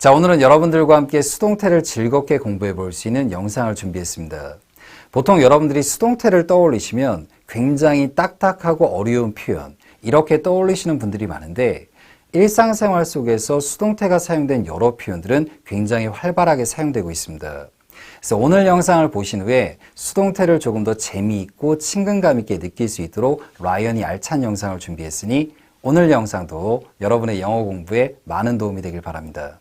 자, 오늘은 여러분들과 함께 수동태를 즐겁게 공부해 볼 수 있는 영상을 준비했습니다. 보통 여러분들이 수동태를 떠올리시면 굉장히 딱딱하고 어려운 표현, 이렇게 떠올리시는 분들이 많은데 일상생활 속에서 수동태가 사용된 여러 표현들은 굉장히 활발하게 사용되고 있습니다. 그래서 오늘 영상을 보신 후에 수동태를 조금 더 재미있고 친근감 있게 느낄 수 있도록 라이언이 알찬 영상을 준비했으니 오늘 영상도 여러분의 영어 공부에 많은 도움이 되길 바랍니다.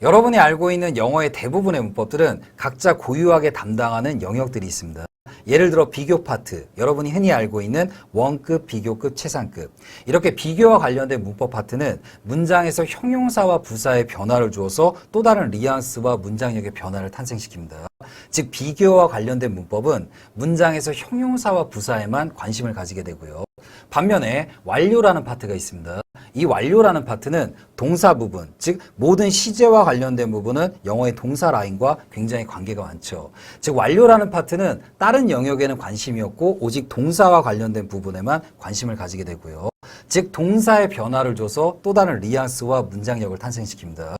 여러분이 알고 있는 영어의 대부분의 문법들은 각자 고유하게 담당하는 영역들이 있습니다. 예를 들어 비교 파트, 여러분이 흔히 알고 있는 원급, 비교급, 최상급. 이렇게 비교와 관련된 문법 파트는 문장에서 형용사와 부사의 변화를 주어서 또 다른 뉘앙스와 문장력의 변화를 탄생시킵니다. 즉 비교와 관련된 문법은 문장에서 형용사와 부사에만 관심을 가지게 되고요. 반면에 완료라는 파트가 있습니다. 이 완료라는 파트는 동사 부분, 즉 모든 시제와 관련된 부분은 영어의 동사 라인과 굉장히 관계가 많죠. 즉 완료라는 파트는 다른 영역에는 관심이 없고 오직 동사와 관련된 부분에만 관심을 가지게 되고요. 즉 동사의 변화를 줘서 또 다른 뉘앙스와 문장력을 탄생시킵니다.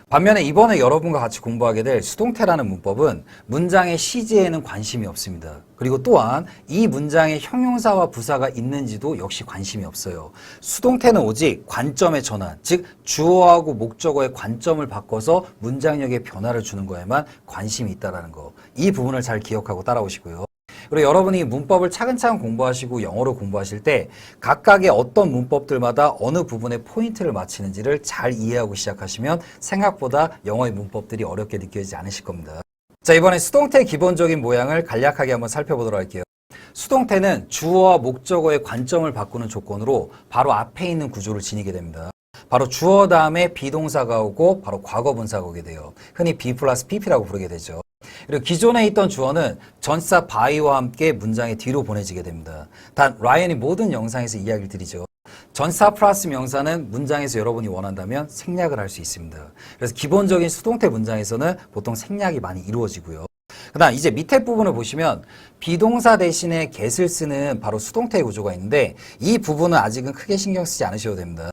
반면에 이번에 여러분과 같이 공부하게 될 수동태라는 문법은 문장의 시제에는 관심이 없습니다. 그리고 또한 이 문장에 형용사와 부사가 있는지도 역시 관심이 없어요. 수동태는 오직 관점의 전환, 즉 주어하고 목적어의 관점을 바꿔서 문장력의 변화를 주는 거에만 관심이 있다는 거. 이 부분을 잘 기억하고 따라오시고요. 그리고 여러분이 문법을 차근차근 공부하시고 영어로 공부하실 때 각각의 어떤 문법들마다 어느 부분에 포인트를 맞추는지를 잘 이해하고 시작하시면 생각보다 영어의 문법들이 어렵게 느껴지지 않으실 겁니다. 자, 이번에 수동태의 기본적인 모양을 간략하게 한번 살펴보도록 할게요. 수동태는 주어와 목적어의 관점을 바꾸는 조건으로 바로 앞에 있는 구조를 지니게 됩니다. 바로 주어 다음에 비동사가 오고 바로 과거 분사가 오게 돼요. 흔히 B 플러스 PP라고 부르게 되죠. 그리고 기존에 있던 주어는 전치사 by와 함께 문장의 뒤로 보내지게 됩니다. 단 라이언이 모든 영상에서 이야기를 드리죠. 전치사 플러스 명사는 문장에서 여러분이 원한다면 생략을 할 수 있습니다. 그래서 기본적인 수동태 문장에서는 보통 생략이 많이 이루어지고요. 그다음 이제 밑에 부분을 보시면 비동사 대신에 get을 쓰는 바로 수동태의 구조가 있는데 이 부분은 아직은 크게 신경 쓰지 않으셔도 됩니다.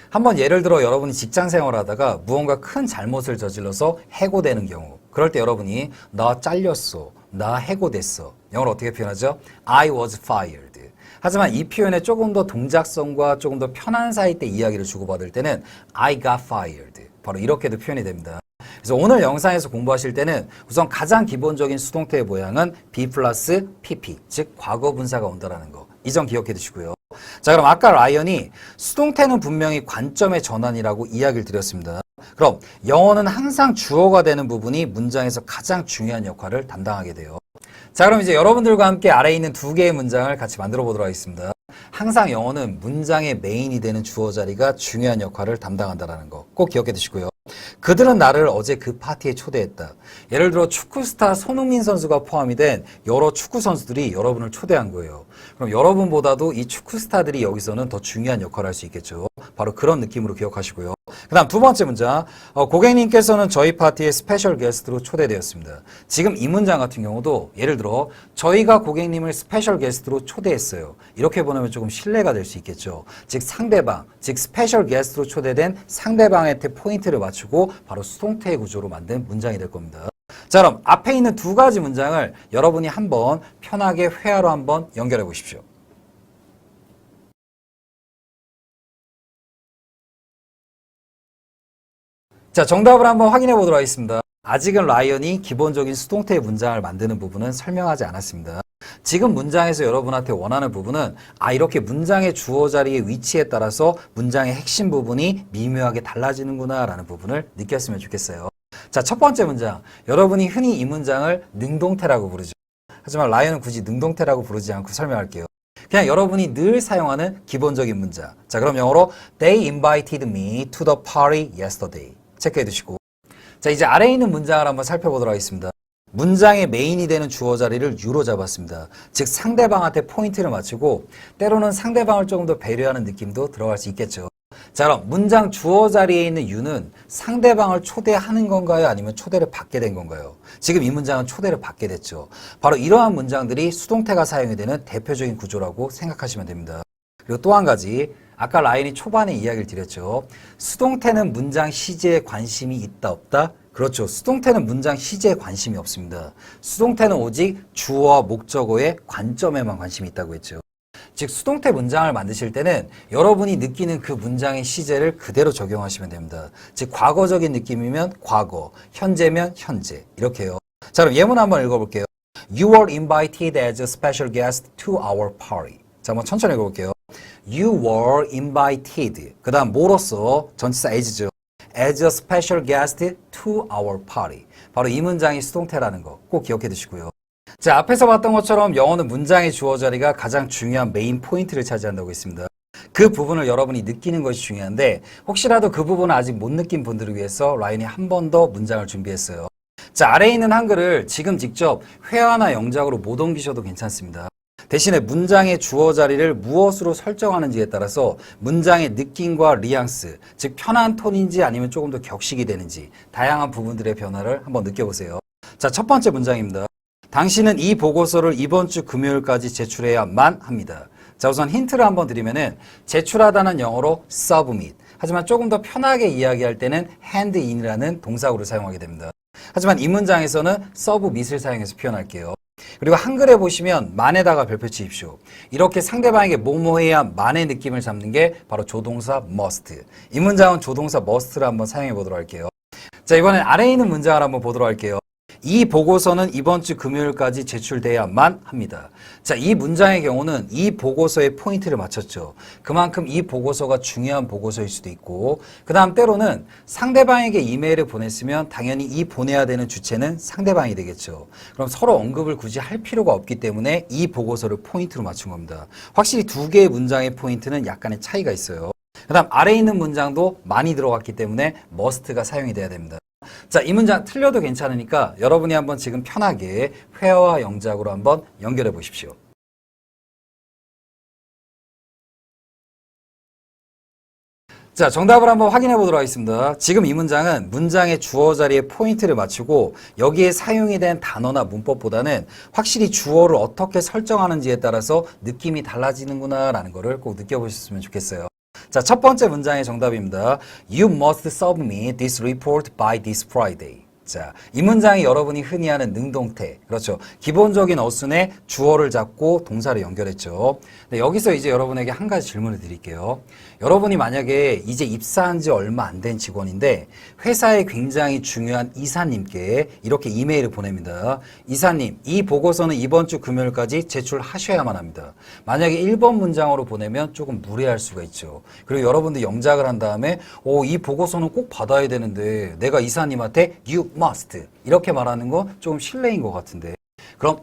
한번 예를 들어 여러분이 직장 생활하다가 무언가 큰 잘못을 저질러서 해고되는 경우, 그럴 때 여러분이 나 잘렸어, 나 해고됐어. 영어로 어떻게 표현하죠? I was fired. 하지만 이 표현에 조금 더 동작성과 조금 더 편한 사이 때 이야기를 주고받을 때는 I got fired. 바로 이렇게도 표현이 됩니다. 그래서 오늘 영상에서 공부하실 때는 우선 가장 기본적인 수동태의 모양은 B 플러스 PP, 즉 과거 분사가 온다는 거. 이 점 기억해 두시고요. 자, 그럼 아까 라이언이 수동태는 분명히 관점의 전환이라고 이야기를 드렸습니다. 그럼 영어는 항상 주어가 되는 부분이 문장에서 가장 중요한 역할을 담당하게 돼요. 자, 그럼 이제 여러분들과 함께 아래에 있는 두 개의 문장을 같이 만들어 보도록 하겠습니다. 항상 영어는 문장의 메인이 되는 주어 자리가 중요한 역할을 담당한다는 거 꼭 기억해 두시고요. 그들은 나를 어제 그 파티에 초대했다. 예를 들어 축구 스타 손흥민 선수가 포함이 된 여러 축구 선수들이 여러분을 초대한 거예요. 그럼 여러분보다도 이 축구 스타들이 여기서는 더 중요한 역할을 할 수 있겠죠. 바로 그런 느낌으로 기억하시고요. 그 다음 두 번째 문장, 고객님께서는 저희 파티에 스페셜 게스트로 초대되었습니다. 지금 이 문장 같은 경우도 예를 들어 저희가 고객님을 스페셜 게스트로 초대했어요. 이렇게 보내면 조금 신뢰가 될 수 있겠죠. 즉 상대방, 즉 스페셜 게스트로 초대된 상대방한테 포인트를 맞추고 바로 수동태의 구조로 만든 문장이 될 겁니다. 자, 그럼 앞에 있는 두 가지 문장을 여러분이 한번 편하게 회화로 한번 연결해 보십시오. 자, 정답을 한번 확인해 보도록 하겠습니다. 아직은 라이언이 기본적인 수동태의 문장을 만드는 부분은 설명하지 않았습니다. 지금 문장에서 여러분한테 원하는 부분은 이렇게 문장의 주어 자리의 위치에 따라서 문장의 핵심 부분이 미묘하게 달라지는구나 라는 부분을 느꼈으면 좋겠어요. 자, 첫 번째 문장. 여러분이 흔히 이 문장을 능동태라고 부르죠. 하지만 라이언은 굳이 능동태라고 부르지 않고 설명할게요. 그냥 여러분이 늘 사용하는 기본적인 문장. 자, 그럼 영어로 They invited me to the party yesterday. 체크해 두시고. 자, 이제 아래에 있는 문장을 한번 살펴보도록 하겠습니다. 문장의 메인이 되는 주어 자리를 U로 잡았습니다. 즉 상대방한테 포인트를 맞추고 때로는 상대방을 조금 더 배려하는 느낌도 들어갈 수 있겠죠. 자, 그럼 문장 주어 자리에 있는 U는 상대방을 초대하는 건가요? 아니면 초대를 받게 된 건가요? 지금 이 문장은 초대를 받게 됐죠. 바로 이러한 문장들이 수동태가 사용이 되는 대표적인 구조라고 생각하시면 됩니다. 그리고 또 한 가지, 아까 라인이 초반에 이야기를 드렸죠. 수동태는 문장 시제에 관심이 있다 없다? 그렇죠. 수동태는 문장 시제에 관심이 없습니다. 수동태는 오직 주어와 목적어의 관점에만 관심이 있다고 했죠. 즉 수동태 문장을 만드실 때는 여러분이 느끼는 그 문장의 시제를 그대로 적용하시면 됩니다. 즉 과거적인 느낌이면 과거, 현재면 현재 이렇게요. 자, 그럼 예문 한번 읽어볼게요. You were invited as a special guest to our party. 자, 한번 천천히 읽어볼게요. You were invited. 그 다음 뭐로써? 전치사 as죠. As a special guest to our party. 바로 이 문장이 수동태라는 거 꼭 기억해 두시고요. 자, 앞에서 봤던 것처럼 영어는 문장의 주어 자리가 가장 중요한 메인 포인트를 차지한다고 했습니다. 그 부분을 여러분이 느끼는 것이 중요한데 혹시라도 그 부분을 아직 못 느낀 분들을 위해서 라인이 한 번 더 문장을 준비했어요. 자, 아래에 있는 한글을 지금 직접 회화나 영작으로 못 옮기셔도 괜찮습니다. 대신에 문장의 주어 자리를 무엇으로 설정하는지에 따라서 문장의 느낌과 뉘앙스, 즉 편한 톤인지 아니면 조금 더 격식이 되는지 다양한 부분들의 변화를 한번 느껴보세요. 자, 첫 번째 문장입니다. 당신은 이 보고서를 이번 주 금요일까지 제출해야만 합니다. 자, 우선 힌트를 한번 드리면은 제출하다는 영어로 submit. 하지만 조금 더 편하게 이야기할 때는 hand in이라는 동사구를 사용하게 됩니다. 하지만 이 문장에서는 submit을 사용해서 표현할게요. 그리고 한글에 보시면 만에다가 별표 치십시오. 이렇게 상대방에게 뭐뭐해야만의 느낌을 잡는 게 바로 조동사 must. 이 문장은 조동사 must를 한번 사용해 보도록 할게요. 자, 이번엔 아래에 있는 문장을 한번 보도록 할게요. 이 보고서는 이번 주 금요일까지 제출돼야만 합니다. 자, 이 문장의 경우는 이 보고서에 포인트를 맞췄죠. 그만큼 이 보고서가 중요한 보고서일 수도 있고, 그 다음 때로는 상대방에게 이메일을 보냈으면 당연히 이 보내야 되는 주체는 상대방이 되겠죠. 그럼 서로 언급을 굳이 할 필요가 없기 때문에 이 보고서를 포인트로 맞춘 겁니다. 확실히 두 개의 문장의 포인트는 약간의 차이가 있어요. 그 다음 아래에 있는 문장도 많이 들어갔기 때문에 must가 사용이 돼야 됩니다. 자, 이 문장 틀려도 괜찮으니까 여러분이 한번 지금 편하게 회화와 영작으로 한번 연결해 보십시오. 자, 정답을 한번 확인해 보도록 하겠습니다. 지금 이 문장은 문장의 주어 자리에 포인트를 맞추고 여기에 사용이 된 단어나 문법보다는 확실히 주어를 어떻게 설정하는지에 따라서 느낌이 달라지는구나 라는 거를 꼭 느껴보셨으면 좋겠어요. 자, 첫 번째 문장의 정답입니다. You must submit this report by this Friday. 자, 이 문장이 여러분이 흔히 하는 능동태. 그렇죠. 기본적인 어순에 주어를 잡고 동사를 연결했죠. 근데 여기서 이제 여러분에게 한 가지 질문을 드릴게요. 여러분이 만약에 이제 입사한 지 얼마 안 된 직원인데 회사에 굉장히 중요한 이사님께 이렇게 이메일을 보냅니다. 이사님, 이 보고서는 이번 주 금요일까지 제출하셔야만 합니다. 만약에 1번 문장으로 보내면 조금 무례할 수가 있죠. 그리고 여러분들 영작을 한 다음에 이 보고서는 꼭 받아야 되는데 내가 이사님한테 you must 이렇게 말하는 거 좀 실례인 것 같은데. 그럼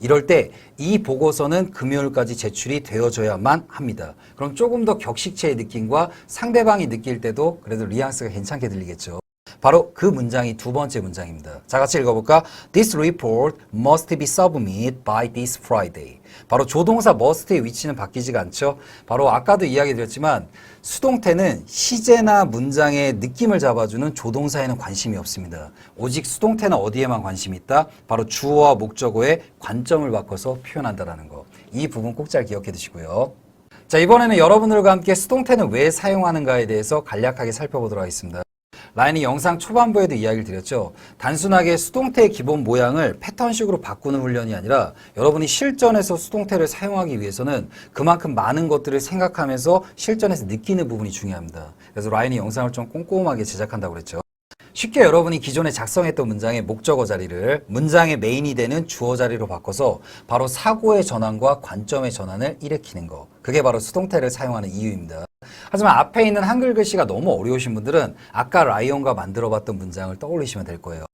이럴 때 이 보고서는 금요일까지 제출이 되어져야만 합니다. 그럼 조금 더 격식체의 느낌과 상대방이 느낄 때도 그래도 뉘앙스가 괜찮게 들리겠죠. 바로 그 문장이 두 번째 문장입니다. 자, 같이 읽어볼까? This report must be submitted by this Friday. 바로 조동사 must의 위치는 바뀌지가 않죠. 바로 아까도 이야기 드렸지만 수동태는 시제나 문장의 느낌을 잡아주는 조동사에는 관심이 없습니다. 오직 수동태는 어디에만 관심이 있다? 바로 주어와 목적어의 관점을 바꿔서 표현한다는 거. 이 부분 꼭 잘 기억해 두시고요. 자, 이번에는 여러분들과 함께 수동태는 왜 사용하는가에 대해서 간략하게 살펴보도록 하겠습니다. 라인이 영상 초반부에도 이야기를 드렸죠. 단순하게 수동태의 기본 모양을 패턴식으로 바꾸는 훈련이 아니라 여러분이 실전에서 수동태를 사용하기 위해서는 그만큼 많은 것들을 생각하면서 실전에서 느끼는 부분이 중요합니다. 그래서 라인이 영상을 좀 꼼꼼하게 제작한다고 그랬죠. 쉽게 여러분이 기존에 작성했던 문장의 목적어 자리를 문장의 메인이 되는 주어 자리로 바꿔서 바로 사고의 전환과 관점의 전환을 일으키는 거. 그게 바로 수동태를 사용하는 이유입니다. 하지만 앞에 있는 한글 글씨가 너무 어려우신 분들은 아까 라이언과 만들어봤던 문장을 떠올리시면 될 거예요.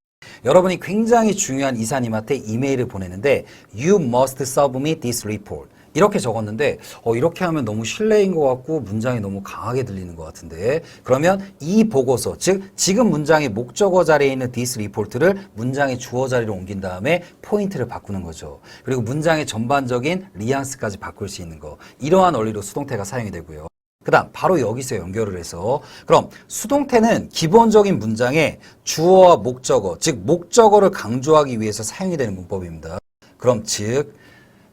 여러분이 굉장히 중요한 이사님한테 이메일을 보내는데 You must submit this report. 이렇게 적었는데 이렇게 하면 너무 실례인 것 같고 문장이 너무 강하게 들리는 것 같은데 그러면 이 보고서, 즉 지금 문장의 목적어 자리에 있는 this report를 문장의 주어 자리로 옮긴 다음에 포인트를 바꾸는 거죠. 그리고 문장의 전반적인 뉘앙스까지 바꿀 수 있는 거. 이러한 원리로 수동태가 사용이 되고요. 그 다음 바로 여기서 연결을 해서 그럼 수동태는 기본적인 문장에 주어와 목적어, 즉 목적어를 강조하기 위해서 사용이 되는 문법입니다. 그럼 즉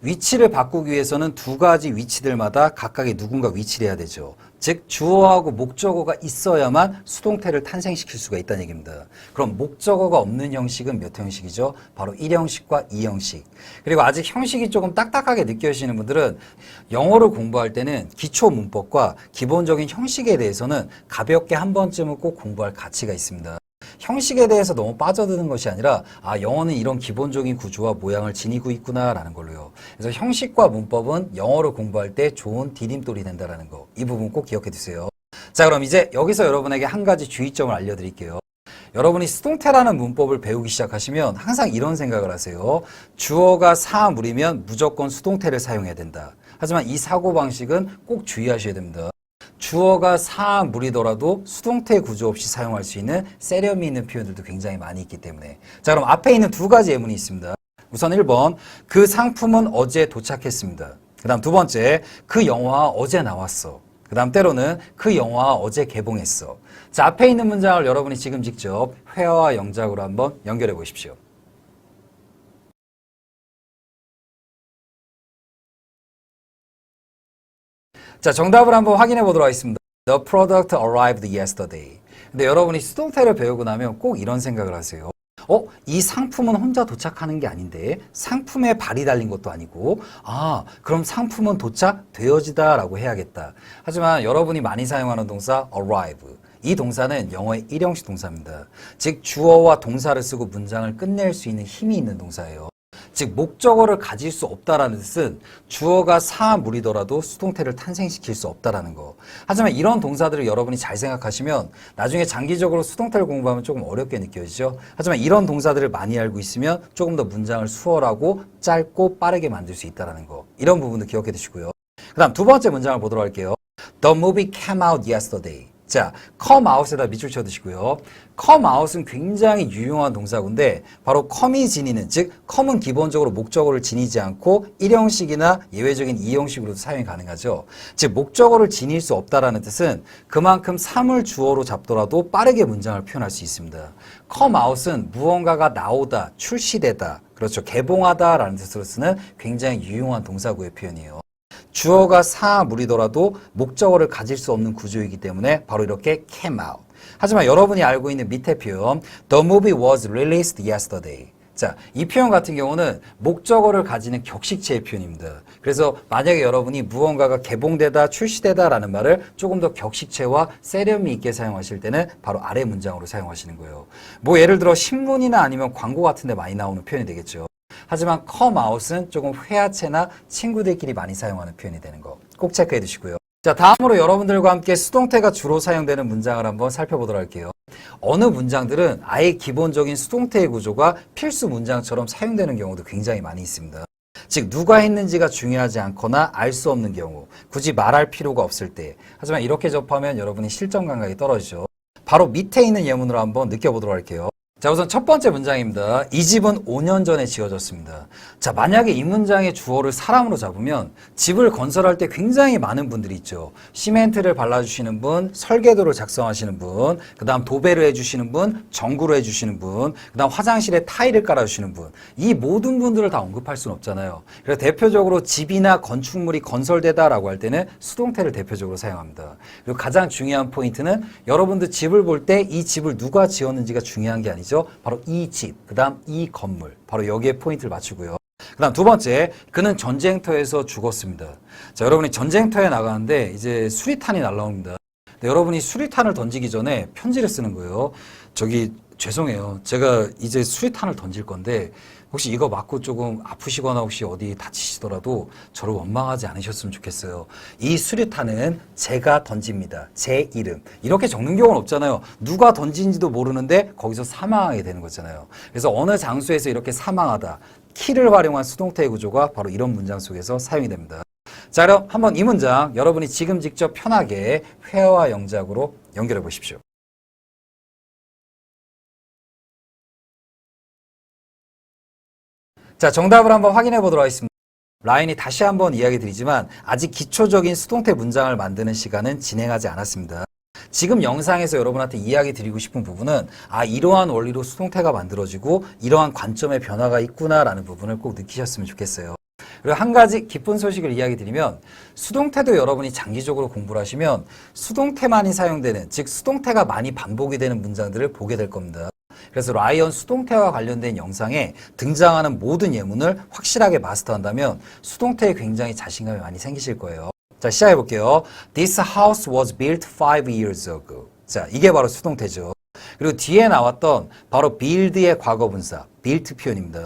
위치를 바꾸기 위해서는 두 가지 위치들마다 각각의 누군가 위치를 해야 되죠. 즉 주어하고 목적어가 있어야만 수동태를 탄생시킬 수가 있다는 얘기입니다. 그럼 목적어가 없는 형식은 몇 형식이죠? 바로 1형식과 2형식. 그리고 아직 형식이 조금 딱딱하게 느껴지시는 분들은 영어를 공부할 때는 기초 문법과 기본적인 형식에 대해서는 가볍게 한 번쯤은 꼭 공부할 가치가 있습니다. 형식에 대해서 너무 빠져드는 것이 아니라 영어는 이런 기본적인 구조와 모양을 지니고 있구나라는 걸로요. 그래서 형식과 문법은 영어를 공부할 때 좋은 디딤돌이 된다는 거. 이 부분 꼭 기억해 두세요. 자, 그럼 이제 여기서 여러분에게 한 가지 주의점을 알려드릴게요. 여러분이 수동태라는 문법을 배우기 시작하시면 항상 이런 생각을 하세요. 주어가 사물이면 무조건 수동태를 사용해야 된다. 하지만 이 사고방식은 꼭 주의하셔야 됩니다. 주어가 사물이더라도 수동태 구조 없이 사용할 수 있는 세련미 있는 표현들도 굉장히 많이 있기 때문에. 자, 그럼 앞에 있는 두 가지 예문이 있습니다. 우선 1번, 그 상품은 어제 도착했습니다. 그 다음 두 번째, 그 영화 어제 나왔어. 그 다음 때로는 그 영화 어제 개봉했어. 자, 앞에 있는 문장을 여러분이 지금 직접 회화와 영작으로 한번 연결해 보십시오. 자, 정답을 한번 확인해 보도록 하겠습니다. The product arrived yesterday. 근데 여러분이 수동태를 배우고 나면 꼭 이런 생각을 하세요. 이 상품은 혼자 도착하는 게 아닌데 상품에 발이 달린 것도 아니고 그럼 상품은 도착되어지다 라고 해야겠다. 하지만 여러분이 많이 사용하는 동사 arrive. 이 동사는 영어의 1형식 동사입니다. 즉 주어와 동사를 쓰고 문장을 끝낼 수 있는 힘이 있는 동사예요. 즉 목적어를 가질 수 없다라는 뜻은 주어가 사물이더라도 수동태를 탄생시킬 수 없다라는 거. 하지만 이런 동사들을 여러분이 잘 생각하시면 나중에 장기적으로 수동태를 공부하면 조금 어렵게 느껴지죠. 하지만 이런 동사들을 많이 알고 있으면 조금 더 문장을 수월하고 짧고 빠르게 만들 수 있다라는 거. 이런 부분도 기억해 두시고요. 그 다음 두 번째 문장을 보도록 할게요. The movie came out yesterday. 자, come out에다 밑줄 쳐두시고요. come out은 굉장히 유용한 동사군데 바로 come이 지니는, 즉 come은 기본적으로 목적어를 지니지 않고 1형식이나 예외적인 2형식으로도 사용이 가능하죠. 즉 목적어를 지닐 수 없다라는 뜻은 그만큼 사물 주어로 잡더라도 빠르게 문장을 표현할 수 있습니다. come out은 무언가가 나오다, 출시되다, 그렇죠, 개봉하다라는 뜻으로 쓰는 굉장히 유용한 동사구의 표현이에요. 주어가 사물이더라도 목적어를 가질 수 없는 구조이기 때문에 바로 이렇게 came out. 하지만 여러분이 알고 있는 밑에 표현 The movie was released yesterday. 자, 이 표현 같은 경우는 목적어를 가지는 격식체의 표현입니다. 그래서 만약에 여러분이 무언가가 개봉되다, 출시되다 라는 말을 조금 더 격식체와 세련미 있게 사용하실 때는 바로 아래 문장으로 사용하시는 거예요. 뭐 예를 들어 신문이나 아니면 광고 같은 데 많이 나오는 표현이 되겠죠. 하지만 come out은 조금 회화체나 친구들끼리 많이 사용하는 표현이 되는 거 꼭 체크해 두시고요. 자, 다음으로 여러분들과 함께 수동태가 주로 사용되는 문장을 한번 살펴보도록 할게요. 어느 문장들은 아예 기본적인 수동태의 구조가 필수 문장처럼 사용되는 경우도 굉장히 많이 있습니다. 즉 누가 했는지가 중요하지 않거나 알 수 없는 경우, 굳이 말할 필요가 없을 때. 하지만 이렇게 접하면 여러분이 실전 감각이 떨어지죠. 바로 밑에 있는 예문으로 한번 느껴보도록 할게요. 자, 우선 첫 번째 문장입니다. 이 집은 5년 전에 지어졌습니다. 자, 만약에 이 문장의 주어를 사람으로 잡으면 집을 건설할 때 굉장히 많은 분들이 있죠. 시멘트를 발라주시는 분, 설계도를 작성하시는 분, 그 다음 도배를 해주시는 분, 전구를 해주시는 분, 그 다음 화장실에 타일을 깔아주시는 분. 이 모든 분들을 다 언급할 수는 없잖아요. 그래서 대표적으로 집이나 건축물이 건설되다라고 할 때는 수동태를 대표적으로 사용합니다. 그리고 가장 중요한 포인트는 여러분들 집을 볼 때 이 집을 누가 지었는지가 중요한 게 아니죠. 바로 이 집, 그 다음 이 건물, 바로 여기에 포인트를 맞추고요. 그 다음 두 번째, 그는 전쟁터에서 죽었습니다. 자, 여러분이 전쟁터에 나가는데 이제 수리탄이 날라옵니다. 근데 여러분이 수리탄을 던지기 전에 편지를 쓰는 거예요. 저기 죄송해요. 제가 이제 수리탄을 던질 건데 혹시 이거 맞고 조금 아프시거나 혹시 어디 다치시더라도 저를 원망하지 않으셨으면 좋겠어요. 이 수류탄은 제가 던집니다. 제 이름. 이렇게 적는 경우는 없잖아요. 누가 던진지도 모르는데 거기서 사망하게 되는 거잖아요. 그래서 어느 장소에서 이렇게 사망하다. 키를 활용한 수동태의 구조가 바로 이런 문장 속에서 사용이 됩니다. 자, 그럼 한번 이 문장 여러분이 지금 직접 편하게 회화와 영작으로 연결해 보십시오. 자, 정답을 한번 확인해 보도록 하겠습니다. 라인이 다시 한번 이야기 드리지만 아직 기초적인 수동태 문장을 만드는 시간은 진행하지 않았습니다. 지금 영상에서 여러분한테 이야기 드리고 싶은 부분은 이러한 원리로 수동태가 만들어지고 이러한 관점의 변화가 있구나라는 부분을 꼭 느끼셨으면 좋겠어요. 그리고 한 가지 기쁜 소식을 이야기 드리면 수동태도 여러분이 장기적으로 공부를 하시면 수동태만이 사용되는, 즉 수동태가 많이 반복이 되는 문장들을 보게 될 겁니다. 그래서 라이언 수동태와 관련된 영상에 등장하는 모든 예문을 확실하게 마스터한다면 수동태에 굉장히 자신감이 많이 생기실 거예요. 자, 시작해 볼게요. This house was built 5 years ago. 자, 이게 바로 수동태죠. 그리고 뒤에 나왔던 바로 build의 과거분사, built 표현입니다.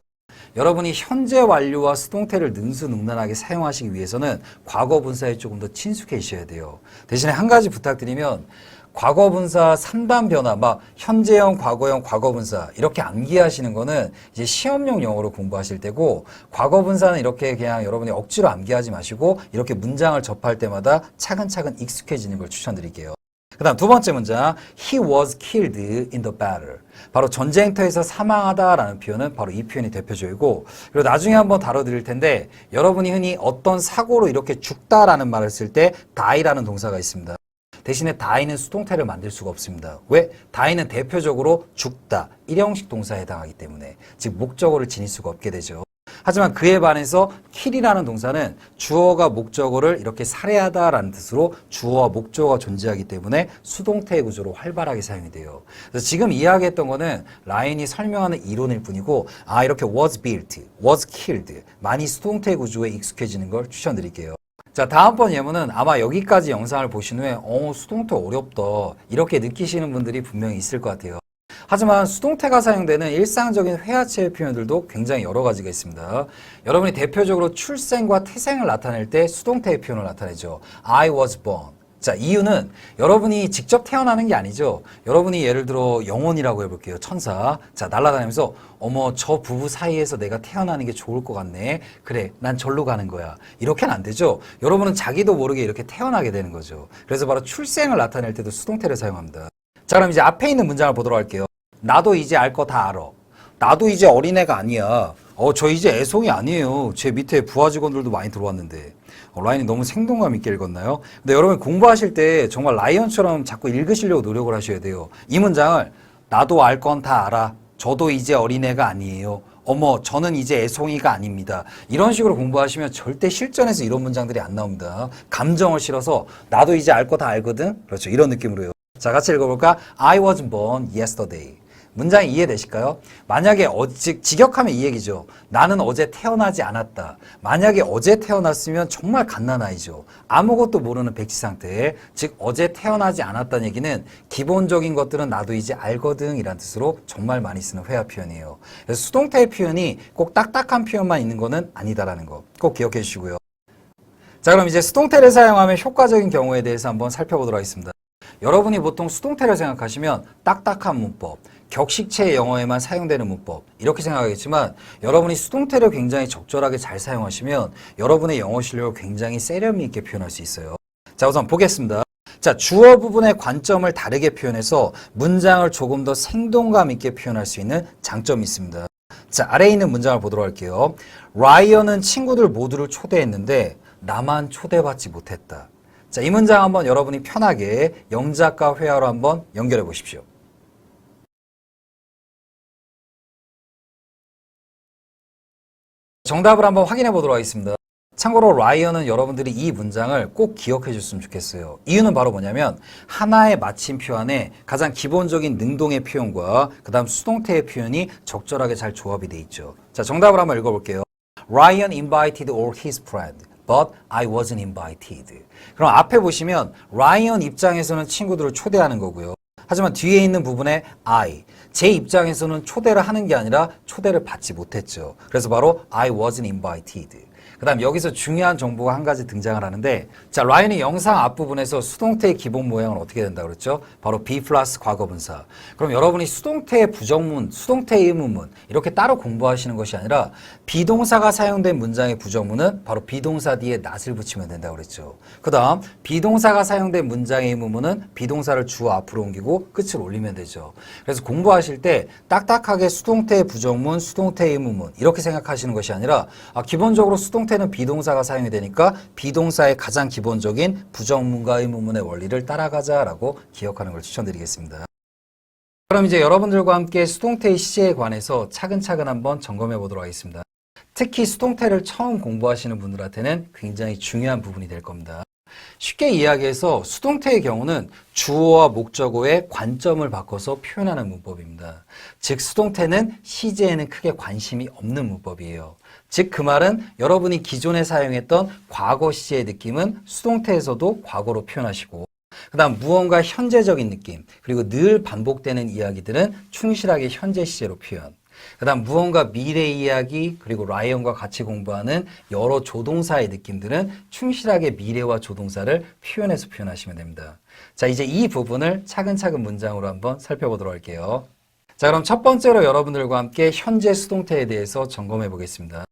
여러분이 현재 완료와 수동태를 능수능란하게 사용하시기 위해서는 과거분사에 조금 더 친숙해지셔야 돼요. 대신에 한 가지 부탁드리면 과거분사 3단 변화, 막 현재형, 과거형, 과거분사 이렇게 암기하시는 거는 이제 시험용 영어로 공부하실 때고, 과거분사는 이렇게 그냥 여러분이 억지로 암기하지 마시고 이렇게 문장을 접할 때마다 차근차근 익숙해지는 걸 추천드릴게요. 그 다음 두 번째 문장, He was killed in the battle. 바로 전쟁터에서 사망하다라는 표현은 바로 이 표현이 대표적이고, 그리고 나중에 한번 다뤄드릴 텐데 여러분이 흔히 어떤 사고로 이렇게 죽다라는 말을 쓸 때 die라는 동사가 있습니다. 대신에 die는 수동태를 만들 수가 없습니다. 왜? die는 대표적으로 죽다, 일형식 동사에 해당하기 때문에, 즉 목적어를 지닐 수가 없게 되죠. 하지만 그에 반해서 kill이라는 동사는 주어가 목적어를 이렇게 살해하다라는 뜻으로 주어와 목적어가 존재하기 때문에 수동태의 구조로 활발하게 사용이 돼요. 그래서 지금 이야기했던 거는 라인이 설명하는 이론일 뿐이고, 이렇게 was built, was killed 많이 수동태 구조에 익숙해지는 걸 추천드릴게요. 자, 다음번 예문은 아마 여기까지 영상을 보신 후에 수동태 어렵다 이렇게 느끼시는 분들이 분명히 있을 것 같아요. 하지만 수동태가 사용되는 일상적인 회화체의 표현들도 굉장히 여러 가지가 있습니다. 여러분이 대표적으로 출생과 태생을 나타낼 때 수동태의 표현을 나타내죠. I was born. 자, 이유는 여러분이 직접 태어나는 게 아니죠. 여러분이 예를 들어 영혼이라고 해볼게요. 천사. 자, 날아다니면서 어머, 저 부부 사이에서 내가 태어나는 게 좋을 것 같네. 그래, 난 절로 가는 거야. 이렇게는 안 되죠. 여러분은 자기도 모르게 이렇게 태어나게 되는 거죠. 그래서 바로 출생을 나타낼 때도 수동태를 사용합니다. 자, 그럼 이제 앞에 있는 문장을 보도록 할게요. 나도 이제 알 거 다 알아. 나도 이제 어린애가 아니야. 저 이제 애송이 아니에요. 제 밑에 부하 직원들도 많이 들어왔는데. 라인이 너무 생동감 있게 읽었나요? 근데 여러분 공부하실 때 정말 라이언처럼 자꾸 읽으시려고 노력을 하셔야 돼요. 이 문장을 나도 알 건 다 알아. 저도 이제 어린애가 아니에요. 어머, 저는 이제 애송이가 아닙니다. 이런 식으로 공부하시면 절대 실전에서 이런 문장들이 안 나옵니다. 감정을 실어서 나도 이제 알 거 다 알거든? 그렇죠. 이런 느낌으로요. 자, 같이 읽어볼까? I was born yesterday. 문장이 이해되실까요? 만약에 즉 직역하면 이 얘기죠. 나는 어제 태어나지 않았다. 만약에 어제 태어났으면 정말 갓난아이죠. 아무것도 모르는 백지 상태. 즉 어제 태어나지 않았다는 얘기는 기본적인 것들은 나도 이제 알거든 이란 뜻으로 정말 많이 쓰는 회화 표현이에요. 그래서 수동태의 표현이 꼭 딱딱한 표현만 있는 거는 아니다라는 거 꼭 기억해 주시고요. 자, 그럼 이제 수동태를 사용하면 효과적인 경우에 대해서 한번 살펴보도록 하겠습니다. 여러분이 보통 수동태를 생각하시면 딱딱한 문법, 격식체 영어에만 사용되는 문법 이렇게 생각하겠지만, 여러분이 수동태를 굉장히 적절하게 잘 사용하시면 여러분의 영어 실력을 굉장히 세련미 있게 표현할 수 있어요. 자, 우선 보겠습니다. 자, 주어 부분의 관점을 다르게 표현해서 문장을 조금 더 생동감 있게 표현할 수 있는 장점이 있습니다. 자, 아래에 있는 문장을 보도록 할게요. 라이언은 친구들 모두를 초대했는데 나만 초대받지 못했다. 자, 이 문장 한번 여러분이 편하게 영작과 회화로 한번 연결해 보십시오. 정답을 한번 확인해 보도록 하겠습니다. 참고로 라이언은 여러분들이 이 문장을 꼭 기억해 줬으면 좋겠어요. 이유는 바로 뭐냐면 하나의 마침표 안에 가장 기본적인 능동의 표현과 그 다음 수동태의 표현이 적절하게 잘 조합이 돼 있죠. 자, 정답을 한번 읽어볼게요. Ryan invited all his friends, but I wasn't invited. 그럼 앞에 보시면 라이언 입장에서는 친구들을 초대하는 거고요. 하지만 뒤에 있는 부분에 제 입장에서는 초대를 하는 게 아니라 초대를 받지 못했죠. 그래서 바로 I wasn't invited. 그 다음 여기서 중요한 정보가 한 가지 등장을 하는데, 자, 라이언이 영상 앞부분에서 수동태의 기본 모양은 어떻게 된다 그랬죠? 바로 be 플러스 과거분사. 그럼 여러분이 수동태의 부정문, 수동태의 의문문 이렇게 따로 공부하시는 것이 아니라 비동사가 사용된 문장의 부정문은 바로 비동사 뒤에 not을 붙이면 된다고 그랬죠. 그 다음 비동사가 사용된 문장의 의문문은 비동사를 주어 앞으로 옮기고 끝을 올리면 되죠. 그래서 공부하실 때 딱딱하게 수동태의 부정문, 수동태의 의문문 이렇게 생각하시는 것이 아니라 기본적으로 수동태는 비동사가 사용이 되니까 비동사의 가장 기본적인 부정문과 의문문의 원리를 따라가자라고 기억하는 걸 추천드리겠습니다. 그럼 이제 여러분들과 함께 수동태의 시제에 관해서 차근차근 한번 점검해 보도록 하겠습니다. 특히 수동태를 처음 공부하시는 분들한테는 굉장히 중요한 부분이 될 겁니다. 쉽게 이야기해서 수동태의 경우는 주어와 목적어의 관점을 바꿔서 표현하는 문법입니다. 즉 수동태는 시제에는 크게 관심이 없는 문법이에요. 즉 그 말은 여러분이 기존에 사용했던 과거 시제의 느낌은 수동태에서도 과거로 표현하시고 그 다음 무언가 현재적인 느낌 그리고 늘 반복되는 이야기들은 충실하게 현재 시제로 표현 그 다음 무언가 미래 이야기 그리고 라이언과 같이 공부하는 여러 조동사의 느낌들은 충실하게 미래와 조동사를 표현해서 표현하시면 됩니다. 자, 이제 이 부분을 차근차근 문장으로 한번 살펴보도록 할게요. 자, 그럼 첫 번째로 여러분들과 함께 현재 수동태에 대해서 점검해 보겠습니다.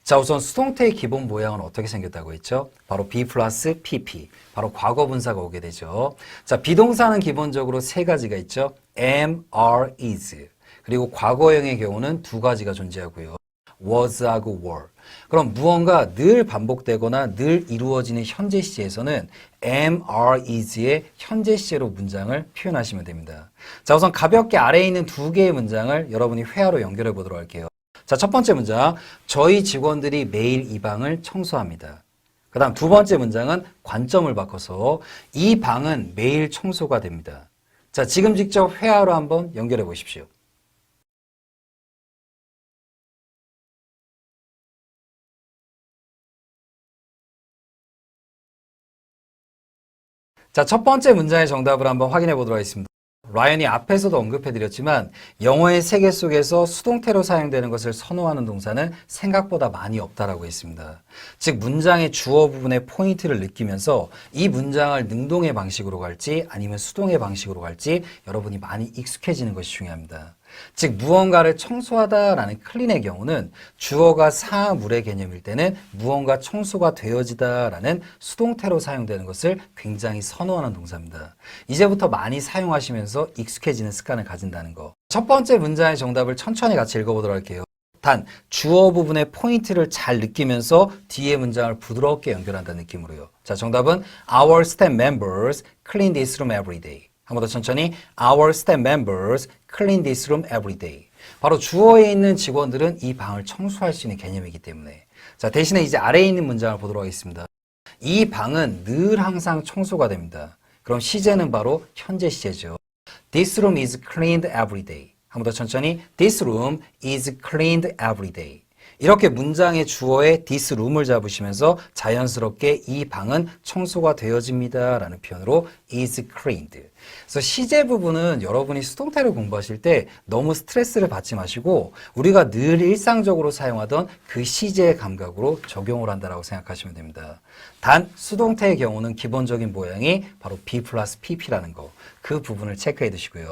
자, 우선 수동태의 기본 모양은 어떻게 생겼다고 했죠? 바로 be 플러스 pp, 바로 과거 분사가 오게 되죠. 자, 비동사는 기본적으로 세 가지가 있죠. am, are, is. 그리고 과거형의 경우는 두 가지가 존재하고요. was하고 were. 그럼 무언가 늘 반복되거나 늘 이루어지는 현재 시제에서는 am, are, is의 현재 시제로 문장을 표현하시면 됩니다. 자, 우선 가볍게 아래에 있는 두 개의 문장을 여러분이 회화로 연결해 보도록 할게요. 자, 첫 번째 문장, 저희 직원들이 매일 이 방을 청소합니다. 그 다음 두 번째 문장은 관점을 바꿔서 이 방은 매일 청소가 됩니다. 자, 지금 직접 회화로 한번 연결해 보십시오. 자, 첫 번째 문장의 정답을 한번 확인해 보도록 하겠습니다. 라이언이 앞에서도 언급해드렸지만 영어의 세계 속에서 수동태로 사용되는 것을 선호하는 동사는 생각보다 많이 없다라고 했습니다. 즉 문장의 주어 부분의 포인트를 느끼면서 이 문장을 능동의 방식으로 갈지 아니면 수동의 방식으로 갈지 여러분이 많이 익숙해지는 것이 중요합니다. 즉 무언가를 청소하다라는 클린의 경우는 주어가 사물의 개념일 때는 무언가 청소가 되어지다라는 수동태로 사용되는 것을 굉장히 선호하는 동사입니다. 이제부터 많이 사용하시면서 익숙해지는 습관을 가진다는 거. 첫 번째 문장의 정답을 천천히 같이 읽어보도록 할게요. 단 주어 부분의 포인트를 잘 느끼면서 뒤에 문장을 부드럽게 연결한다는 느낌으로요. 자, 정답은 Our staff members clean this room every day. 한 번 더 천천히 Our staff members clean this room every day. 바로 주어에 있는 직원들은 이 방을 청소할 수 있는 개념이기 때문에 자, 대신에 이제 아래에 있는 문장을 보도록 하겠습니다. 이 방은 늘 항상 청소가 됩니다. 그럼 시제는 바로 현재 시제죠. This room is cleaned every day. 한 번 더 천천히 This room is cleaned every day. 이렇게 문장의 주어에 this room을 잡으시면서 자연스럽게 이 방은 청소가 되어집니다 라는 표현으로 is cleaned. 그래서 시제 부분은 여러분이 수동태를 공부하실 때 너무 스트레스를 받지 마시고 우리가 늘 일상적으로 사용하던 그 시제의 감각으로 적용을 한다라고 생각하시면 됩니다. 단 수동태의 경우는 기본적인 모양이 바로 be 플러스 pp라는 거, 그 부분을 체크해 두시고요.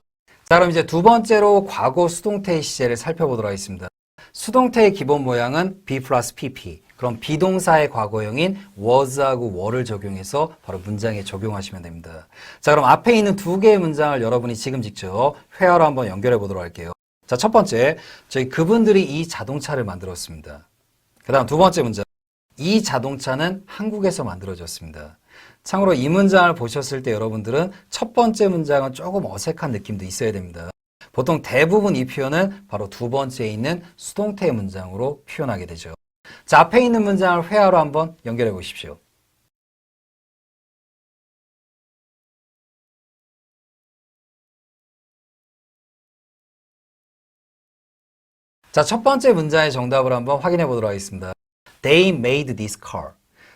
자, 그럼 이제 두 번째로 과거 수동태의 시제를 살펴보도록 하겠습니다. 수동태의 기본 모양은 be 플러스 pp. 그럼 비동사의 과거형인 was하고 were를 적용해서 바로 문장에 적용하시면 됩니다. 자, 그럼 앞에 있는 두 개의 문장을 여러분이 지금 직접 회화로 한번 연결해 보도록 할게요. 자, 첫 번째, 저희 그분들이 이 자동차를 만들었습니다. 그 다음 두 번째 문장, 이 자동차는 한국에서 만들어졌습니다. 참고로 이 문장을 보셨을 때 여러분들은 첫 번째 문장은 조금 어색한 느낌도 있어야 됩니다. 보통 대부분 이 표현은 바로 두 번째에 있는 수동태 문장으로 표현하게 되죠. 자, 앞에 있는 문장을 회화로 한번 연결해 보십시오. 자, 첫 번째 문장의 정답을 한번 확인해 보도록 하겠습니다. They made this car.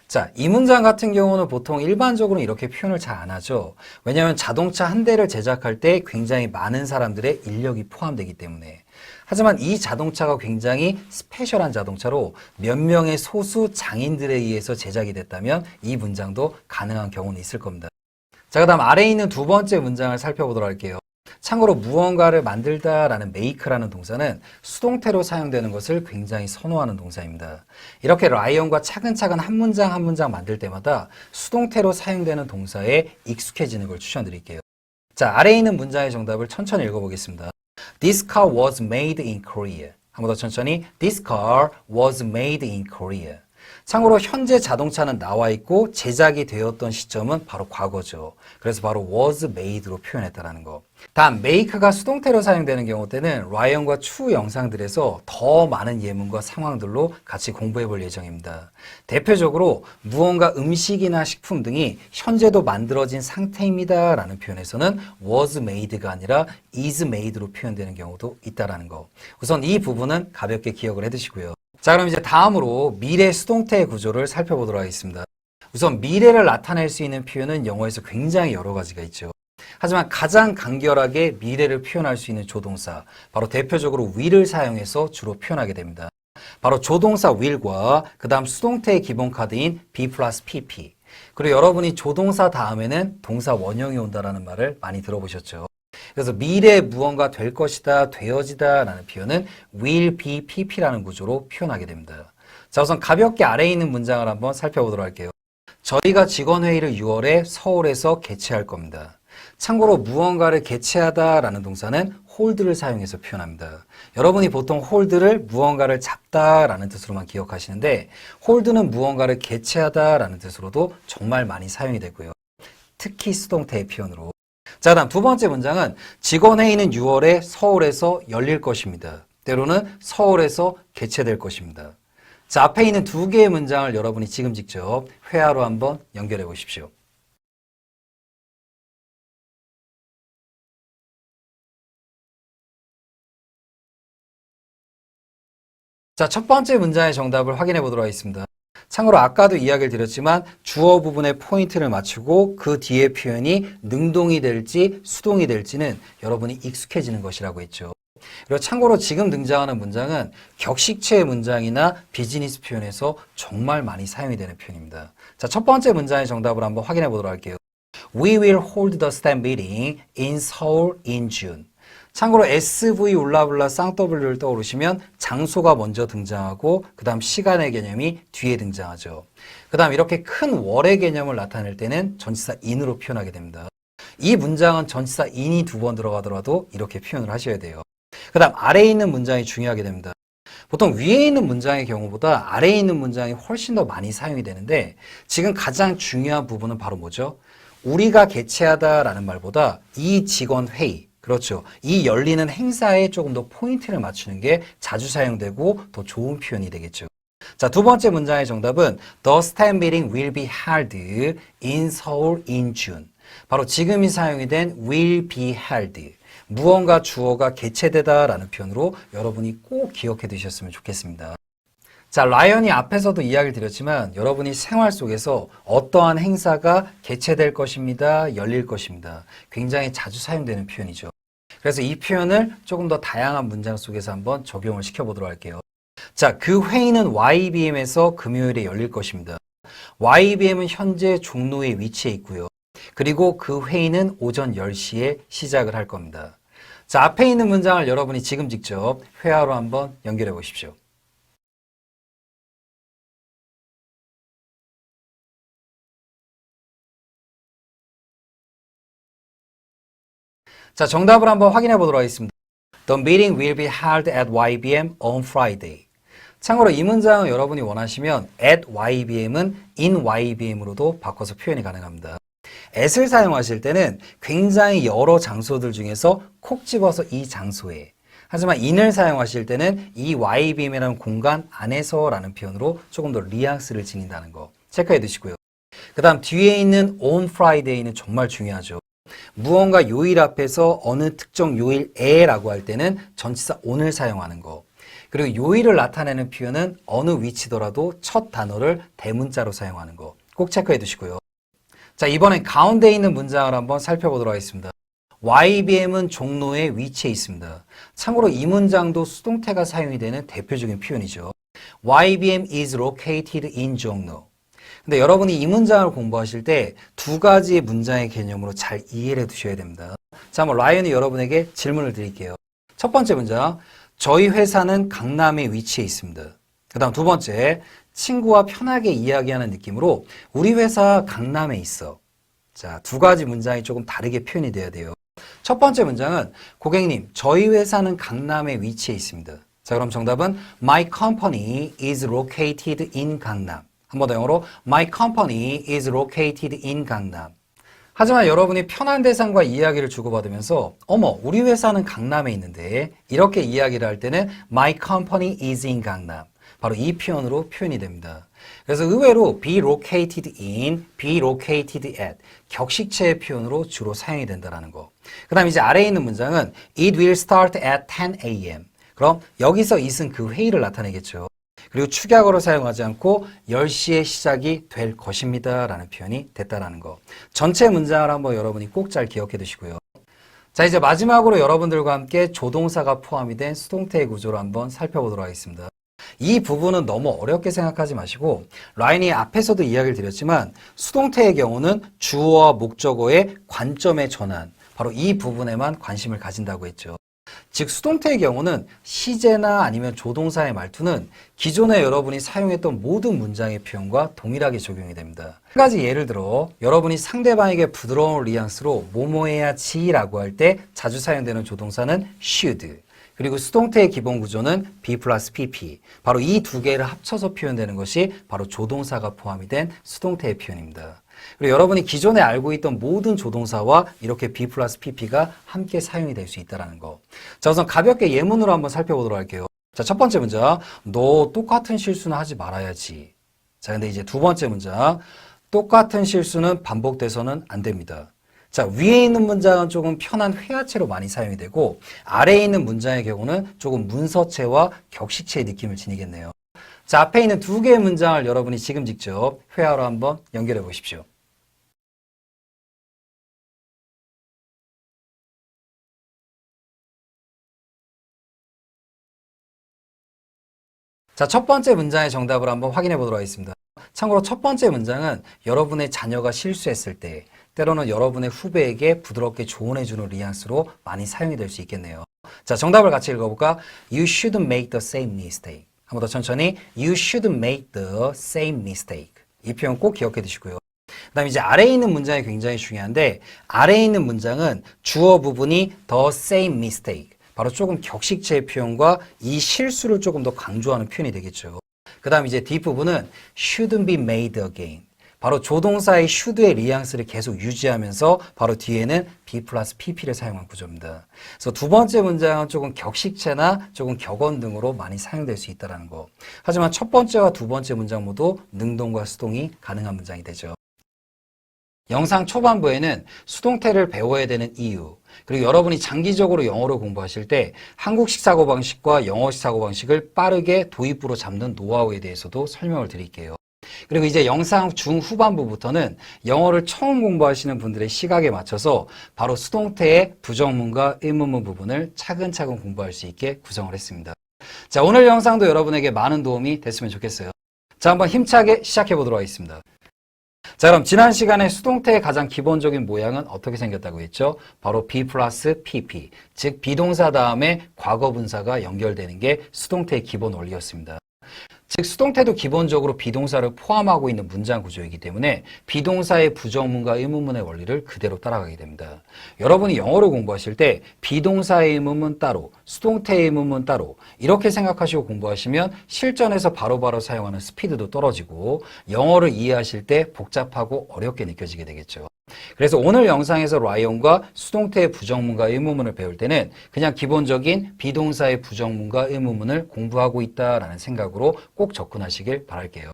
자, 이 문장 같은 경우는 보통 일반적으로 이렇게 표현을 잘 안 하죠. 왜냐하면 자동차 한 대를 제작할 때 굉장히 많은 사람들의 인력이 포함되기 때문에. 하지만 이 자동차가 굉장히 스페셜한 자동차로 몇 명의 소수 장인들에 의해서 제작이 됐다면 이 문장도 가능한 경우는 있을 겁니다. 자, 그 다음 아래에 있는 두 번째 문장을 살펴보도록 할게요. 참고로 무언가를 만들다라는 make라는 동사는 수동태로 사용되는 것을 굉장히 선호하는 동사입니다. 이렇게 라이언과 차근차근 한 문장 한 문장 만들 때마다 수동태로 사용되는 동사에 익숙해지는 걸 추천드릴게요. 자, 아래에 있는 문장의 정답을 천천히 읽어보겠습니다. This car was made in Korea. 한 번 더 천천히. This car was made in Korea. 참고로 현재 자동차는 나와 있고 제작이 되었던 시점은 바로 과거죠. 그래서 바로 was made로 표현했다는 거. 다음 make가 수동태로 사용되는 경우 때는 라이언과 추 영상들에서 더 많은 예문과 상황들로 같이 공부해 볼 예정입니다. 대표적으로 무언가 음식이나 식품 등이 현재도 만들어진 상태입니다 라는 표현에서는 was made가 아니라 is made로 표현되는 경우도 있다는 거. 우선 이 부분은 가볍게 기억을 해 두시고요. 자, 그럼 이제 다음으로 미래 수동태의 구조를 살펴보도록 하겠습니다. 우선 미래를 나타낼 수 있는 표현은 영어에서 굉장히 여러 가지가 있죠. 하지만 가장 간결하게 미래를 표현할 수 있는 조동사, 바로 대표적으로 will을 사용해서 주로 표현하게 됩니다. 바로 조동사 will과 그 다음 수동태의 기본 카드인 be 플러스 pp. 그리고 여러분이 조동사 다음에는 동사 원형이 온다라는 말을 많이 들어보셨죠. 그래서 미래에 무언가 될 것이다, 되어지다 라는 표현은 will be pp라는 구조로 표현하게 됩니다. 자, 우선 가볍게 아래에 있는 문장을 한번 살펴보도록 할게요. 저희가 직원회의를 6월에 서울에서 개최할 겁니다. 참고로 무언가를 개최하다 라는 동사는 hold를 사용해서 표현합니다. 여러분이 보통 hold를 무언가를 잡다 라는 뜻으로만 기억하시는데 hold는 무언가를 개최하다 라는 뜻으로도 정말 많이 사용이 되고요. 특히 수동태의 표현으로. 자, 다음 두 번째 문장은 직원회의는 6월에 서울에서 열릴 것입니다. 때로는 서울에서 개최될 것입니다. 자, 앞에 있는 두 개의 문장을 여러분이 지금 직접 회화로 한번 연결해 보십시오. 자, 첫 번째 문장의 정답을 확인해 보도록 하겠습니다. 참고로 아까도 이야기를 드렸지만 주어 부분에 포인트를 맞추고 그 뒤에 표현이 능동이 될지 수동이 될지는 여러분이 익숙해지는 것이라고 했죠. 그리고 참고로 지금 등장하는 문장은 격식체의 문장이나 비즈니스 표현에서 정말 많이 사용이 되는 표현입니다. 자, 첫 번째 문장의 정답을 한번 확인해 보도록 할게요. We will hold the STEM meeting in Seoul in June. 참고로 SV 울라블라 쌍W를 떠오르시면 장소가 먼저 등장하고 그 다음 시간의 개념이 뒤에 등장하죠. 그 다음 이렇게 큰 월의 개념을 나타낼 때는 전치사 in으로 표현하게 됩니다. 이 문장은 전치사 in이 두 번 들어가더라도 이렇게 표현을 하셔야 돼요. 그 다음 아래에 있는 문장이 중요하게 됩니다. 보통 위에 있는 문장의 경우보다 아래에 있는 문장이 훨씬 더 많이 사용이 되는데 지금 가장 중요한 부분은 바로 뭐죠? 우리가 개최하다라는 말보다 이 직원 회의, 그렇죠. 이 열리는 행사에 조금 더 포인트를 맞추는 게 자주 사용되고 더 좋은 표현이 되겠죠. 자, 두 번째 문장의 정답은 The STEM meeting will be held in Seoul in June. 바로 지금이 사용이 된 will be held. 무언가 주어가 개최되다라는 표현으로 여러분이 꼭 기억해 두셨으면 좋겠습니다. 자, 라이언이 앞에서도 이야기를 드렸지만 여러분이 생활 속에서 어떠한 행사가 개최될 것입니다, 열릴 것입니다. 굉장히 자주 사용되는 표현이죠. 그래서 이 표현을 조금 더 다양한 문장 속에서 한번 적용을 시켜보도록 할게요. 자, 그 회의는 YBM에서 금요일에 열릴 것입니다. YBM은 현재 종로에 위치해 있고요. 그리고 그 회의는 오전 10시에 시작을 할 겁니다. 자, 앞에 있는 문장을 여러분이 지금 직접 회화로 한번 연결해 보십시오. 자, 정답을 한번 확인해 보도록 하겠습니다. The meeting will be held at YBM on Friday. 참고로 이 문장을 여러분이 원하시면 at YBM은 in YBM으로도 바꿔서 표현이 가능합니다. at을 사용하실 때는 굉장히 여러 장소들 중에서 콕 집어서 이 장소에, 하지만 in을 사용하실 때는 이 YBM이라는 공간 안에서라는 표현으로 조금 더 뉘앙스를 지닌다는 거 체크해 두시고요. 그 다음 뒤에 있는 on Friday는 정말 중요하죠. 무언가 요일 앞에서 어느 특정 요일에라고 할 때는 전치사 on을 사용하는 거. 그리고 요일을 나타내는 표현은 어느 위치더라도 첫 단어를 대문자로 사용하는 거. 꼭 체크해 두시고요. 자, 이번엔 가운데 있는 문장을 한번 살펴보도록 하겠습니다. YBM은 종로에 위치해 있습니다. 참고로 이 문장도 수동태가 사용이 되는 대표적인 표현이죠. YBM is located in 종로. 근데 여러분이 이 문장을 공부하실 때 두 가지의 문장의 개념으로 잘 이해를 해 두셔야 됩니다. 자, 한번 라이언이 여러분에게 질문을 드릴게요. 첫 번째 문장, 저희 회사는 강남에 위치해 있습니다. 그 다음 두 번째, 친구와 편하게 이야기하는 느낌으로 우리 회사 강남에 있어. 자, 두 가지 문장이 조금 다르게 표현이 돼야 돼요. 첫 번째 문장은 고객님, 저희 회사는 강남에 위치해 있습니다. 자, 그럼 정답은 My company is located in 강남. 한 번 더 영어로 My company is located in 강남. 하지만 여러분이 편한 대상과 이야기를 주고받으면서 어머, 우리 회사는 강남에 있는데 이렇게 이야기를 할 때는 My company is in 강남. 바로 이 표현으로 표현이 됩니다. 그래서 의외로 be located in, be located at 격식체의 표현으로 주로 사용이 된다는 거. 그 다음 이제 아래에 있는 문장은 It will start at 10 a.m. 그럼 여기서 it은 그 회의를 나타내겠죠. 그리고 축약어로 사용하지 않고 10시에 시작이 될 것입니다 라는 표현이 됐다라는 거. 전체 문장을 한번 여러분이 꼭 잘 기억해 두시고요. 자, 이제 마지막으로 여러분들과 함께 조동사가 포함이 된 수동태의 구조를 한번 살펴보도록 하겠습니다. 이 부분은 너무 어렵게 생각하지 마시고 라인이 앞에서도 이야기를 드렸지만 수동태의 경우는 주어와 목적어의 관점의 전환, 바로 이 부분에만 관심을 가진다고 했죠. 즉 수동태의 경우는 시제나 아니면 조동사의 말투는 기존에 여러분이 사용했던 모든 문장의 표현과 동일하게 적용이 됩니다. 한 가지 예를 들어 여러분이 상대방에게 부드러운 뉘앙스로 뭐뭐해야지라고 할 때 자주 사용되는 조동사는 should. 그리고 수동태의 기본 구조는 be 플러스 pp. 바로 이 두 개를 합쳐서 표현되는 것이 바로 조동사가 포함이 된 수동태의 표현입니다. 그리고 여러분이 기존에 알고 있던 모든 조동사와 이렇게 be 플러스 pp가 함께 사용이 될 수 있다는 거. 자, 우선 가볍게 예문으로 한번 살펴보도록 할게요. 자, 첫 번째 문장. 너 똑같은 실수는 하지 말아야지. 자, 근데 이제 두 번째 문장. 똑같은 실수는 반복돼서는 안 됩니다. 자, 위에 있는 문장은 조금 편한 회화체로 많이 사용이 되고 아래에 있는 문장의 경우는 조금 문서체와 격식체의 느낌을 지니겠네요. 자, 앞에 있는 두 개의 문장을 여러분이 지금 직접 회화로 한번 연결해 보십시오. 자, 첫 번째 문장의 정답을 한번 확인해 보도록 하겠습니다. 참고로 첫 번째 문장은 여러분의 자녀가 실수했을 때 때로는 여러분의 후배에게 부드럽게 조언해주는 뉘앙스로 많이 사용이 될 수 있겠네요. 자, 정답을 같이 읽어볼까? You shouldn't make the same mistake. 한 번 더 천천히. You shouldn't make the same mistake. 이 표현 꼭 기억해 두시고요. 그 다음에 이제 아래에 있는 문장이 굉장히 중요한데 아래에 있는 문장은 주어 부분이 the same mistake. 바로 조금 격식체의 표현과 이 실수를 조금 더 강조하는 표현이 되겠죠. 그 다음 이제 뒷부분은 shouldn't be made again. 바로 조동사의 should의 뉘앙스를 계속 유지하면서 바로 뒤에는 be 플러스 pp를 사용한 구조입니다. 그래서 두 번째 문장은 조금 격식체나 조금 격언 등으로 많이 사용될 수 있다는 거. 하지만 첫 번째와 두 번째 문장 모두 능동과 수동이 가능한 문장이 되죠. 영상 초반부에는 수동태를 배워야 되는 이유, 그리고 여러분이 장기적으로 영어를 공부하실 때 한국식 사고방식과 영어식 사고방식을 빠르게 도입부로 잡는 노하우에 대해서도 설명을 드릴게요. 그리고 이제 영상 중후반부부터는 영어를 처음 공부하시는 분들의 시각에 맞춰서 바로 수동태의 부정문과 의문문 부분을 차근차근 공부할 수 있게 구성을 했습니다. 자, 오늘 영상도 여러분에게 많은 도움이 됐으면 좋겠어요. 자, 한번 힘차게 시작해 보도록 하겠습니다. 자, 그럼 지난 시간에 수동태의 가장 기본적인 모양은 어떻게 생겼다고 했죠? 바로 be 플러스 pp, 즉 비동사 다음에 과거분사가 연결되는 게 수동태의 기본 원리였습니다. 즉 수동태도 기본적으로 비동사를 포함하고 있는 문장 구조이기 때문에 비동사의 부정문과 의문문의 원리를 그대로 따라가게 됩니다. 여러분이 영어를 공부하실 때 비동사의 의문문 따로, 수동태의 의문문 따로 이렇게 생각하시고 공부하시면 실전에서 바로바로 사용하는 스피드도 떨어지고 영어를 이해하실 때 복잡하고 어렵게 느껴지게 되겠죠. 그래서 오늘 영상에서 라이언과 수동태의 부정문과 의문문을 배울 때는 그냥 기본적인 비동사의 부정문과 의문문을 공부하고 있다라는 생각으로 꼭 접근하시길 바랄게요.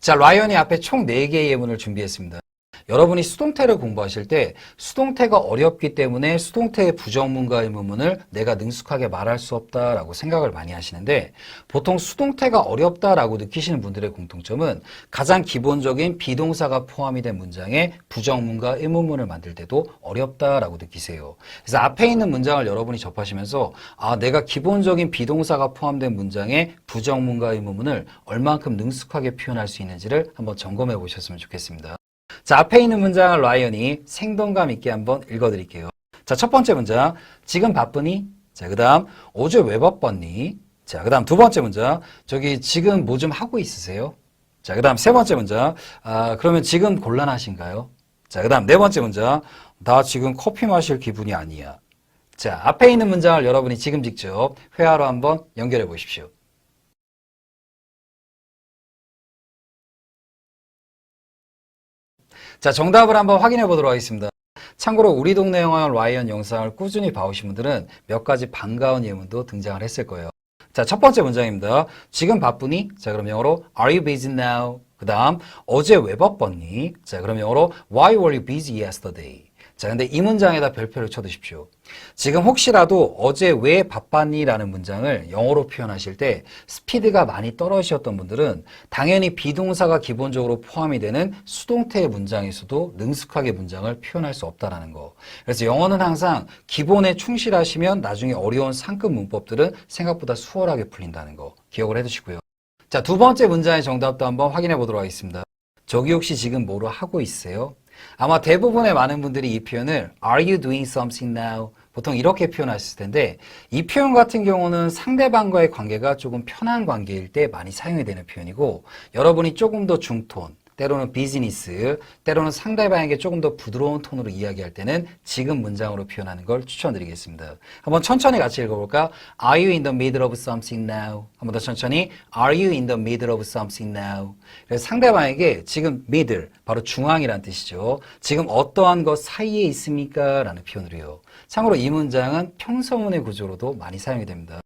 자, 라이언이 앞에 총 4개의 예문을 준비했습니다. 여러분이 수동태를 공부하실 때 수동태가 어렵기 때문에 수동태의 부정문과 의문문을 내가 능숙하게 말할 수 없다라고 생각을 많이 하시는데 보통 수동태가 어렵다라고 느끼시는 분들의 공통점은 가장 기본적인 비동사가 포함이 된 문장에 부정문과 의문문을 만들 때도 어렵다라고 느끼세요. 그래서 앞에 있는 문장을 여러분이 접하시면서 내가 기본적인 비동사가 포함된 문장에 부정문과 의문문을 얼만큼 능숙하게 표현할 수 있는지를 한번 점검해 보셨으면 좋겠습니다. 자, 앞에 있는 문장을 라이언이 생동감 있게 한번 읽어드릴게요. 자, 첫 번째 문장. 지금 바쁘니? 자, 그 다음, 어제 왜 바빴니? 자, 그 다음 두 번째 문장. 저기, 지금 뭐 좀 하고 있으세요? 자, 그 다음 세 번째 문장. 그러면 지금 곤란하신가요? 자, 그 다음 네 번째 문장. 나 지금 커피 마실 기분이 아니야. 자, 앞에 있는 문장을 여러분이 지금 직접 회화로 한번 연결해 보십시오. 자, 정답을 한번 확인해 보도록 하겠습니다. 참고로 우리 동네 영화 라이언 영상을 꾸준히 봐오신 분들은 몇 가지 반가운 예문도 등장을 했을 거예요. 자, 첫 번째 문장입니다. 지금 바쁘니? 자, 그럼 영어로 Are you busy now? 그 다음 어제 왜 바빴니? 자, 그럼 영어로 Why were you busy yesterday? 자, 근데 이 문장에다 별표를 쳐두십시오. 지금 혹시라도 어제 왜 바빴니? 라는 문장을 영어로 표현하실 때 스피드가 많이 떨어지셨던 분들은 당연히 비동사가 기본적으로 포함이 되는 수동태의 문장에서도 능숙하게 문장을 표현할 수 없다라는 거. 그래서 영어는 항상 기본에 충실하시면 나중에 어려운 상급 문법들은 생각보다 수월하게 풀린다는 거 기억을 해두시고요. 자, 두 번째 문장의 정답도 한번 확인해 보도록 하겠습니다. 저기 혹시 지금 뭐로 하고 있어요? 아마 대부분의 많은 분들이 이 표현을 Are you doing something now? 보통 이렇게 표현하실 텐데 이 표현 같은 경우는 상대방과의 관계가 조금 편한 관계일 때 많이 사용이 되는 표현이고 여러분이 조금 더 중톤, 때로는 비즈니스, 때로는 상대방에게 조금 더 부드러운 톤으로 이야기할 때는 지금 문장으로 표현하는 걸 추천드리겠습니다. 한번 천천히 같이 읽어볼까? Are you in the middle of something now? 한번 더 천천히 Are you in the middle of something now? 그래서 상대방에게 지금 middle, 바로 중앙이란 뜻이죠. 지금 어떠한 것 사이에 있습니까? 라는 표현으로요. 참고로 이 문장은 평서문의 구조로도 많이 사용이 됩니다.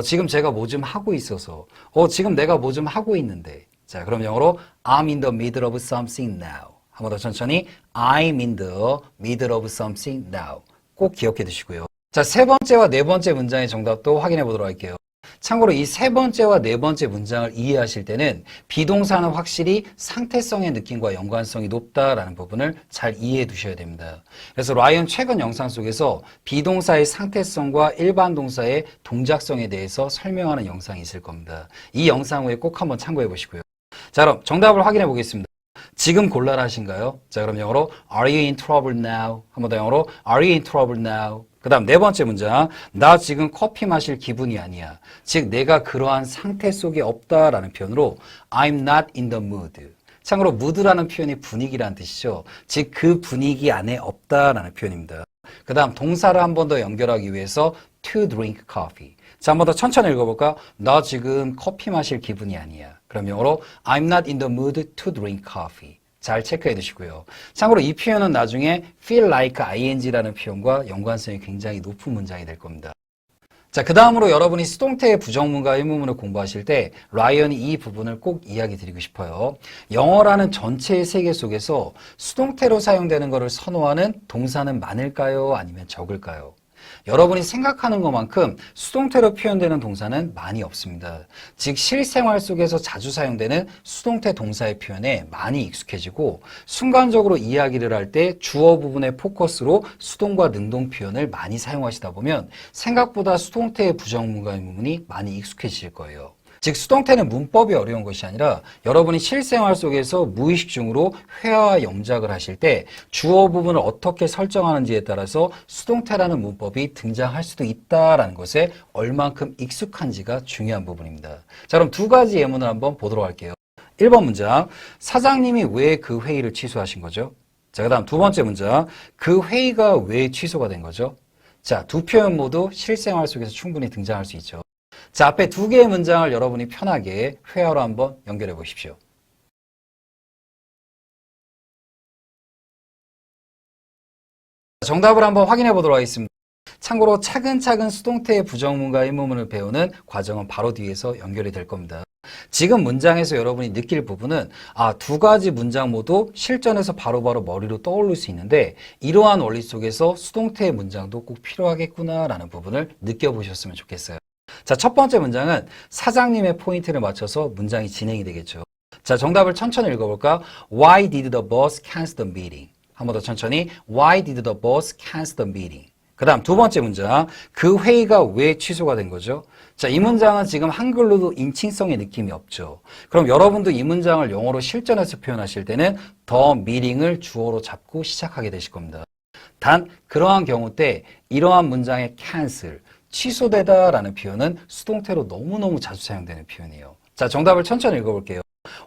지금 제가 뭐 좀 하고 있어서 지금 내가 뭐 좀 하고 있는데 자, 그럼 영어로 I'm in the middle of something now. 한 번 더 천천히 I'm in the middle of something now. 꼭 기억해 두시고요. 자, 세 번째와 네 번째 문장의 정답도 확인해 보도록 할게요. 참고로 이 세 번째와 네 번째 문장을 이해하실 때는 비동사는 확실히 상태성의 느낌과 연관성이 높다라는 부분을 잘 이해해 두셔야 됩니다. 그래서 라이언 최근 영상 속에서 비동사의 상태성과 일반 동사의 동작성에 대해서 설명하는 영상이 있을 겁니다. 이 영상 후에 꼭 한번 참고해 보시고요. 자, 그럼 정답을 확인해 보겠습니다. 지금 곤란하신가요? 자, 그럼 영어로 Are you in trouble now? 한 번 더 영어로 Are you in trouble now? 그 다음 네 번째 문장, 나 지금 커피 마실 기분이 아니야. 즉 내가 그러한 상태 속에 없다라는 표현으로 I'm not in the mood. 참고로 mood라는 표현이 분위기라는 뜻이죠. 즉 그 분위기 안에 없다라는 표현입니다. 그 다음 동사를 한 번 더 연결하기 위해서 to drink coffee. 자, 한 번 더 천천히 읽어볼까? 나 지금 커피 마실 기분이 아니야. 그럼 영어로 I'm not in the mood to drink coffee. 잘 체크해 두시고요. 참고로 이 표현은 나중에 feel like ing라는 표현과 연관성이 굉장히 높은 문장이 될 겁니다. 자, 그 다음으로 여러분이 수동태의 부정문과 의문문을 공부하실 때 라이언이 이 부분을 꼭 이야기 드리고 싶어요. 영어라는 전체의 세계 속에서 수동태로 사용되는 것을 선호하는 동사는 많을까요? 아니면 적을까요? 여러분이 생각하는 것만큼 수동태로 표현되는 동사는 많이 없습니다. 즉 실생활 속에서 자주 사용되는 수동태 동사의 표현에 많이 익숙해지고 순간적으로 이야기를 할 때 주어 부분의 포커스로 수동과 능동 표현을 많이 사용하시다 보면 생각보다 수동태의 부정문과 의문문이 많이 익숙해질 거예요. 즉 수동태는 문법이 어려운 것이 아니라 여러분이 실생활 속에서 무의식 중으로 회화와 영작을 하실 때 주어 부분을 어떻게 설정하는지에 따라서 수동태라는 문법이 등장할 수도 있다는 것에 얼만큼 익숙한지가 중요한 부분입니다. 자, 그럼 두 가지 예문을 한번 보도록 할게요. 1번 문장, 사장님이 왜 그 회의를 취소하신 거죠? 자, 그 다음 두 번째 문장, 그 회의가 왜 취소가 된 거죠? 자, 두 표현 모두 실생활 속에서 충분히 등장할 수 있죠. 자, 앞에 두 개의 문장을 여러분이 편하게 회화로 한번 연결해 보십시오. 정답을 한번 확인해 보도록 하겠습니다. 참고로 차근차근 수동태의 부정문과 의문문을 배우는 과정은 바로 뒤에서 연결이 될 겁니다. 지금 문장에서 여러분이 느낄 부분은 두 가지 문장 모두 실전에서 바로바로 머리로 떠올릴 수 있는데 이러한 원리 속에서 수동태의 문장도 꼭 필요하겠구나라는 부분을 느껴보셨으면 좋겠어요. 자, 첫 번째 문장은 사장님의 포인트를 맞춰서 문장이 진행이 되겠죠. 자, 정답을 천천히 읽어볼까? Why did the boss cancel the meeting? 한 번 더 천천히. Why did the boss cancel the meeting? 그 다음 두 번째 문장, 그 회의가 왜 취소가 된 거죠? 자, 이 문장은 지금 한글로도 인칭성의 느낌이 없죠. 그럼 여러분도 이 문장을 영어로 실전에서 표현하실 때는 the meeting을 주어로 잡고 시작하게 되실 겁니다. 단 그러한 경우 때 이러한 문장의 cancel, 취소되다 라는 표현은 수동태로 너무너무 자주 사용되는 표현이에요. 자, 정답을 천천히 읽어볼게요.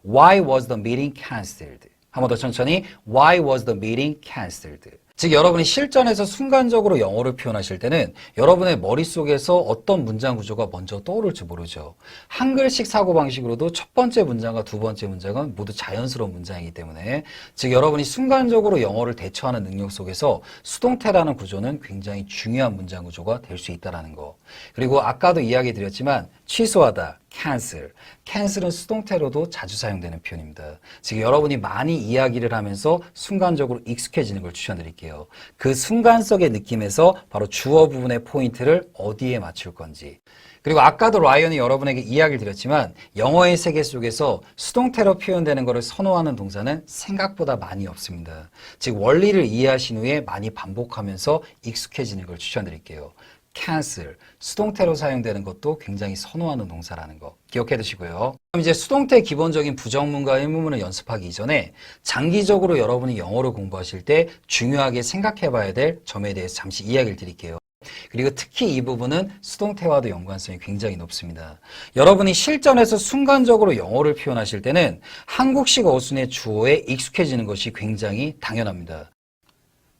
Why was the meeting cancelled? 한 번 더 천천히. Why was the meeting cancelled? 즉 여러분이 실전에서 순간적으로 영어를 표현하실 때는 여러분의 머릿속에서 어떤 문장 구조가 먼저 떠오를지 모르죠. 한글식 사고방식으로도 첫 번째 문장과 두 번째 문장은 모두 자연스러운 문장이기 때문에 즉 여러분이 순간적으로 영어를 대처하는 능력 속에서 수동태라는 구조는 굉장히 중요한 문장 구조가 될 수 있다는 거. 그리고 아까도 이야기 드렸지만 취소하다, cancel. cancel은 수동태로도 자주 사용되는 표현입니다. 즉 여러분이 많이 이야기를 하면서 순간적으로 익숙해지는 걸 추천드릴게요. 그 순간적의 느낌에서 바로 주어 부분의 포인트를 어디에 맞출 건지. 그리고 아까도 라이언이 여러분에게 이야기를 드렸지만 영어의 세계 속에서 수동태로 표현되는 것을 선호하는 동사는 생각보다 많이 없습니다. 즉 원리를 이해하신 후에 많이 반복하면서 익숙해지는 걸 추천드릴게요. cancel, 수동태로 사용되는 것도 굉장히 선호하는 동사라는 거 기억해 두시고요. 그럼 이제 수동태 기본적인 부정문과 의문문을 연습하기 이전에 장기적으로 여러분이 영어를 공부하실 때 중요하게 생각해 봐야 될 점에 대해서 잠시 이야기를 드릴게요. 그리고 특히 이 부분은 수동태와도 연관성이 굉장히 높습니다. 여러분이 실전에서 순간적으로 영어를 표현하실 때는 한국식 어순의 주어에 익숙해지는 것이 굉장히 당연합니다.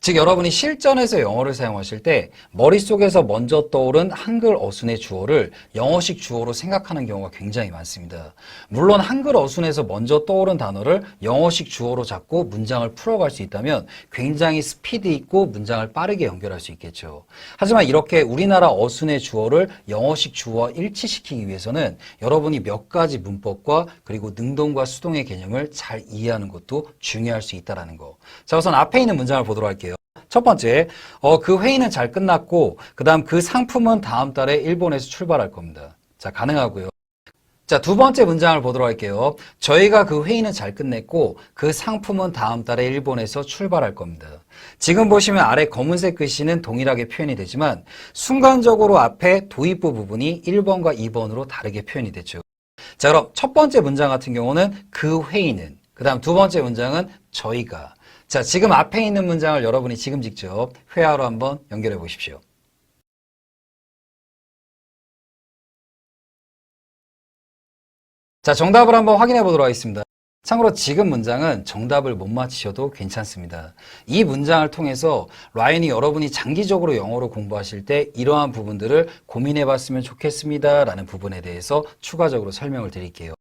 즉 여러분이 실전에서 영어를 사용하실 때 머릿속에서 먼저 떠오른 한글 어순의 주어를 영어식 주어로 생각하는 경우가 굉장히 많습니다. 물론 한글 어순에서 먼저 떠오른 단어를 영어식 주어로 잡고 문장을 풀어갈 수 있다면 굉장히 스피드 있고 문장을 빠르게 연결할 수 있겠죠. 하지만 이렇게 우리나라 어순의 주어를 영어식 주어와 일치시키기 위해서는 여러분이 몇 가지 문법과 그리고 능동과 수동의 개념을 잘 이해하는 것도 중요할 수 있다는 거. 자, 우선 앞에 있는 문장을 보도록 할게요. 첫 번째, 그 회의는 잘 끝났고 그 다음 그 상품은 다음 달에 일본에서 출발할 겁니다. 자, 가능하고요. 자, 두 번째 문장을 보도록 할게요. 저희가 그 회의는 잘 끝냈고 그 상품은 다음 달에 일본에서 출발할 겁니다. 지금 보시면 아래 검은색 글씨는 동일하게 표현이 되지만 순간적으로 앞에 도입부 부분이 1번과 2번으로 다르게 표현이 되죠. 자, 그럼 첫 번째 문장 같은 경우는 그 회의는, 그 다음 두 번째 문장은 저희가. 자, 지금 앞에 있는 문장을 여러분이 지금 직접 회화로 한번 연결해 보십시오. 자, 정답을 한번 확인해 보도록 하겠습니다. 참고로 지금 문장은 정답을 못 맞히셔도 괜찮습니다. 이 문장을 통해서 라이언이 여러분이 장기적으로 영어로 공부하실 때 이러한 부분들을 고민해 봤으면 좋겠습니다 라는 부분에 대해서 추가적으로 설명을 드릴게요.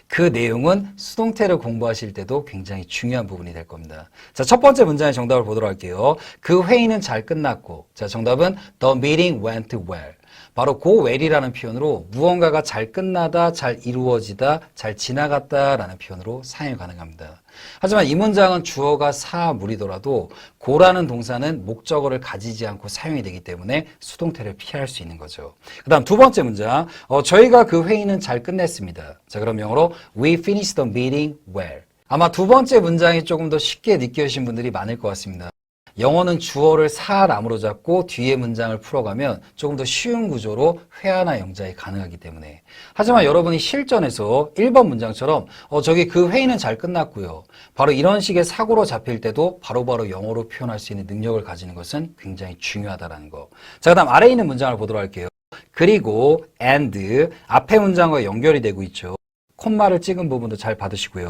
그 내용은 수동태를 공부하실 때도 굉장히 중요한 부분이 될 겁니다. 자, 첫 번째 문장의 정답을 보도록 할게요. 그 회의는 잘 끝났고, 자, 정답은 The meeting went well. 바로 go well이라는 표현으로 무언가가 잘 끝나다, 잘 이루어지다, 잘 지나갔다 라는 표현으로 사용이 가능합니다. 하지만 이 문장은 주어가 사물이더라도 go라는 동사는 목적어를 가지지 않고 사용이 되기 때문에 수동태를 피할 수 있는 거죠. 그 다음 두 번째 문장, 저희가 그 회의는 잘 끝냈습니다. 자, 그럼 영어로 We finished the meeting well. 아마 두 번째 문장이 조금 더 쉽게 느껴지신 분들이 많을 것 같습니다. 영어는 주어를 사람으로 잡고 뒤에 문장을 풀어가면 조금 더 쉬운 구조로 회화나 영작이 가능하기 때문에. 하지만 여러분이 실전에서 1번 문장처럼 저기 그 회의는 잘 끝났고요. 바로 이런 식의 사고로 잡힐 때도 바로바로 영어로 표현할 수 있는 능력을 가지는 것은 굉장히 중요하다는 거. 자, 그 다음 아래에 있는 문장을 보도록 할게요. 그리고 and 앞에 문장과 연결이 되고 있죠. 콤마를 찍은 부분도 잘 받으시고요.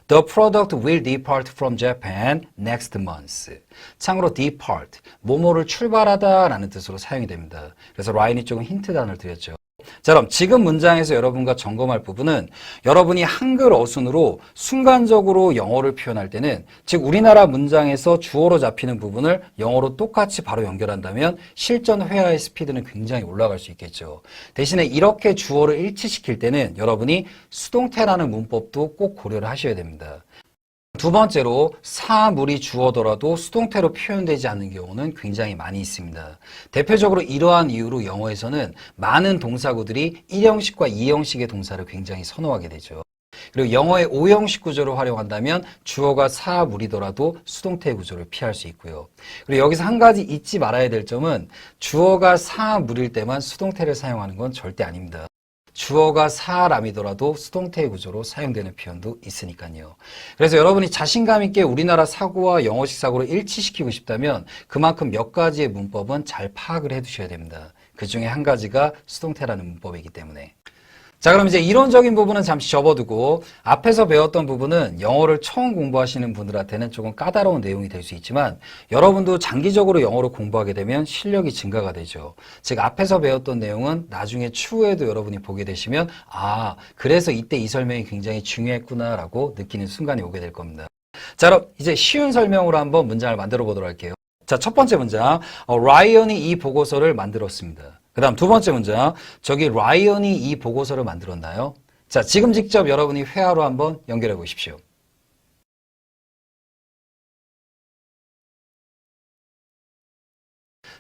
The product will depart from Japan next month. 참고로 depart, 뭐뭐를 출발하다 라는 뜻으로 사용이 됩니다. 그래서 라인이 조금 힌트 단어를 드렸죠. 자, 그럼 지금 문장에서 여러분과 점검할 부분은 여러분이 한글 어순으로 순간적으로 영어를 표현할 때는 즉 우리나라 문장에서 주어로 잡히는 부분을 영어로 똑같이 바로 연결한다면 실전 회화의 스피드는 굉장히 올라갈 수 있겠죠. 대신에 이렇게 주어를 일치시킬 때는 여러분이 수동태라는 문법도 꼭 고려를 하셔야 됩니다. 두 번째로 사물이 주어더라도 수동태로 표현되지 않는 경우는 굉장히 많이 있습니다. 대표적으로 이러한 이유로 영어에서는 많은 동사구들이 1형식과 2형식의 동사를 굉장히 선호하게 되죠. 그리고 영어의 5형식 구조를 활용한다면 주어가 사물이더라도 수동태 구조를 피할 수 있고요. 그리고 여기서 한 가지 잊지 말아야 될 점은 주어가 사물일 때만 수동태를 사용하는 건 절대 아닙니다. 주어가 사람이더라도 수동태 구조로 사용되는 표현도 있으니까요. 그래서 여러분이 자신감 있게 우리나라 사고와 영어식 사고를 일치시키고 싶다면 그만큼 몇 가지의 문법은 잘 파악을 해 두셔야 됩니다. 그 중에 한 가지가 수동태라는 문법이기 때문에. 자, 그럼 이제 이론적인 부분은 잠시 접어두고 앞에서 배웠던 부분은 영어를 처음 공부하시는 분들한테는 조금 까다로운 내용이 될 수 있지만 여러분도 장기적으로 영어를 공부하게 되면 실력이 증가가 되죠. 즉 앞에서 배웠던 내용은 나중에 추후에도 여러분이 보게 되시면 아, 그래서 이때 이 설명이 굉장히 중요했구나라고 느끼는 순간이 오게 될 겁니다. 자, 그럼 이제 쉬운 설명으로 한번 문장을 만들어 보도록 할게요. 자, 첫 번째 문장, 라이언이 이 보고서를 만들었습니다. 그 다음 두 번째 문장, 저기 라이언이 이 보고서를 만들었나요? 자, 지금 직접 여러분이 회화로 한번 연결해 보십시오.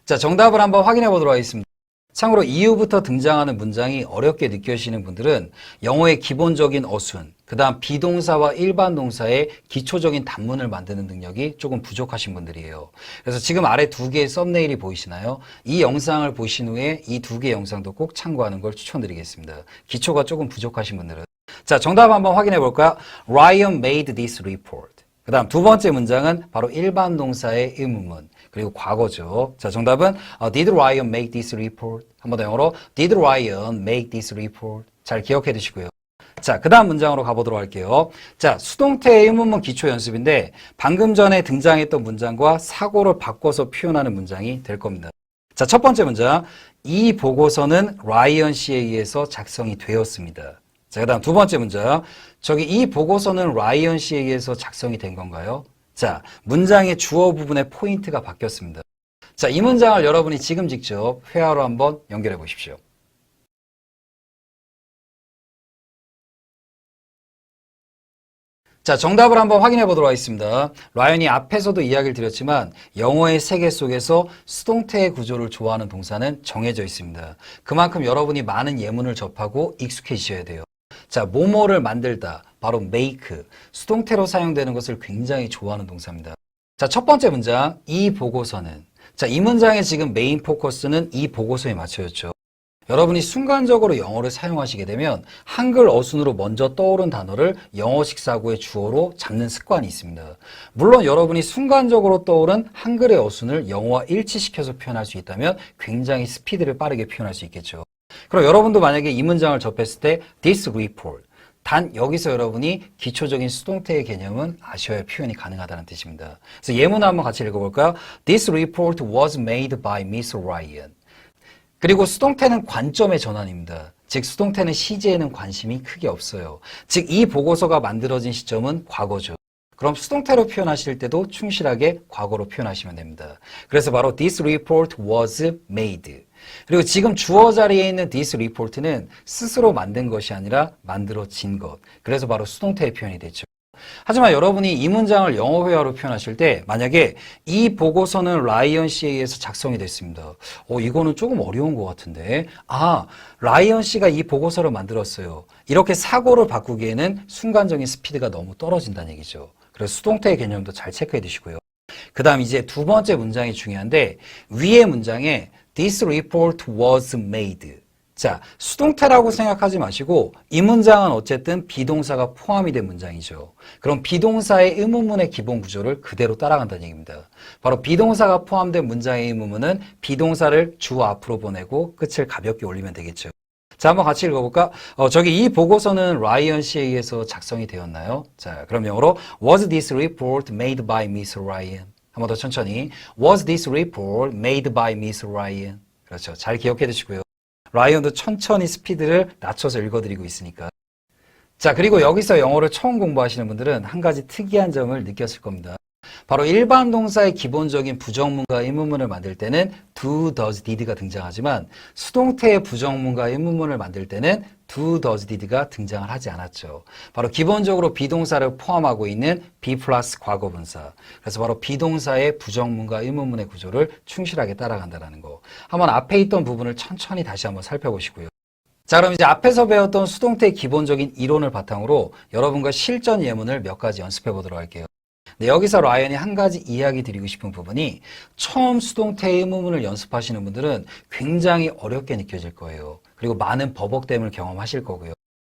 자, 정답을 한번 확인해 보도록 하겠습니다. 참고로 이후부터 등장하는 문장이 어렵게 느껴지시는 분들은 영어의 기본적인 어순, 그 다음 비동사와 일반 동사의 기초적인 단문을 만드는 능력이 조금 부족하신 분들이에요. 그래서 지금 아래 두 개의 썸네일이 보이시나요? 이 영상을 보신 후에 이 두 개의 영상도 꼭 참고하는 걸 추천드리겠습니다. 기초가 조금 부족하신 분들은. 자, 정답 한번 확인해 볼까요? Ryan made this report. 그 다음 두 번째 문장은 바로 일반 동사의 의문문. 그리고 과거죠. 자, 정답은 Did Ryan make this report? 한 번 더 영어로 Did Ryan make this report? 잘 기억해 두시고요. 자, 그 다음 문장으로 가보도록 할게요. 자, 수동태의 의문문 기초 연습인데 방금 전에 등장했던 문장과 사고를 바꿔서 표현하는 문장이 될 겁니다. 자, 첫 번째 문장. 이 보고서는 라이언 씨에 의해서 작성이 되었습니다. 자, 그 다음 두 번째 문장. 저기 이 보고서는 라이언 씨에 의해서 작성이 된 건가요? 자, 문장의 주어 부분의 포인트가 바뀌었습니다. 자, 이 문장을 여러분이 지금 직접 회화로 한번 연결해 보십시오. 자, 정답을 한번 확인해 보도록 하겠습니다. 라이언이 앞에서도 이야기를 드렸지만 영어의 세계 속에서 수동태의 구조를 좋아하는 동사는 정해져 있습니다. 그만큼 여러분이 많은 예문을 접하고 익숙해지셔야 돼요. 자, 뭐뭐를 만들다, 바로 make, 수동태로 사용되는 것을 굉장히 좋아하는 동사입니다. 자, 첫 번째 문장, 이 보고서는. 자, 이 문장의 지금 메인 포커스는 이 보고서에 맞춰졌죠. 여러분이 순간적으로 영어를 사용하시게 되면 한글 어순으로 먼저 떠오른 단어를 영어식 사고의 주어로 잡는 습관이 있습니다. 물론 여러분이 순간적으로 떠오른 한글의 어순을 영어와 일치시켜서 표현할 수 있다면 굉장히 스피드를 빠르게 표현할 수 있겠죠. 그럼 여러분도 만약에 이 문장을 접했을 때 this report, 단 여기서 여러분이 기초적인 수동태의 개념은 아셔야 표현이 가능하다는 뜻입니다. 그래서 예문을 한번 같이 읽어볼까요? This report was made by Miss Ryan. 그리고 수동태는 관점의 전환입니다. 즉 수동태는 시제에는 관심이 크게 없어요. 즉 이 보고서가 만들어진 시점은 과거죠. 그럼 수동태로 표현하실 때도 충실하게 과거로 표현하시면 됩니다. 그래서 바로 this report was made. 그리고 지금 주어 자리에 있는 this report는 스스로 만든 것이 아니라 만들어진 것. 그래서 바로 수동태의 표현이 되죠. 하지만 여러분이 이 문장을 영어 회화로 표현하실 때 만약에 이 보고서는 라이언 씨에 의해서 작성이 됐습니다. 이거는 조금 어려운 것 같은데. 아, 라이언 씨가 이 보고서를 만들었어요. 이렇게 사고를 바꾸기에는 순간적인 스피드가 너무 떨어진다는 얘기죠. 그래서 수동태의 개념도 잘 체크해 두시고요. 그 다음 이제 두 번째 문장이 중요한데 위의 문장에 This report was made. 자, 수동태라고 생각하지 마시고 이 문장은 어쨌든 비동사가 포함이 된 문장이죠. 그럼 비동사의 의문문의 기본 구조를 그대로 따라간다는 얘기입니다. 바로 비동사가 포함된 문장의 의문문은 비동사를 주 앞으로 보내고 끝을 가볍게 올리면 되겠죠. 자, 한번 같이 읽어볼까? 저기 이 보고서는 라이언 씨에 의해서 작성이 되었나요? 자, 그럼 영어로 Was this report made by Miss Ryan? 한 번 더 천천히. Was this report made by Miss Ryan? 그렇죠. 잘 기억해 두시고요. 라이언도 천천히 스피드를 낮춰서 읽어드리고 있으니까. 자, 그리고 여기서 영어를 처음 공부하시는 분들은 한 가지 특이한 점을 느꼈을 겁니다. 바로 일반 동사의 기본적인 부정문과 의문문을 만들 때는 do, does, did가 등장하지만 수동태의 부정문과 의문문을 만들 때는 do, does, did가 등장을 하지 않았죠. 바로 기본적으로 비동사를 포함하고 있는 be 플러스 과거분사. 그래서 바로 비동사의 부정문과 의문문의 구조를 충실하게 따라간다는 거. 한번 앞에 있던 부분을 천천히 다시 한번 살펴보시고요. 자, 그럼 이제 앞에서 배웠던 수동태의 기본적인 이론을 바탕으로 여러분과 실전 예문을 몇 가지 연습해 보도록 할게요. 네, 여기서 라이언이 한 가지 이야기 드리고 싶은 부분이 처음 수동태의 의문문을 연습하시는 분들은 굉장히 어렵게 느껴질 거예요. 그리고 많은 버벅댐을 경험하실 거고요.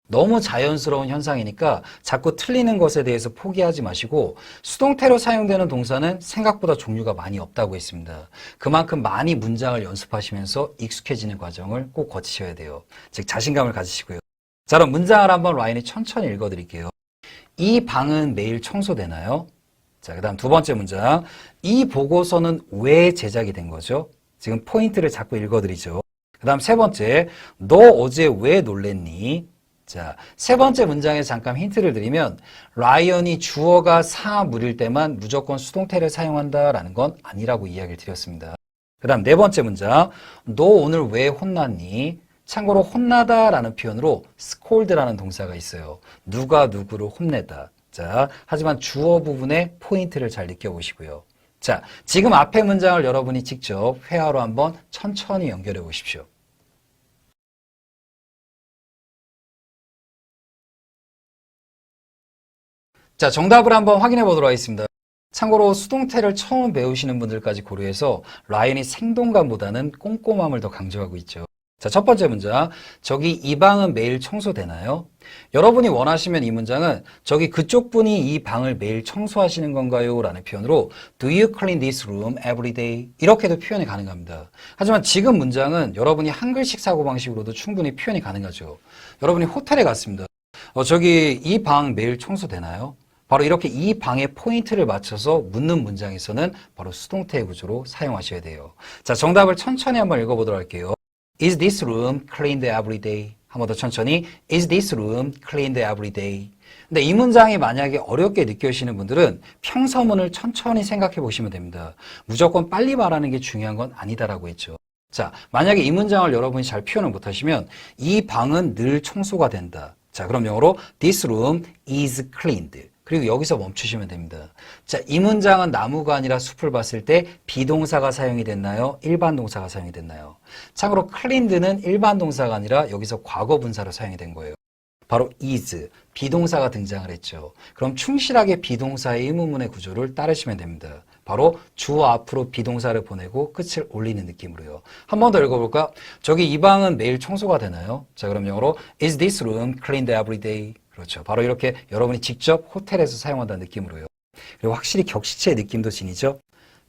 너무 자연스러운 현상이니까 자꾸 틀리는 것에 대해서 포기하지 마시고 수동태로 사용되는 동사는 생각보다 종류가 많이 없다고 했습니다. 그만큼 많이 문장을 연습하시면서 익숙해지는 과정을 꼭 거치셔야 돼요. 즉 자신감을 가지시고요. 자, 그럼 문장을 한번 라인이 천천히 읽어드릴게요. 이 방은 매일 청소되나요? 자, 그 다음 두 번째 문장. 이 보고서는 왜 제작이 된 거죠? 지금 포인트를 자꾸 읽어드리죠. 그 다음 세 번째. 너 어제 왜 놀랬니? 자, 세 번째 문장에 잠깐 힌트를 드리면 라이언이 주어가 사물일 때만 무조건 수동태를 사용한다라는 건 아니라고 이야기를 드렸습니다. 그 다음 네 번째 문장. 너 오늘 왜 혼났니? 참고로 혼나다라는 표현으로 scold라는 동사가 있어요. 누가 누구를 혼내다. 자, 하지만 주어 부분의 포인트를 잘 느껴보시고요. 자, 지금 앞의 문장을 여러분이 직접 회화로 한번 천천히 연결해 보십시오. 자, 정답을 한번 확인해 보도록 하겠습니다. 참고로 수동태를 처음 배우시는 분들까지 고려해서 라이언이 생동감보다는 꼼꼼함을 더 강조하고 있죠. 자, 첫 번째 문장. 저기 이 방은 매일 청소되나요? 여러분이 원하시면 이 문장은 저기 그쪽 분이 이 방을 매일 청소하시는 건가요? 라는 표현으로 Do you clean this room every day? 이렇게도 표현이 가능합니다. 하지만 지금 문장은 여러분이 한글식 사고방식으로도 충분히 표현이 가능하죠. 여러분이 호텔에 갔습니다. 저기 이 방 매일 청소되나요? 바로 이렇게 이 방에 포인트를 맞춰서 묻는 문장에서는 바로 수동태 구조로 사용하셔야 돼요. 자, 정답을 천천히 한번 읽어보도록 할게요. Is this room cleaned every day? 한 번 더 천천히. Is this room cleaned every day? 근데 이 문장이 만약에 어렵게 느껴지시는 분들은 평서문을 천천히 생각해 보시면 됩니다. 무조건 빨리 말하는 게 중요한 건 아니다라고 했죠. 자, 만약에 이 문장을 여러분이 잘 표현을 못하시면 이 방은 늘 청소가 된다. 자, 그럼 영어로 This room is cleaned. 그리고 여기서 멈추시면 됩니다. 자, 이 문장은 나무가 아니라 숲을 봤을 때 비동사가 사용이 됐나요? 일반 동사가 사용이 됐나요? 참고로 cleaned는 일반 동사가 아니라 여기서 과거 분사로 사용이 된 거예요. 바로 is, 비동사가 등장을 했죠. 그럼 충실하게 비동사의 의문문의 구조를 따르시면 됩니다. 바로 주어 앞으로 비동사를 보내고 끝을 올리는 느낌으로요. 한 번 더 읽어볼까? 저기 이 방은 매일 청소가 되나요? 자, 그럼 영어로 Is this room cleaned every day? 그렇죠. 바로 이렇게 여러분이 직접 호텔에서 사용한다는 느낌으로요. 그리고 확실히 격시체의 느낌도 지니죠.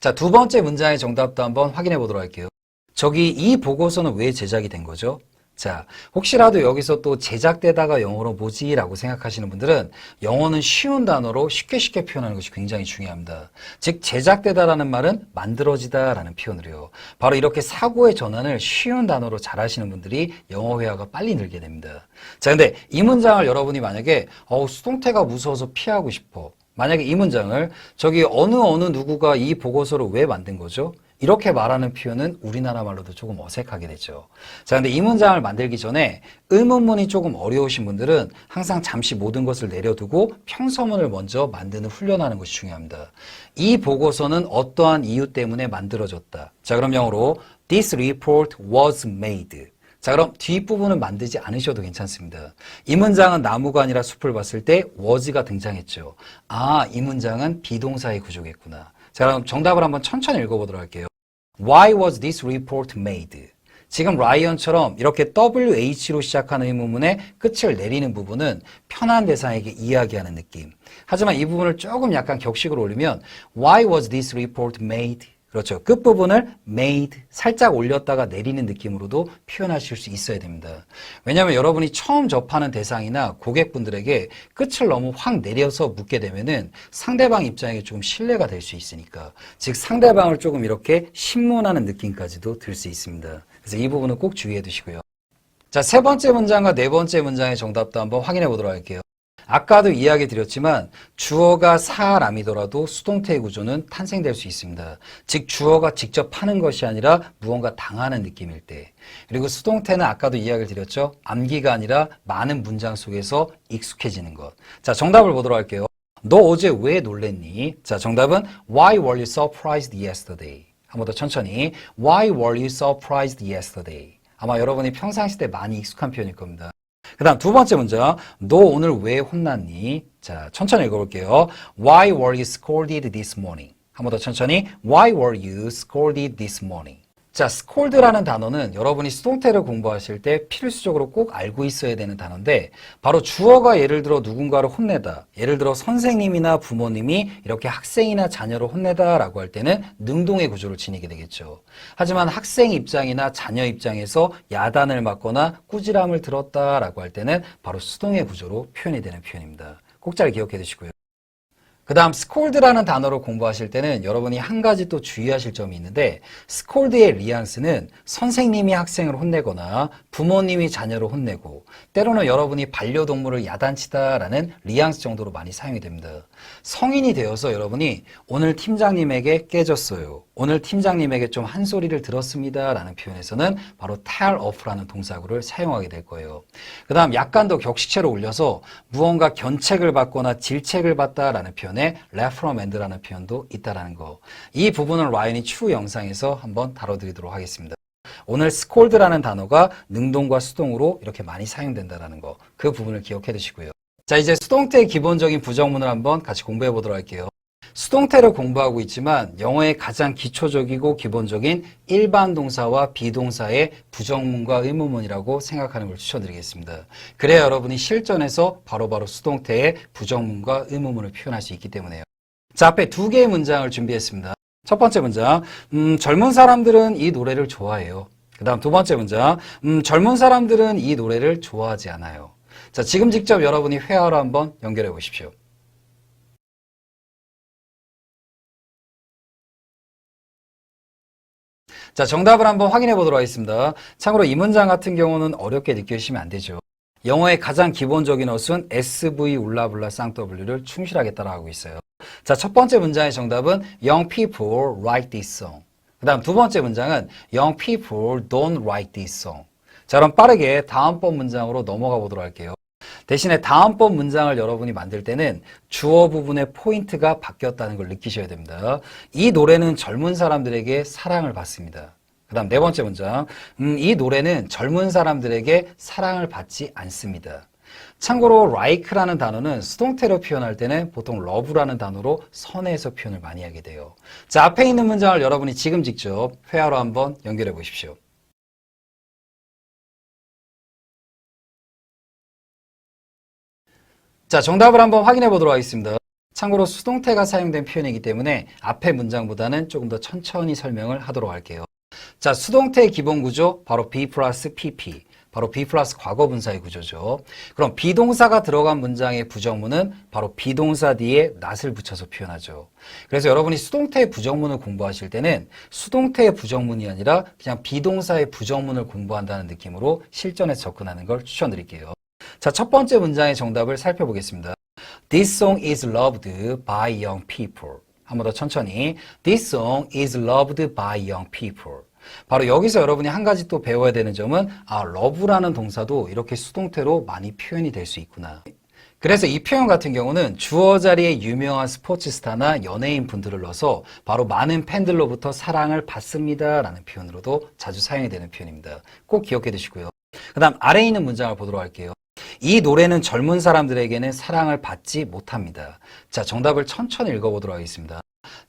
자, 두 번째 문장의 정답도 한번 확인해 보도록 할게요. 저기 이 보고서는 왜 제작이 된 거죠? 자, 혹시라도 여기서 또 제작되다가 영어로 뭐지? 라고 생각하시는 분들은 영어는 쉬운 단어로 쉽게 표현하는 것이 굉장히 중요합니다. 즉, 제작되다라는 말은 만들어지다라는 표현으로요. 바로 이렇게 사고의 전환을 쉬운 단어로 잘 하시는 분들이 영어 회화가 빨리 늘게 됩니다. 자, 근데 이 문장을 여러분이 만약에 수동태가 무서워서 피하고 싶어. 만약에 이 문장을 저기 어느 누구가 이 보고서를 왜 만든 거죠? 이렇게 말하는 표현은 우리나라 말로도 조금 어색하게 되죠. 자, 근데 이 문장을 만들기 전에 의문문이 조금 어려우신 분들은 항상 잠시 모든 것을 내려두고 평서문을 먼저 만드는 훈련하는 것이 중요합니다. 이 보고서는 어떠한 이유 때문에 만들어졌다. 자, 그럼 영어로 This report was made. 자, 그럼 뒷부분은 만들지 않으셔도 괜찮습니다. 이 문장은 나무가 아니라 숲을 봤을 때 was가 등장했죠. 아, 이 문장은 비동사의 구조겠구나. 자, 그럼 정답을 한번 천천히 읽어보도록 할게요. Why was this report made? 지금 라이언처럼 이렇게 WH로 시작하는 의문문의 끝을 내리는 부분은 편한 대상에게 이야기하는 느낌. 하지만 이 부분을 조금 약간 격식으로 올리면 Why was this report made? 그렇죠. 끝부분을 made 살짝 올렸다가 내리는 느낌으로도 표현하실 수 있어야 됩니다. 왜냐하면 여러분이 처음 접하는 대상이나 고객분들에게 끝을 너무 확 내려서 묻게 되면은 상대방 입장에 조금 신뢰가 될 수 있으니까. 즉 상대방을 조금 이렇게 신문하는 느낌까지도 들 수 있습니다. 그래서 이 부분은 꼭 주의해 두시고요. 자, 세 번째 문장과 네 번째 문장의 정답도 한번 확인해 보도록 할게요. 아까도 이야기 드렸지만 주어가 사람이더라도 수동태의 구조는 탄생될 수 있습니다. 즉 주어가 직접 하는 것이 아니라 무언가 당하는 느낌일 때. 그리고 수동태는 아까도 이야기를 드렸죠. 암기가 아니라 많은 문장 속에서 익숙해지는 것. 자, 정답을 보도록 할게요. 너 어제 왜 놀랬니? 자, 정답은 Why were you surprised yesterday? 한 번 더 천천히. Why were you surprised yesterday? 아마 여러분이 평상시 때 많이 익숙한 표현일 겁니다. 그 다음 두 번째 문장. 너 오늘 왜 혼났니? 자, 천천히 읽어볼게요. Why were you scolded this morning? 한 번 더 천천히. Why were you scolded this morning? 자, scold라는 단어는 여러분이 수동태를 공부하실 때 필수적으로 꼭 알고 있어야 되는 단어인데 바로 주어가 예를 들어 누군가를 혼내다, 예를 들어 선생님이나 부모님이 이렇게 학생이나 자녀를 혼내다 라고 할 때는 능동의 구조를 지니게 되겠죠. 하지만 학생 입장이나 자녀 입장에서 야단을 맞거나 꾸지람을 들었다 라고 할 때는 바로 수동의 구조로 표현이 되는 표현입니다. 꼭 잘 기억해 두시고요. 그 다음 scold라는 단어를 공부하실 때는 여러분이 한 가지 또 주의하실 점이 있는데 scold의 뉘앙스는 선생님이 학생을 혼내거나 부모님이 자녀를 혼내고 때로는 여러분이 반려동물을 야단치다라는 뉘앙스 정도로 많이 사용이 됩니다. 성인이 되어서 여러분이 오늘 팀장님에게 깨졌어요. 오늘 팀장님에게 좀 한 소리를 들었습니다 라는 표현에서는 바로 tell off라는 동사구를 사용하게 될 거예요. 그 다음 약간 더 격식체로 올려서 무언가 견책을 받거나 질책을 받다라는 표현에 reprimand라는 표현도 있다라는 거. 이 부분은 라이언이 추후 영상에서 한번 다뤄드리도록 하겠습니다. 오늘 scold라는 단어가 능동과 수동으로 이렇게 많이 사용된다는 거. 그 부분을 기억해 두시고요. 자, 이제 수동태의 기본적인 부정문을 한번 같이 공부해 보도록 할게요. 수동태를 공부하고 있지만 영어의 가장 기초적이고 기본적인 일반 동사와 비동사의 부정문과 의문문이라고 생각하는 걸 추천드리겠습니다. 그래야 여러분이 실전에서 바로바로 수동태의 부정문과 의문문을 표현할 수 있기 때문에요. 자, 앞에 두 개의 문장을 준비했습니다. 첫 번째 문장, 젊은 사람들은 이 노래를 좋아해요. 그 다음 두 번째 문장, 젊은 사람들은 이 노래를 좋아하지 않아요. 자, 지금 직접 여러분이 회화로 한번 연결해 보십시오. 자, 정답을 한번 확인해 보도록 하겠습니다. 참고로 이 문장 같은 경우는 어렵게 느끼시면 안 되죠. 영어의 가장 기본적인 어순 SV 울라블라 쌍W를 충실하게 따라가고 있어요. 자, 첫 번째 문장의 정답은 Young people write this song. 그 다음 두 번째 문장은 Young people don't write this song. 자, 그럼 빠르게 다음번 문장으로 넘어가 보도록 할게요. 대신에 다음번 문장을 여러분이 만들 때는 주어 부분의 포인트가 바뀌었다는 걸 느끼셔야 됩니다. 이 노래는 젊은 사람들에게 사랑을 받습니다. 그 다음 네 번째 문장, 이 노래는 젊은 사람들에게 사랑을 받지 않습니다. 참고로 like라는 단어는 수동태로 표현할 때는 보통 love라는 단어로 선에서 표현을 많이 하게 돼요. 자, 앞에 있는 문장을 여러분이 지금 직접 회화로 한번 연결해 보십시오. 자, 정답을 한번 확인해 보도록 하겠습니다. 참고로 수동태가 사용된 표현이기 때문에 앞에 문장보다는 조금 더 천천히 설명을 하도록 할게요. 자, 수동태의 기본 구조 바로 be 플러스 pp, 바로 be 플러스 과거 분사의 구조죠. 그럼 비동사가 들어간 문장의 부정문은 바로 비동사 뒤에 not을 붙여서 표현하죠. 그래서 여러분이 수동태의 부정문을 공부하실 때는 수동태의 부정문이 아니라 그냥 비동사의 부정문을 공부한다는 느낌으로 실전에서 접근하는 걸 추천드릴게요. 자, 첫 번째 문장의 정답을 살펴보겠습니다. This song is loved by young people. 한 번 더 천천히. This song is loved by young people. 바로 여기서 여러분이 한 가지 또 배워야 되는 점은 love라는 동사도 이렇게 수동태로 많이 표현이 될 수 있구나. 그래서 이 표현 같은 경우는 주어 자리에 유명한 스포츠 스타나 연예인 분들을 넣어서 바로 많은 팬들로부터 사랑을 받습니다 라는 표현으로도 자주 사용이 되는 표현입니다. 꼭 기억해 두시고요. 그 다음 아래에 있는 문장을 보도록 할게요. 이 노래는 젊은 사람들에게는 사랑을 받지 못합니다. 자, 정답을 천천히 읽어보도록 하겠습니다.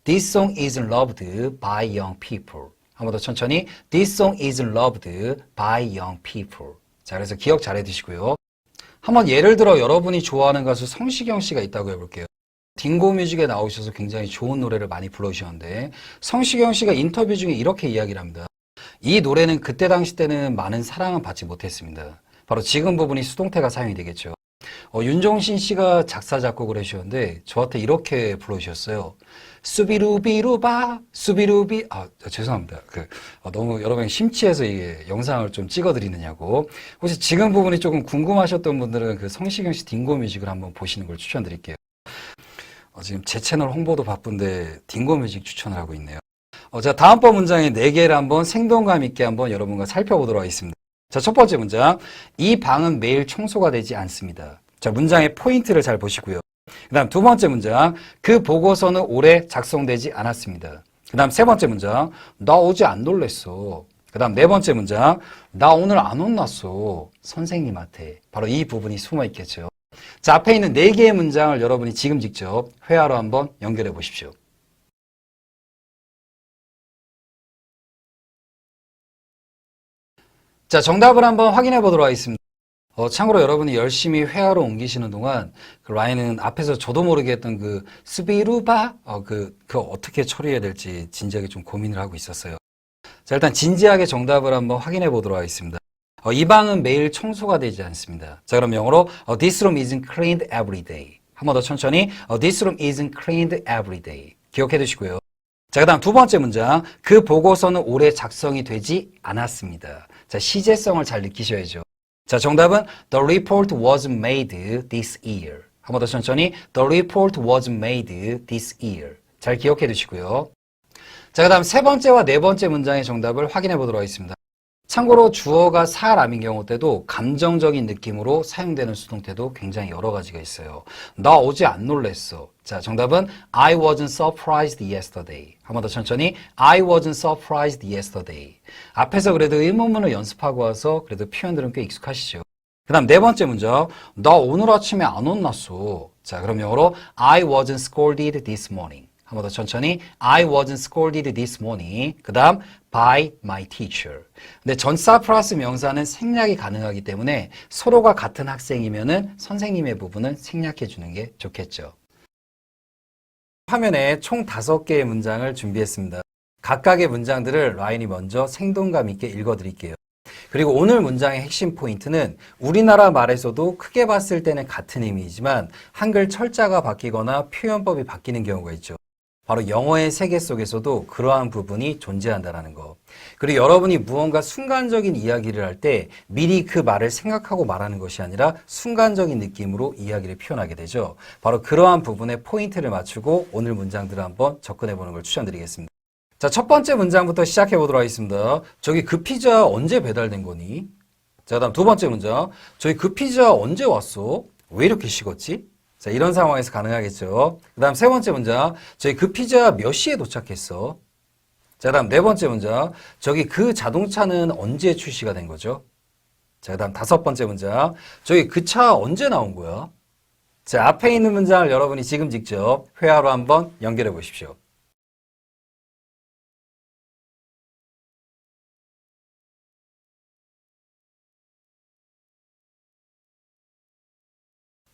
This song is loved by young people. 한 번 더 천천히. This song is loved by young people. 자, 그래서 기억 잘 해두시고요. 한번 예를 들어 여러분이 좋아하는 가수 성시경 씨가 있다고 해볼게요. 딩고뮤직에 나오셔서 굉장히 좋은 노래를 많이 불러주셨는데 성시경 씨가 인터뷰 중에 이렇게 이야기를 합니다. 이 노래는 그때 당시 때는 많은 사랑을 받지 못했습니다. 바로 지금 부분이 수동태가 사용이 되겠죠. 윤종신 씨가 작사 작곡을 해주셨는데 저한테 이렇게 불러주셨어요. 수비루비루바 수비루비 죄송합니다. 너무 여러분이 심취해서 이게 영상을 좀 찍어드리느냐고. 혹시 지금 부분이 조금 궁금하셨던 분들은 그 성시경 씨 딩고뮤직을 한번 보시는 걸 추천드릴게요. 지금 제 채널 홍보도 바쁜데 딩고뮤직 추천을 하고 있네요. 자, 다음번 문장의 4개를 한번 생동감 있게 한번 여러분과 살펴보도록 하겠습니다. 자, 첫 번째 문장. 이 방은 매일 청소가 되지 않습니다. 자, 문장의 포인트를 잘 보시고요. 그 다음 두 번째 문장. 그 보고서는 올해 작성되지 않았습니다. 그 다음 세 번째 문장. 나 어제 안 놀랬어. 그 다음 네 번째 문장. 나 오늘 안 혼났어. 선생님한테. 바로 이 부분이 숨어 있겠죠. 자, 앞에 있는 4개의 문장을 여러분이 지금 직접 회화로 한번 연결해 보십시오. 자, 정답을 한번 확인해 보도록 하겠습니다. 참고로 여러분이 열심히 회화로 옮기시는 동안 그 라인은 앞에서 저도 모르게 했던 그 스비루바 그거 어떻게 처리해야 될지 진지하게 좀 고민을 하고 있었어요. 자, 일단 진지하게 정답을 한번 확인해 보도록 하겠습니다. 이 방은 매일 청소가 되지 않습니다. 자, 그럼 영어로 This room isn't cleaned every day. 한 번 더 천천히 This room isn't cleaned every day. 기억해 두시고요. 자, 그 다음 두 번째 문장. 그 보고서는 올해 작성이 되지 않았습니다. 자, 시제성을 잘 느끼셔야죠. 자, 정답은 The report wasn't made this year. 한 번 더 천천히 The report wasn't made this year. 잘 기억해 두시고요. 자, 그 다음 세 번째와 네 번째 문장의 정답을 확인해 보도록 하겠습니다. 참고로 주어가 사람인 경우 때도 감정적인 느낌으로 사용되는 수동태도 굉장히 여러 가지가 있어요. 나 어제 안 놀랬어. 자, 정답은 I wasn't surprised yesterday. 한 번 더 천천히 I wasn't surprised yesterday. 앞에서 그래도 의문문을 연습하고 와서 그래도 표현들은 꽤 익숙하시죠. 그 다음 네 번째 문장. 나 오늘 아침에 안 혼났어. 자, 그럼 영어로 I wasn't scolded this morning. 한 번 더 천천히 I wasn't scolded this morning. 그 다음 by my teacher. 근데 전사 플러스 명사는 생략이 가능하기 때문에 서로가 같은 학생이면은 선생님의 부분은 생략해 주는 게 좋겠죠. 화면에 총 5개의 문장을 준비했습니다. 각각의 문장들을 라인이 먼저 생동감 있게 읽어드릴게요. 그리고 오늘 문장의 핵심 포인트는 우리나라 말에서도 크게 봤을 때는 같은 의미이지만 한글 철자가 바뀌거나 표현법이 바뀌는 경우가 있죠. 바로 영어의 세계 속에서도 그러한 부분이 존재한다는 거. 그리고 여러분이 무언가 순간적인 이야기를 할 때 미리 그 말을 생각하고 말하는 것이 아니라 순간적인 느낌으로 이야기를 표현하게 되죠. 바로 그러한 부분에 포인트를 맞추고 오늘 문장들을 한번 접근해 보는 걸 추천드리겠습니다. 자, 첫 번째 문장부터 시작해 보도록 하겠습니다. 저기 그 피자 언제 배달된 거니? 자, 그다음 두 번째 문장. 저기 그 피자 언제 왔어? 왜 이렇게 식었지? 자, 이런 상황에서 가능하겠죠. 그 다음 세 번째 문장. 저기 그 피자 몇 시에 도착했어? 자, 그 다음 네 번째 문장. 저기 그 자동차는 언제 출시가 된 거죠? 자, 그 다음 다섯 번째 문장. 저기 그 차 언제 나온 거야? 자, 앞에 있는 문장을 여러분이 지금 직접 회화로 한번 연결해 보십시오.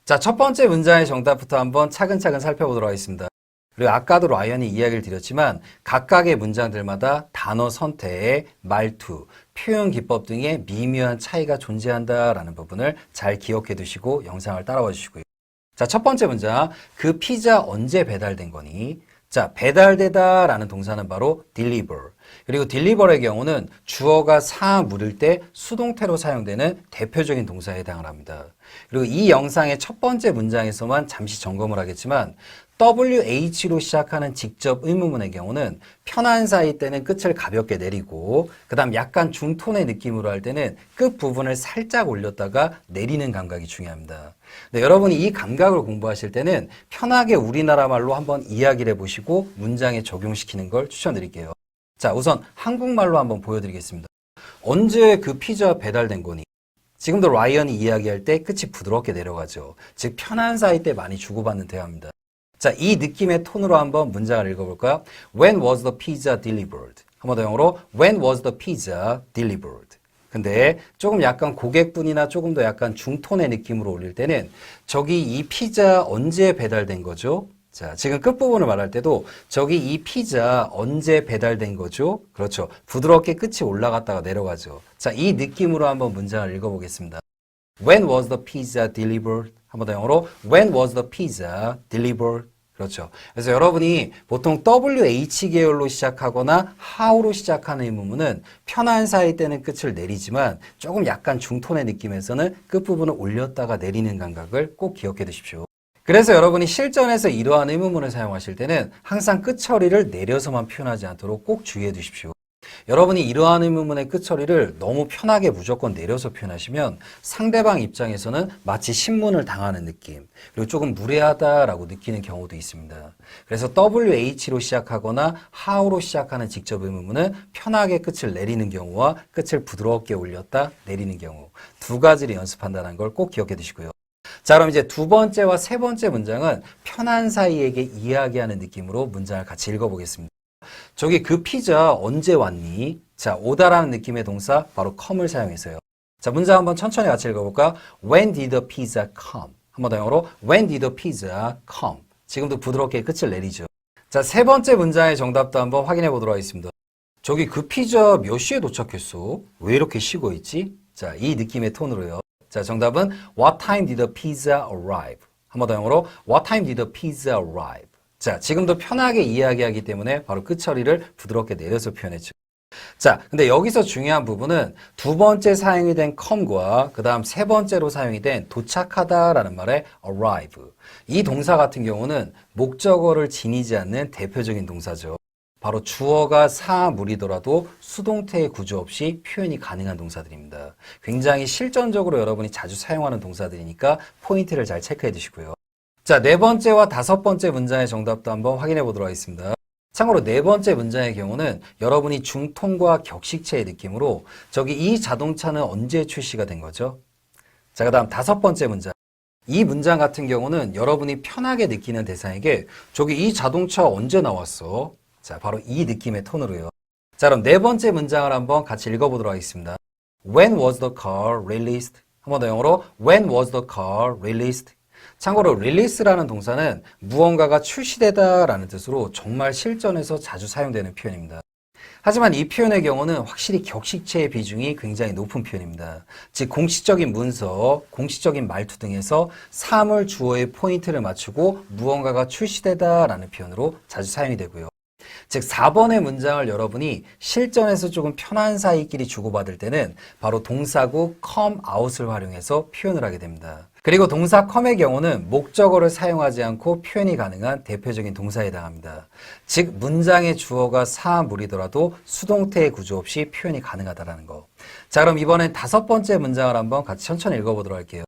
자, 첫 번째 문장의 정답부터 한번 차근차근 살펴보도록 하겠습니다. 그리고 아까도 라이언이 이야기를 드렸지만 각각의 문장들마다 단어 선택, 말투, 표현 기법 등의 미묘한 차이가 존재한다라는 부분을 잘 기억해 두시고 영상을 따라와 주시고요. 자, 첫 번째 문장. 그 피자 언제 배달된 거니? 자, 배달되다 라는 동사는 바로 deliver. 그리고 deliver의 경우는 주어가 사 물을 때 수동태로 사용되는 대표적인 동사에 해당을 합니다. 그리고 이 영상의 첫 번째 문장에서만 잠시 점검을 하겠지만 WH로 시작하는 직접 의문문의 경우는 편한 사이 때는 끝을 가볍게 내리고 그 다음 약간 중톤의 느낌으로 할 때는 끝 부분을 살짝 올렸다가 내리는 감각이 중요합니다. 네, 여러분이 이 감각을 공부하실 때는 편하게 우리나라 말로 한번 이야기를 해보시고 문장에 적용시키는 걸 추천드릴게요. 자, 우선 한국말로 한번 보여드리겠습니다. 언제 그 피자 배달된 거니? 지금도 라이언이 이야기할 때 끝이 부드럽게 내려가죠. 즉 편한 사이 때 많이 주고받는 대화입니다. 자, 이 느낌의 톤으로 한번 문장을 읽어볼까요? When was the pizza delivered? 한 번 더 영어로 When was the pizza delivered? 근데 조금 약간 고객분이나 조금 더 약간 중톤의 느낌으로 올릴 때는 저기 이 피자 언제 배달된 거죠? 자, 지금 끝부분을 말할 때도 저기 이 피자 언제 배달된 거죠? 그렇죠. 부드럽게 끝이 올라갔다가 내려가죠. 자, 이 느낌으로 한번 문장을 읽어보겠습니다. When was the pizza delivered? 한 번 더 영어로 When was the pizza delivered? 그렇죠. 그래서 여러분이 보통 WH 계열로 시작하거나 how로 시작하는 의문문은 편한 사이 때는 끝을 내리지만 조금 약간 중톤의 느낌에서는 끝부분을 올렸다가 내리는 감각을 꼭 기억해 두십시오. 그래서 여러분이 실전에서 이러한 의문문을 사용하실 때는 항상 끝 처리를 내려서만 표현하지 않도록 꼭 주의해 두십시오. 여러분이 이러한 의문문의 끝 처리를 너무 편하게 무조건 내려서 표현하시면 상대방 입장에서는 마치 신문을 당하는 느낌, 그리고 조금 무례하다라고 느끼는 경우도 있습니다. 그래서 WH로 시작하거나 how로 시작하는 직접 의문문은 편하게 끝을 내리는 경우와 끝을 부드럽게 올렸다 내리는 경우 두 가지를 연습한다는 걸 꼭 기억해 두시고요. 자, 그럼 이제 두 번째와 세 번째 문장은 편한 사이에게 이야기하는 느낌으로 문장을 같이 읽어보겠습니다. 저기 그 피자 언제 왔니? 자, 오다라는 느낌의 동사 바로 come을 사용해서요. 자, 문장 한번 천천히 같이 읽어볼까? When did the pizza come? 한 번 더 영어로 When did the pizza come? 지금도 부드럽게 끝을 내리죠. 자, 세 번째 문장의 정답도 한번 확인해 보도록 하겠습니다. 저기 그 피자 몇 시에 도착했어? 왜 이렇게 쉬고 있지? 자, 이 느낌의 톤으로요. 자, 정답은 What time did the pizza arrive? 한 번 더 영어로 What time did the pizza arrive? 자, 지금도 편하게 이야기하기 때문에 바로 끝 처리를 부드럽게 내려서 표현했죠. 자, 근데 여기서 중요한 부분은 두 번째 사용이 된 come과 그 다음 세 번째로 사용이 된 도착하다라는 말의 arrive. 이 동사 같은 경우는 목적어를 지니지 않는 대표적인 동사죠. 바로 주어가 사물이더라도 수동태의 구조 없이 표현이 가능한 동사들입니다. 굉장히 실전적으로 여러분이 자주 사용하는 동사들이니까 포인트를 잘 체크해 두시고요. 자, 네 번째와 다섯 번째 문장의 정답도 한번 확인해 보도록 하겠습니다. 참고로 네 번째 문장의 경우는 여러분이 중통과 격식체의 느낌으로 저기 이 자동차는 언제 출시가 된 거죠? 자, 그 다음 다섯 번째 문장. 이 문장 같은 경우는 여러분이 편하게 느끼는 대상에게 저기 이 자동차 언제 나왔어? 자, 바로 이 느낌의 톤으로요. 자, 그럼 네 번째 문장을 한번 같이 읽어보도록 하겠습니다. When was the car released? 한 번 더 영어로 When was the car released? 참고로 release라는 동사는 무언가가 출시되다라는 뜻으로 정말 실전에서 자주 사용되는 표현입니다. 하지만 이 표현의 경우는 확실히 격식체의 비중이 굉장히 높은 표현입니다. 즉 공식적인 문서, 공식적인 말투 등에서 사물 주어의 포인트를 맞추고 무언가가 출시되다라는 표현으로 자주 사용이 되고요. 즉 4번의 문장을 여러분이 실전에서 조금 편한 사이끼리 주고받을 때는 바로 동사구 come out을 활용해서 표현을 하게 됩니다. 그리고 동사 come의 경우는 목적어를 사용하지 않고 표현이 가능한 대표적인 동사에 해당합니다. 즉 문장의 주어가 사물이더라도 수동태의 구조 없이 표현이 가능하다는 거. 자, 그럼 이번엔 다섯 번째 문장을 한번 같이 천천히 읽어보도록 할게요.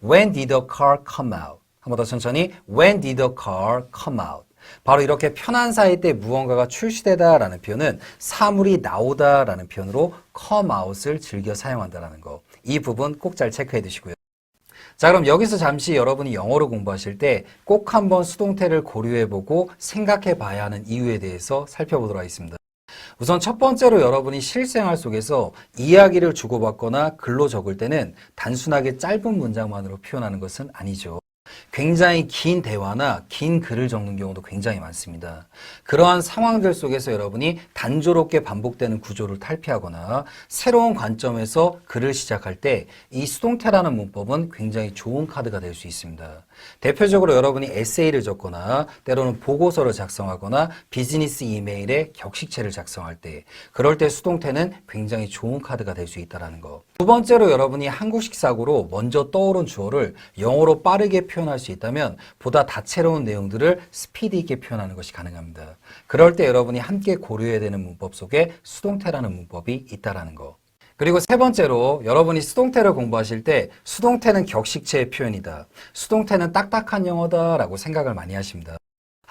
When did the car come out? 한 번 더 천천히 When did the car come out? 바로 이렇게 편한 사이 때 무언가가 출시되다라는 표현은 사물이 나오다라는 표현으로 come out을 즐겨 사용한다는 거. 이 부분 꼭 잘 체크해 두시고요. 자, 그럼 여기서 잠시 여러분이 영어로 공부하실 때 꼭 한번 수동태를 고려해보고 생각해 봐야 하는 이유에 대해서 살펴보도록 하겠습니다. 우선 첫 번째로 여러분이 실생활 속에서 이야기를 주고받거나 글로 적을 때는 단순하게 짧은 문장만으로 표현하는 것은 아니죠. 굉장히 긴 대화나 긴 글을 적는 경우도 굉장히 많습니다. 그러한 상황들 속에서 여러분이 단조롭게 반복되는 구조를 탈피하거나 새로운 관점에서 글을 시작할 때 이 수동태라는 문법은 굉장히 좋은 카드가 될 수 있습니다. 대표적으로 여러분이 에세이를 적거나 때로는 보고서를 작성하거나 비즈니스 이메일에 격식체를 작성할 때 그럴 때 수동태는 굉장히 좋은 카드가 될 수 있다는 거. 두 번째로 여러분이 한국식 사고로 먼저 떠오른 주어를 영어로 빠르게 표현할 수 있다면 보다 다채로운 내용들을 스피드 있게 표현하는 것이 가능합니다. 그럴 때 여러분이 함께 고려해야 되는 문법 속에 수동태라는 문법이 있다는 거. 그리고 세 번째로 여러분이 수동태를 공부하실 때 수동태는 격식체의 표현이다. 수동태는 딱딱한 영어다 라고 생각을 많이 하십니다.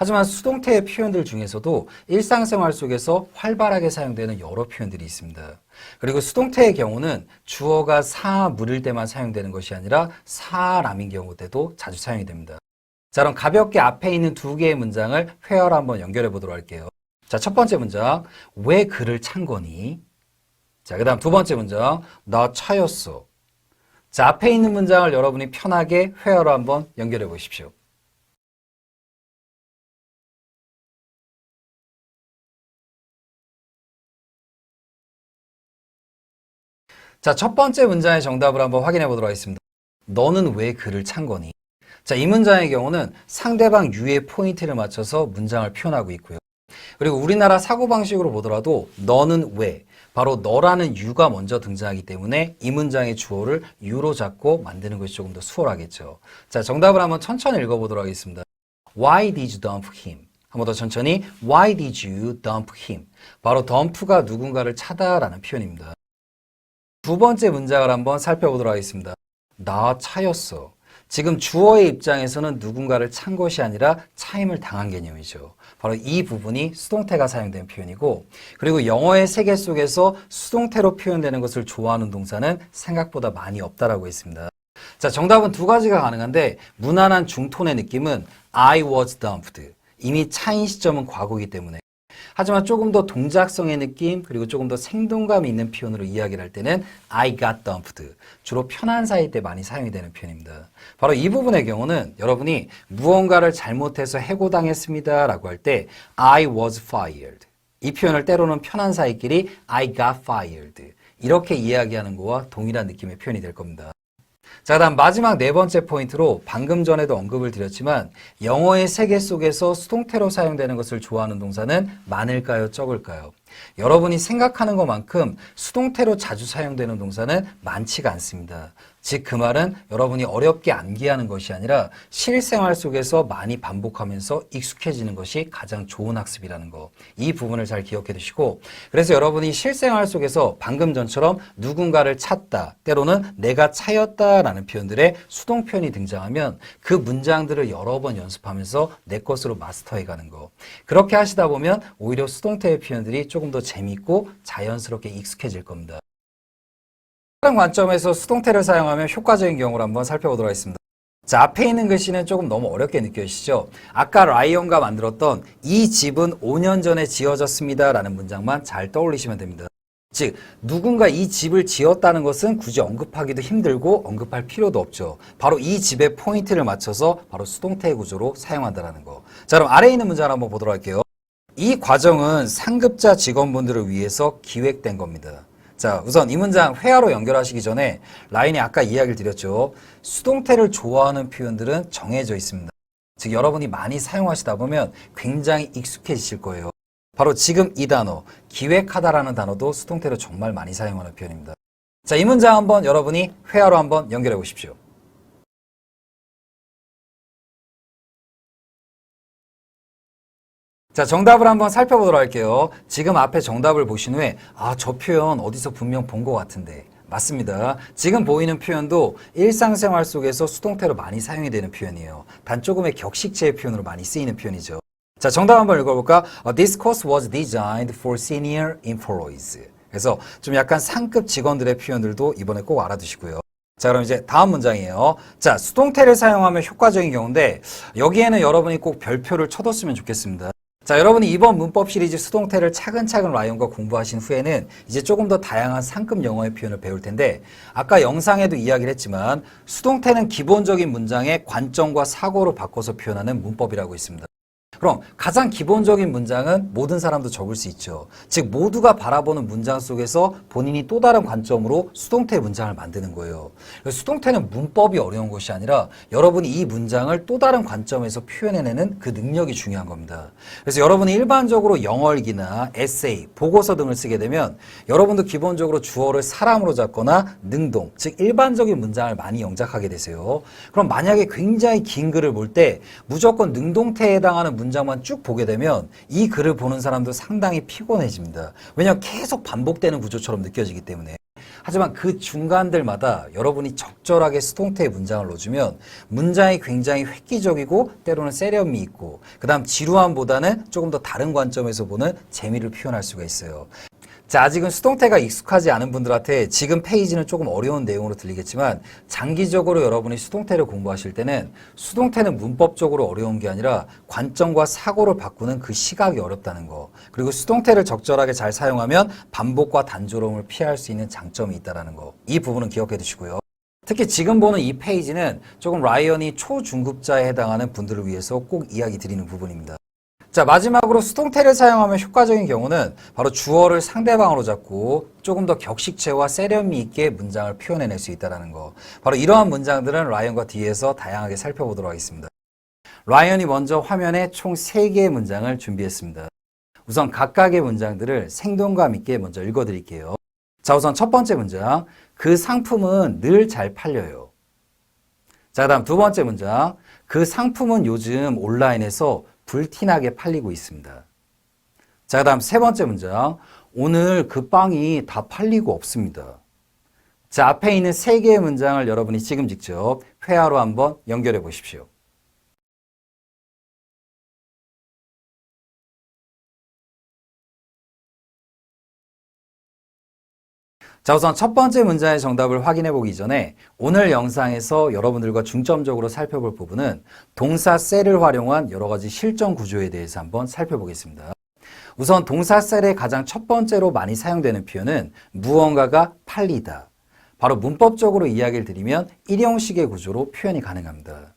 하지만 수동태의 표현들 중에서도 일상생활 속에서 활발하게 사용되는 여러 표현들이 있습니다. 그리고 수동태의 경우는 주어가 사물일 때만 사용되는 것이 아니라 사람인 경우 때도 자주 사용이 됩니다. 자, 그럼 가볍게 앞에 있는 두 개의 문장을 회화로 한번 연결해 보도록 할게요. 자, 첫 번째 문장, 왜 글을 찬 거니? 자, 그 다음 두 번째 문장, 나 차였어. 자, 앞에 있는 문장을 여러분이 편하게 회화로 한번 연결해 보십시오. 자, 첫 번째 문장의 정답을 한번 확인해 보도록 하겠습니다. 너는 왜 글을 찬 거니? 자, 이 문장의 경우는 상대방 유의 포인트를 맞춰서 문장을 표현하고 있고요. 그리고 우리나라 사고방식으로 보더라도 너는 왜, 바로 너라는 유가 먼저 등장하기 때문에 이 문장의 주어를 유로 잡고 만드는 것이 조금 더 수월하겠죠. 자, 정답을 한번 천천히 읽어보도록 하겠습니다. Why did you dump him? 한 번 더 천천히 Why did you dump him? 바로 dump가 누군가를 차다라는 표현입니다. 두 번째 문장을 한번 살펴보도록 하겠습니다. 나 차였어. 지금 주어의 입장에서는 누군가를 찬 것이 아니라 차임을 당한 개념이죠. 바로 이 부분이 수동태가 사용된 표현이고, 그리고 영어의 세계 속에서 수동태로 표현되는 것을 좋아하는 동사는 생각보다 많이 없다라고 했습니다. 자, 정답은 두 가지가 가능한데 무난한 중톤의 느낌은 I was dumped. 이미 차인 시점은 과거이기 때문에. 하지만 조금 더 동작성의 느낌 그리고 조금 더 생동감이 있는 표현으로 이야기를 할 때는 I got dumped. 주로 편한 사이 때 많이 사용이 되는 표현입니다. 바로 이 부분의 경우는 여러분이 무언가를 잘못해서 해고당했습니다 라고 할 때 I was fired. 이 표현을 때로는 편한 사이끼리 I got fired. 이렇게 이야기하는 거와 동일한 느낌의 표현이 될 겁니다. 자, 다음 마지막 네 번째 포인트로 방금 전에도 언급을 드렸지만 영어의 세계 속에서 수동태로 사용되는 것을 좋아하는 동사는 많을까요? 적을까요? 여러분이 생각하는 것만큼 수동태로 자주 사용되는 동사는 많지가 않습니다. 즉 그 말은 여러분이 어렵게 암기하는 것이 아니라 실생활 속에서 많이 반복하면서 익숙해지는 것이 가장 좋은 학습이라는 거. 이 부분을 잘 기억해 두시고 그래서 여러분이 실생활 속에서 방금 전처럼 누군가를 찾다, 때로는 내가 차였다라는 표현들의 수동 표현이 등장하면 그 문장들을 여러 번 연습하면서 내 것으로 마스터해 가는 거. 그렇게 하시다 보면 오히려 수동태의 표현들이 조금 더 재미있고 자연스럽게 익숙해질 겁니다. 다른 관점에서 수동태를 사용하면 효과적인 경우를 한번 살펴보도록 하겠습니다. 자, 앞에 있는 글씨는 조금 너무 어렵게 느껴지시죠? 아까 라이언과 만들었던 이 집은 5년 전에 지어졌습니다 라는 문장만 잘 떠올리시면 됩니다. 즉, 누군가 이 집을 지었다는 것은 굳이 언급하기도 힘들고 언급할 필요도 없죠. 바로 이 집의 포인트를 맞춰서 바로 수동태의 구조로 사용한다는 거. 자, 그럼 아래에 있는 문장을 한번 보도록 할게요. 이 과정은 상급자 직원분들을 위해서 기획된 겁니다. 자, 우선 이 문장 회화로 연결하시기 전에 라인이 아까 이야기를 드렸죠. 수동태를 좋아하는 표현들은 정해져 있습니다. 즉 여러분이 많이 사용하시다 보면 굉장히 익숙해지실 거예요. 바로 지금 이 단어, 기획하다라는 단어도 수동태로 정말 많이 사용하는 표현입니다. 자, 이 문장 한번 여러분이 회화로 한번 연결해 보십시오. 자, 정답을 한번 살펴보도록 할게요. 지금 앞에 정답을 보신 후에 저 표현 어디서 분명 본 것 같은데. 맞습니다. 지금 보이는 표현도 일상생활 속에서 수동태로 많이 사용이 되는 표현이에요. 단 조금의 격식체의 표현으로 많이 쓰이는 표현이죠. 자, 정답 한번 읽어볼까? This course was designed for senior employees. 그래서 좀 약간 상급 직원들의 표현들도 이번에 꼭 알아두시고요. 자, 그럼 이제 다음 문장이에요. 자, 수동태를 사용하면 효과적인 경우인데 여기에는 여러분이 꼭 별표를 쳐뒀으면 좋겠습니다. 자, 여러분이 이번 문법 시리즈 수동태를 차근차근 라이언과 공부하신 후에는 이제 조금 더 다양한 상급 영어의 표현을 배울 텐데 아까 영상에도 이야기를 했지만 수동태는 기본적인 문장의 관점과 사고로 바꿔서 표현하는 문법이라고 있습니다. 그럼 가장 기본적인 문장은 모든 사람도 적을 수 있죠. 즉 모두가 바라보는 문장 속에서 본인이 또 다른 관점으로 수동태 문장을 만드는 거예요. 수동태는 문법이 어려운 것이 아니라 여러분이 이 문장을 또 다른 관점에서 표현해내는 그 능력이 중요한 겁니다. 그래서 여러분이 일반적으로 영어일기나 에세이, 보고서 등을 쓰게 되면 여러분도 기본적으로 주어를 사람으로 잡거나 능동, 즉 일반적인 문장을 많이 영작하게 되세요. 그럼 만약에 굉장히 긴 글을 볼 때 무조건 능동태에 해당하는 문장만 쭉 보게 되면 이 글을 보는 사람도 상당히 피곤해집니다. 왜냐하면 계속 반복되는 구조처럼 느껴지기 때문에. 하지만 그 중간들마다 여러분이 적절하게 수동태의 문장을 넣어주면 문장이 굉장히 획기적이고 때로는 세련미 있고 그 다음 지루함보다는 조금 더 다른 관점에서 보는 재미를 표현할 수가 있어요. 자, 아직은 수동태가 익숙하지 않은 분들한테 지금 페이지는 조금 어려운 내용으로 들리겠지만 장기적으로 여러분이 수동태를 공부하실 때는 수동태는 문법적으로 어려운 게 아니라 관점과 사고를 바꾸는 그 시각이 어렵다는 거. 그리고 수동태를 적절하게 잘 사용하면 반복과 단조로움을 피할 수 있는 장점이 있다는 거. 이 부분은 기억해 두시고요. 특히 지금 보는 이 페이지는 조금 라이언이 초중급자에 해당하는 분들을 위해서 꼭 이야기 드리는 부분입니다. 자, 마지막으로 수동태를 사용하면 효과적인 경우는 바로 주어를 상대방으로 잡고 조금 더 격식체와 세련미 있게 문장을 표현해낼 수 있다는 거. 바로 이러한 문장들은 라이언과 뒤에서 다양하게 살펴보도록 하겠습니다. 라이언이 먼저 화면에 총 3개의 문장을 준비했습니다. 우선 각각의 문장들을 생동감 있게 먼저 읽어드릴게요. 자, 우선 첫 번째 문장. 그 상품은 늘 잘 팔려요. 자, 그다음 두 번째 문장. 그 상품은 요즘 온라인에서 불티나게 팔리고 있습니다. 자, 그다음 세 번째 문장. 오늘 그 빵이 다 팔리고 없습니다. 자, 앞에 있는 3개의 문장을 여러분이 지금 직접 회화로 한번 연결해 보십시오. 자, 우선 첫 번째 문장의 정답을 확인해 보기 전에 오늘 영상에서 여러분들과 중점적으로 살펴볼 부분은 동사 셀을 활용한 여러 가지 실전 구조에 대해서 한번 살펴보겠습니다. 우선 동사 셀의 가장 첫 번째로 많이 사용되는 표현은 무언가가 팔리다. 바로 문법적으로 이야기를 드리면 일형식의 구조로 표현이 가능합니다.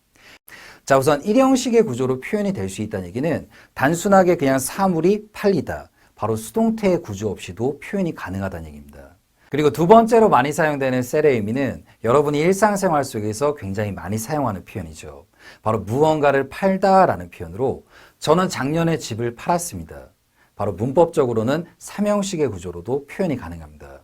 자, 우선 일형식의 구조로 표현이 될 수 있다는 얘기는 단순하게 그냥 사물이 팔리다. 바로 수동태의 구조 없이도 표현이 가능하다는 얘기입니다. 그리고 두 번째로 많이 사용되는 셀의 의미는 여러분이 일상생활 속에서 굉장히 많이 사용하는 표현이죠. 바로 무언가를 팔다라는 표현으로 저는 작년에 집을 팔았습니다. 바로 문법적으로는 삼형식의 구조로도 표현이 가능합니다.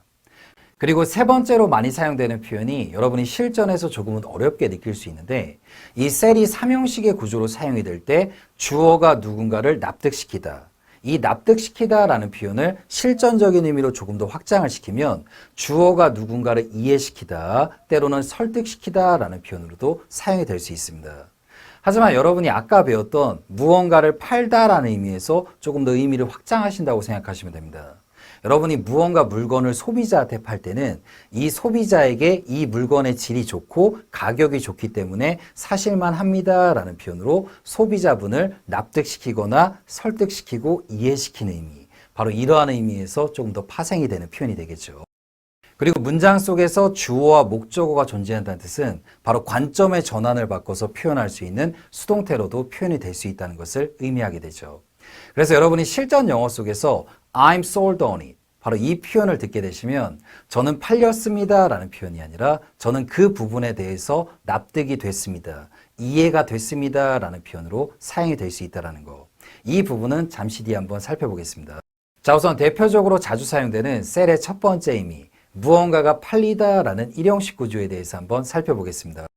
그리고 세 번째로 많이 사용되는 표현이 여러분이 실전에서 조금은 어렵게 느낄 수 있는데 이 셀이 삼형식의 구조로 사용이 될 때 주어가 누군가를 납득시키다. 이 납득시키다라는 표현을 실전적인 의미로 조금 더 확장을 시키면 주어가 누군가를 이해시키다, 때로는 설득시키다라는 표현으로도 사용이 될 수 있습니다. 하지만 여러분이 아까 배웠던 무언가를 팔다라는 의미에서 조금 더 의미를 확장하신다고 생각하시면 됩니다. 여러분이 무언가 물건을 소비자한테 팔 때는 이 소비자에게 이 물건의 질이 좋고 가격이 좋기 때문에 사실만 합니다라는 표현으로 소비자분을 납득시키거나 설득시키고 이해시키는 의미, 바로 이러한 의미에서 조금 더 파생이 되는 표현이 되겠죠. 그리고 문장 속에서 주어와 목적어가 존재한다는 뜻은 바로 관점의 전환을 바꿔서 표현할 수 있는 수동태로도 표현이 될 수 있다는 것을 의미하게 되죠. 그래서 여러분이 실전 영어 속에서 I'm sold on it. 바로 이 표현을 듣게 되시면 저는 팔렸습니다 라는 표현이 아니라 저는 그 부분에 대해서 납득이 됐습니다. 이해가 됐습니다 라는 표현으로 사용이 될 수 있다는 거. 이 부분은 잠시 뒤에 한번 살펴보겠습니다. 자, 우선 대표적으로 자주 사용되는 셀의 첫 번째 의미, 무언가가 팔리다 라는 일형식 구조에 대해서 한번 살펴보겠습니다.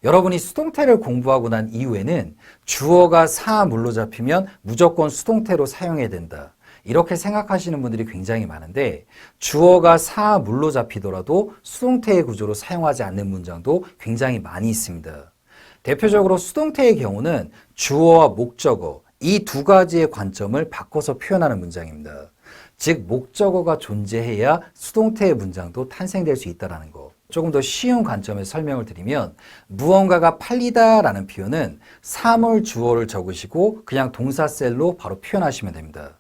여러분이 수동태를 공부하고 난 이후에는 주어가 사물로 잡히면 무조건 수동태로 사용해야 된다. 이렇게 생각하시는 분들이 굉장히 많은데 주어가 사물로 잡히더라도 수동태의 구조로 사용하지 않는 문장도 굉장히 많이 있습니다. 대표적으로 수동태의 경우는 주어와 목적어 이 두 가지의 관점을 바꿔서 표현하는 문장입니다. 즉 목적어가 존재해야 수동태의 문장도 탄생될 수 있다는 거. 조금 더 쉬운 관점에서 설명을 드리면 무언가가 팔리다라는 표현은 사물 주어를 적으시고 그냥 동사셀로 바로 표현하시면 됩니다.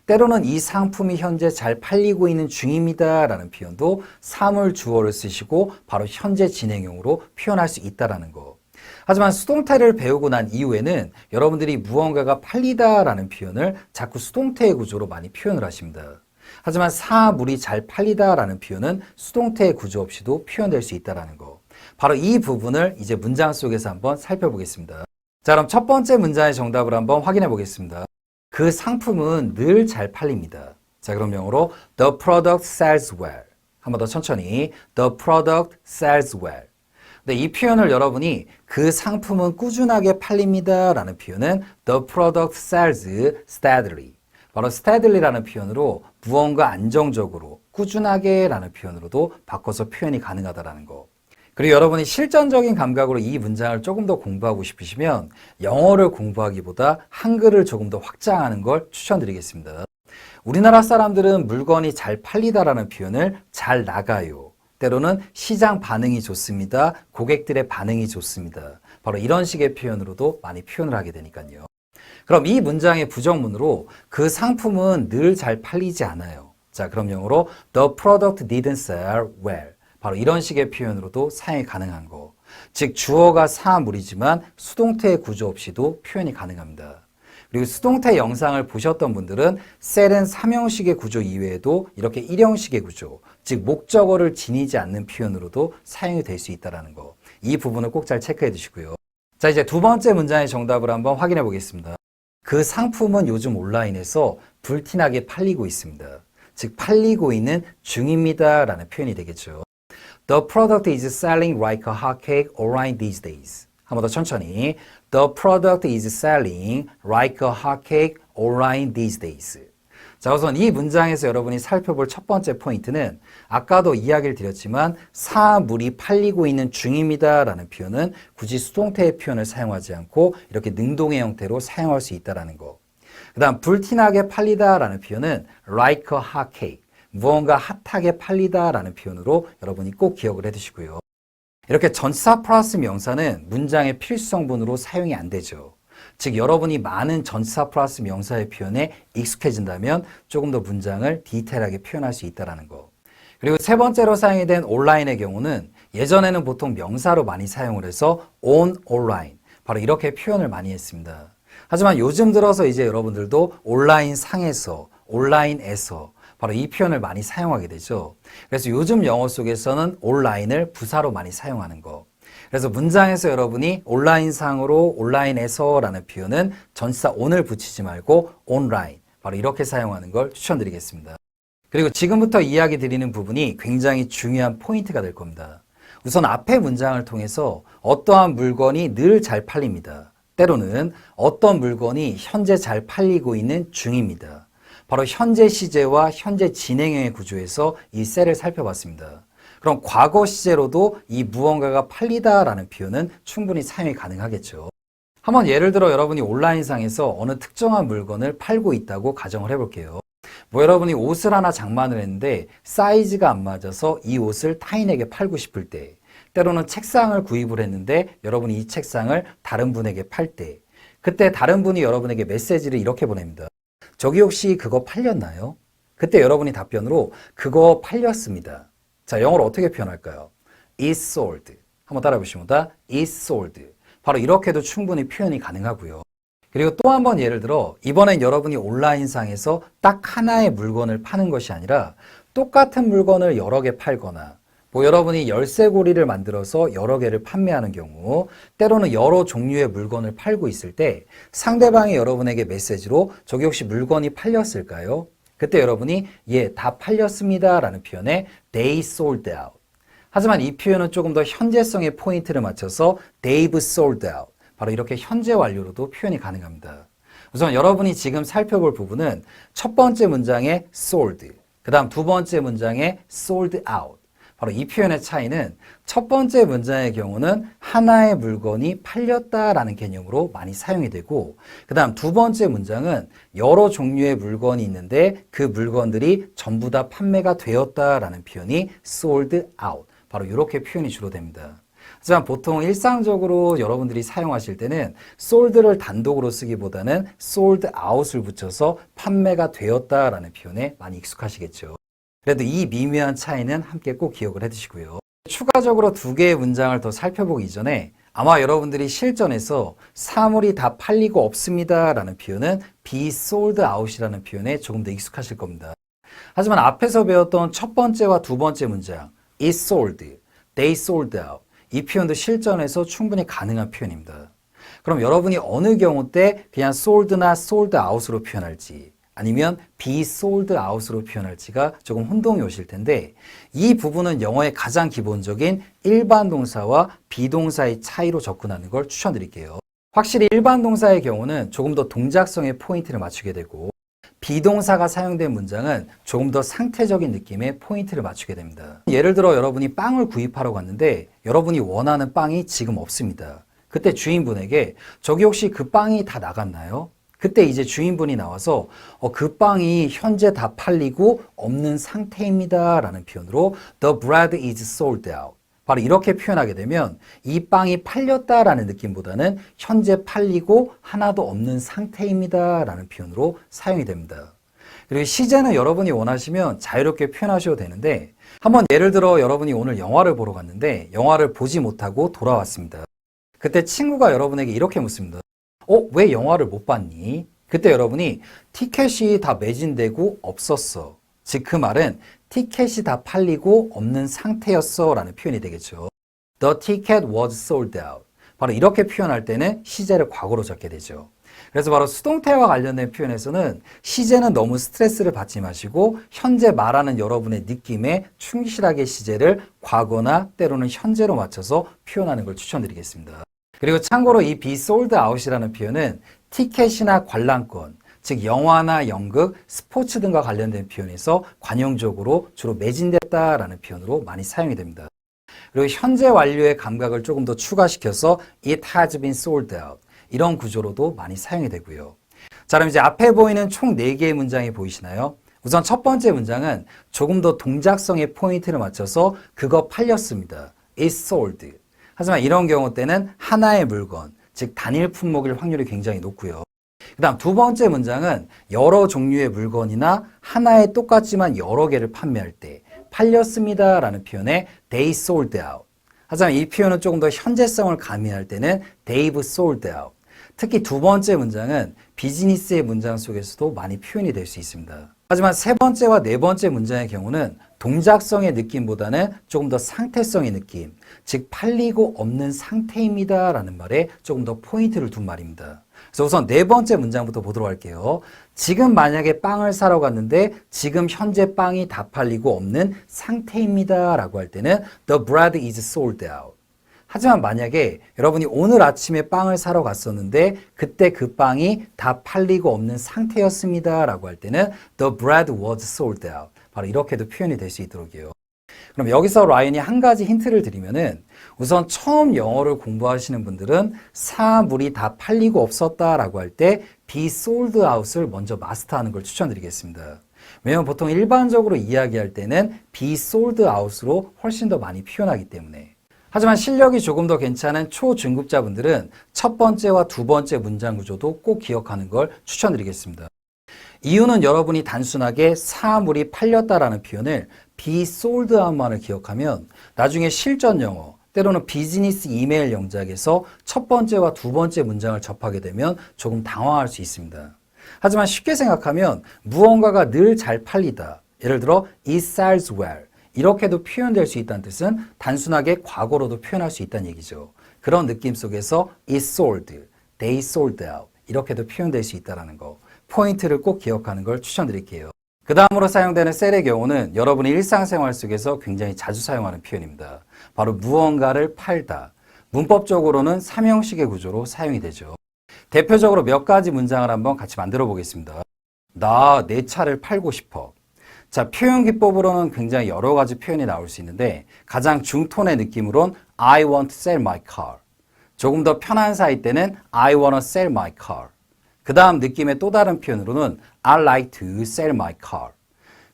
때로는 이 상품이 현재 잘 팔리고 있는 중입니다 라는 표현도 사물 주어를 쓰시고 바로 현재 진행형으로 표현할 수 있다는 거. 하지만 수동태를 배우고 난 이후에는 여러분들이 무언가가 팔리다라는 표현을 자꾸 수동태의 구조로 많이 표현을 하십니다. 하지만 사물이 잘 팔리다라는 표현은 수동태의 구조 없이도 표현될 수 있다는 거. 바로 이 부분을 이제 문장 속에서 한번 살펴보겠습니다. 자, 그럼 첫 번째 문장의 정답을 한번 확인해 보겠습니다. 그 상품은 늘 잘 팔립니다. 자, 그럼 영어로 The product sells well. 한 번 더 천천히 The product sells well. 근데 이 표현을 여러분이 그 상품은 꾸준하게 팔립니다 라는 표현은 The product sells steadily. 바로 steadily라는 표현으로 무언가 안정적으로 꾸준하게 라는 표현으로도 바꿔서 표현이 가능하다는 거. 그리고 여러분이 실전적인 감각으로 이 문장을 조금 더 공부하고 싶으시면 영어를 공부하기보다 한글을 조금 더 확장하는 걸 추천드리겠습니다. 우리나라 사람들은 물건이 잘 팔리다라는 표현을 잘 나가요. 때로는 시장 반응이 좋습니다. 고객들의 반응이 좋습니다. 바로 이런 식의 표현으로도 많이 표현을 하게 되니까요. 그럼 이 문장의 부정문으로 그 상품은 늘 잘 팔리지 않아요. 자, 그럼 영어로 The product didn't sell well. 바로 이런 식의 표현으로도 사용이 가능한 거. 즉 주어가 사물이지만 수동태의 구조 없이도 표현이 가능합니다. 그리고 수동태 영상을 보셨던 분들은 셀은 삼형식의 구조 이외에도 이렇게 일형식의 구조, 즉 목적어를 지니지 않는 표현으로도 사용이 될 수 있다는 거. 이 부분을 꼭 잘 체크해 두시고요. 자, 이제 두 번째 문장의 정답을 한번 확인해 보겠습니다. 그 상품은 요즘 온라인에서 불티나게 팔리고 있습니다. 즉 팔리고 있는 중입니다 라는 표현이 되겠죠. The product is selling like a hotcake online these days. 한 번 더 천천히. The product is selling like a hotcake online these days. 자, 우선 이 문장에서 여러분이 살펴볼 첫 번째 포인트는 아까도 이야기를 드렸지만 사물이 팔리고 있는 중입니다 라는 표현은 굳이 수동태의 표현을 사용하지 않고 이렇게 능동의 형태로 사용할 수 있다는 거. 그 다음 불티나게 팔리다 라는 표현은 like a hotcake. 무언가 핫하게 팔리다 라는 표현으로 여러분이 꼭 기억을 해두시고요. 이렇게 전치사 플러스 명사는 문장의 필수성분으로 사용이 안 되죠. 즉 여러분이 많은 전치사 플러스 명사의 표현에 익숙해진다면 조금 더 문장을 디테일하게 표현할 수 있다는 거. 그리고 세 번째로 사용이 된 온라인의 경우는 예전에는 보통 명사로 많이 사용을 해서 on online 바로 이렇게 표현을 많이 했습니다. 하지만 요즘 들어서 이제 여러분들도 온라인 상에서 온라인에서 바로 이 표현을 많이 사용하게 되죠. 그래서 요즘 영어 속에서는 온라인을 부사로 많이 사용하는 거. 그래서 문장에서 여러분이 온라인상으로 온라인에서라는 표현은 전치사 on을 붙이지 말고 온라인 바로 이렇게 사용하는 걸 추천드리겠습니다. 그리고 지금부터 이야기 드리는 부분이 굉장히 중요한 포인트가 될 겁니다. 우선 앞의 문장을 통해서 어떠한 물건이 늘 잘 팔립니다. 때로는 어떤 물건이 현재 잘 팔리고 있는 중입니다. 바로 현재 시제와 현재 진행형의 구조에서 이 셀을 살펴봤습니다. 그럼 과거 시제로도 이 무언가가 팔리다라는 표현은 충분히 사용이 가능하겠죠. 한번 예를 들어 여러분이 온라인상에서 어느 특정한 물건을 팔고 있다고 가정을 해볼게요. 여러분이 옷을 하나 장만을 했는데 사이즈가 안 맞아서 이 옷을 타인에게 팔고 싶을 때, 때로는 책상을 구입을 했는데 여러분이 이 책상을 다른 분에게 팔 때, 그때 다른 분이 여러분에게 메시지를 이렇게 보냅니다. 저기 혹시 그거 팔렸나요? 그때 여러분이 답변으로 그거 팔렸습니다. 자, 영어로 어떻게 표현할까요? It's sold. 한번 따라해 보십니다. It's sold. 바로 이렇게도 충분히 표현이 가능하고요. 그리고 또 한 번 예를 들어 이번엔 여러분이 온라인상에서 딱 하나의 물건을 파는 것이 아니라 똑같은 물건을 여러 개 팔거나 여러분이 열쇠고리를 만들어서 여러 개를 판매하는 경우 때로는 여러 종류의 물건을 팔고 있을 때 상대방이 여러분에게 메시지로 저기 혹시 물건이 팔렸을까요? 그때 여러분이 예, 다 팔렸습니다 라는 표현에 they sold out. 하지만 이 표현은 조금 더 현재성의 포인트를 맞춰서 they've sold out. 바로 이렇게 현재 완료로도 표현이 가능합니다. 우선 여러분이 지금 살펴볼 부분은 첫 번째 문장의 sold, 그 다음 두 번째 문장의 sold out. 바로 이 표현의 차이는 첫 번째 문장의 경우는 하나의 물건이 팔렸다라는 개념으로 많이 사용이 되고 그 다음 두 번째 문장은 여러 종류의 물건이 있는데 그 물건들이 전부 다 판매가 되었다라는 표현이 sold out. 바로 이렇게 표현이 주로 됩니다. 하지만 보통 일상적으로 여러분들이 사용하실 때는 sold를 단독으로 쓰기보다는 sold out을 붙여서 판매가 되었다라는 표현에 많이 익숙하시겠죠. 그래도 이 미묘한 차이는 함께 꼭 기억을 해두시고요. 추가적으로 두 개의 문장을 더 살펴보기 이전에 아마 여러분들이 실전에서 사물이 다 팔리고 없습니다 라는 표현은 be sold out이라는 표현에 조금 더 익숙하실 겁니다. 하지만 앞에서 배웠던 첫 번째와 두 번째 문장 is sold, they sold out 이 표현도 실전에서 충분히 가능한 표현입니다. 그럼 여러분이 어느 경우 때 그냥 sold나 sold out으로 표현할지 아니면 be sold out으로 표현할지가 조금 혼동이 오실 텐데 이 부분은 영어의 가장 기본적인 일반 동사와 비동사의 차이로 접근하는 걸 추천드릴게요. 확실히 일반 동사의 경우는 조금 더 동작성의 포인트를 맞추게 되고 비동사가 사용된 문장은 조금 더 상태적인 느낌의 포인트를 맞추게 됩니다. 예를 들어 여러분이 빵을 구입하러 갔는데 여러분이 원하는 빵이 지금 없습니다. 그때 주인분에게 저기 혹시 그 빵이 다 나갔나요? 그때 이제 주인분이 나와서 그 빵이 현재 다 팔리고 없는 상태입니다 라는 표현으로 The bread is sold out. 바로 이렇게 표현하게 되면 이 빵이 팔렸다라는 느낌보다는 현재 팔리고 하나도 없는 상태입니다 라는 표현으로 사용이 됩니다. 그리고 시제는 여러분이 원하시면 자유롭게 표현하셔도 되는데 한번 예를 들어 여러분이 오늘 영화를 보러 갔는데 영화를 보지 못하고 돌아왔습니다. 그때 친구가 여러분에게 이렇게 묻습니다. 왜 영화를 못 봤니? 그때 여러분이 티켓이 다 매진되고 없었어. 즉 그 말은 티켓이 다 팔리고 없는 상태였어 라는 표현이 되겠죠. The ticket was sold out. 바로 이렇게 표현할 때는 시제를 과거로 적게 되죠. 그래서 바로 수동태와 관련된 표현에서는 시제는 너무 스트레스를 받지 마시고 현재 말하는 여러분의 느낌에 충실하게 시제를 과거나 때로는 현재로 맞춰서 표현하는 걸 추천드리겠습니다. 그리고 참고로 이 be sold out이라는 표현은 티켓이나 관람권, 즉 영화나 연극, 스포츠 등과 관련된 표현에서 관용적으로 주로 매진됐다라는 표현으로 많이 사용이 됩니다. 그리고 현재 완료의 감각을 조금 더 추가시켜서 it has been sold out 이런 구조로도 많이 사용이 되고요. 자, 그럼 이제 앞에 보이는 총 4개의 문장이 보이시나요? 우선 첫 번째 문장은 조금 더 동작성의 포인트를 맞춰서 그거 팔렸습니다. It's sold. 하지만 이런 경우 때는 하나의 물건, 즉 단일 품목일 확률이 굉장히 높고요. 그 다음 두 번째 문장은 여러 종류의 물건이나 하나에 똑같지만 여러 개를 판매할 때 팔렸습니다 라는 표현에 they sold out. 하지만 이 표현은 조금 더 현재성을 가미할 때는 they've sold out. 특히 두 번째 문장은 비즈니스의 문장 속에서도 많이 표현이 될 수 있습니다. 하지만 세 번째와 네 번째 문장의 경우는 동작성의 느낌보다는 조금 더 상태성의 느낌, 즉 팔리고 없는 상태입니다 라는 말에 조금 더 포인트를 둔 말입니다. 그래서 우선 네 번째 문장부터 보도록 할게요. 지금 만약에 빵을 사러 갔는데 지금 현재 빵이 다 팔리고 없는 상태입니다 라고 할 때는 The bread is sold out. 하지만 만약에 여러분이 오늘 아침에 빵을 사러 갔었는데 그때 그 빵이 다 팔리고 없는 상태였습니다 라고 할 때는 The bread was sold out. 바로 이렇게도 표현이 될 수 있도록 해요. 그럼 여기서 라이언이 한 가지 힌트를 드리면은 우선 처음 영어를 공부하시는 분들은 사물이 다 팔리고 없었다라고 할 때 be sold out을 먼저 마스터하는 걸 추천드리겠습니다. 왜냐하면 보통 일반적으로 이야기할 때는 be sold out으로 훨씬 더 많이 표현하기 때문에. 하지만 실력이 조금 더 괜찮은 초중급자분들은 첫 번째와 두 번째 문장 구조도 꼭 기억하는 걸 추천드리겠습니다. 이유는 여러분이 단순하게 사물이 팔렸다라는 표현을 be sold out만을 기억하면 나중에 실전 영어, 때로는 비즈니스 이메일 영작에서 첫 번째와 두 번째 문장을 접하게 되면 조금 당황할 수 있습니다. 하지만 쉽게 생각하면 무언가가 늘 잘 팔리다. 예를 들어 it sells well. 이렇게도 표현될 수 있다는 뜻은 단순하게 과거로도 표현할 수 있다는 얘기죠. 그런 느낌 속에서 it sold, they sold out 이렇게도 표현될 수 있다는 거. 포인트를 꼭 기억하는 걸 추천드릴게요. 그 다음으로 사용되는 셀의 경우는 여러분이 일상생활 속에서 굉장히 자주 사용하는 표현입니다. 바로 무언가를 팔다. 문법적으로는 삼형식의 구조로 사용이 되죠. 대표적으로 몇 가지 문장을 한번 같이 만들어 보겠습니다. 나 내 차를 팔고 싶어. 자, 표현 기법으로는 굉장히 여러 가지 표현이 나올 수 있는데 가장 중톤의 느낌으론 I want to sell my car. 조금 더 편한 사이 때는 I want to sell my car. 그 다음 느낌의 또 다른 표현으로는 I like to sell my car.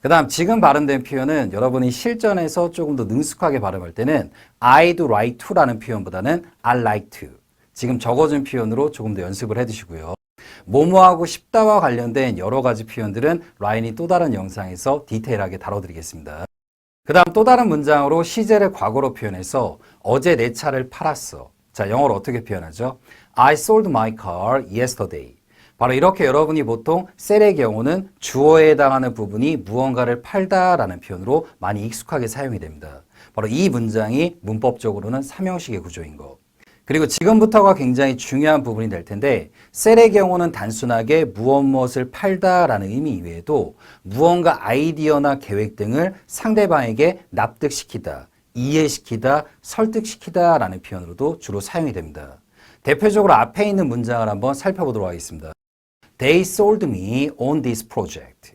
그 다음 지금 발음된 표현은 여러분이 실전에서 조금 더 능숙하게 발음할 때는 I'd like to라는 표현보다는 I like to. 지금 적어준 표현으로 조금 더 연습을 해두시고요. 뭐뭐하고 싶다와 관련된 여러 가지 표현들은 라인이 또 다른 영상에서 디테일하게 다뤄드리겠습니다. 그 다음 또 다른 문장으로 시제를 과거로 표현해서 어제 내 차를 팔았어. 자, 영어로 어떻게 표현하죠? I sold my car yesterday. 바로 이렇게 여러분이 보통 셀의 경우는 주어에 해당하는 부분이 무언가를 팔다라는 표현으로 많이 익숙하게 사용이 됩니다. 바로 이 문장이 문법적으로는 삼형식의 구조인 거. 그리고 지금부터가 굉장히 중요한 부분이 될 텐데 셀의 경우는 단순하게 무엇을 팔다라는 의미 이외에도 무언가 아이디어나 계획 등을 상대방에게 납득시키다, 이해시키다, 설득시키다라는 표현으로도 주로 사용이 됩니다. 대표적으로 앞에 있는 문장을 한번 살펴보도록 하겠습니다. They sold me on this project.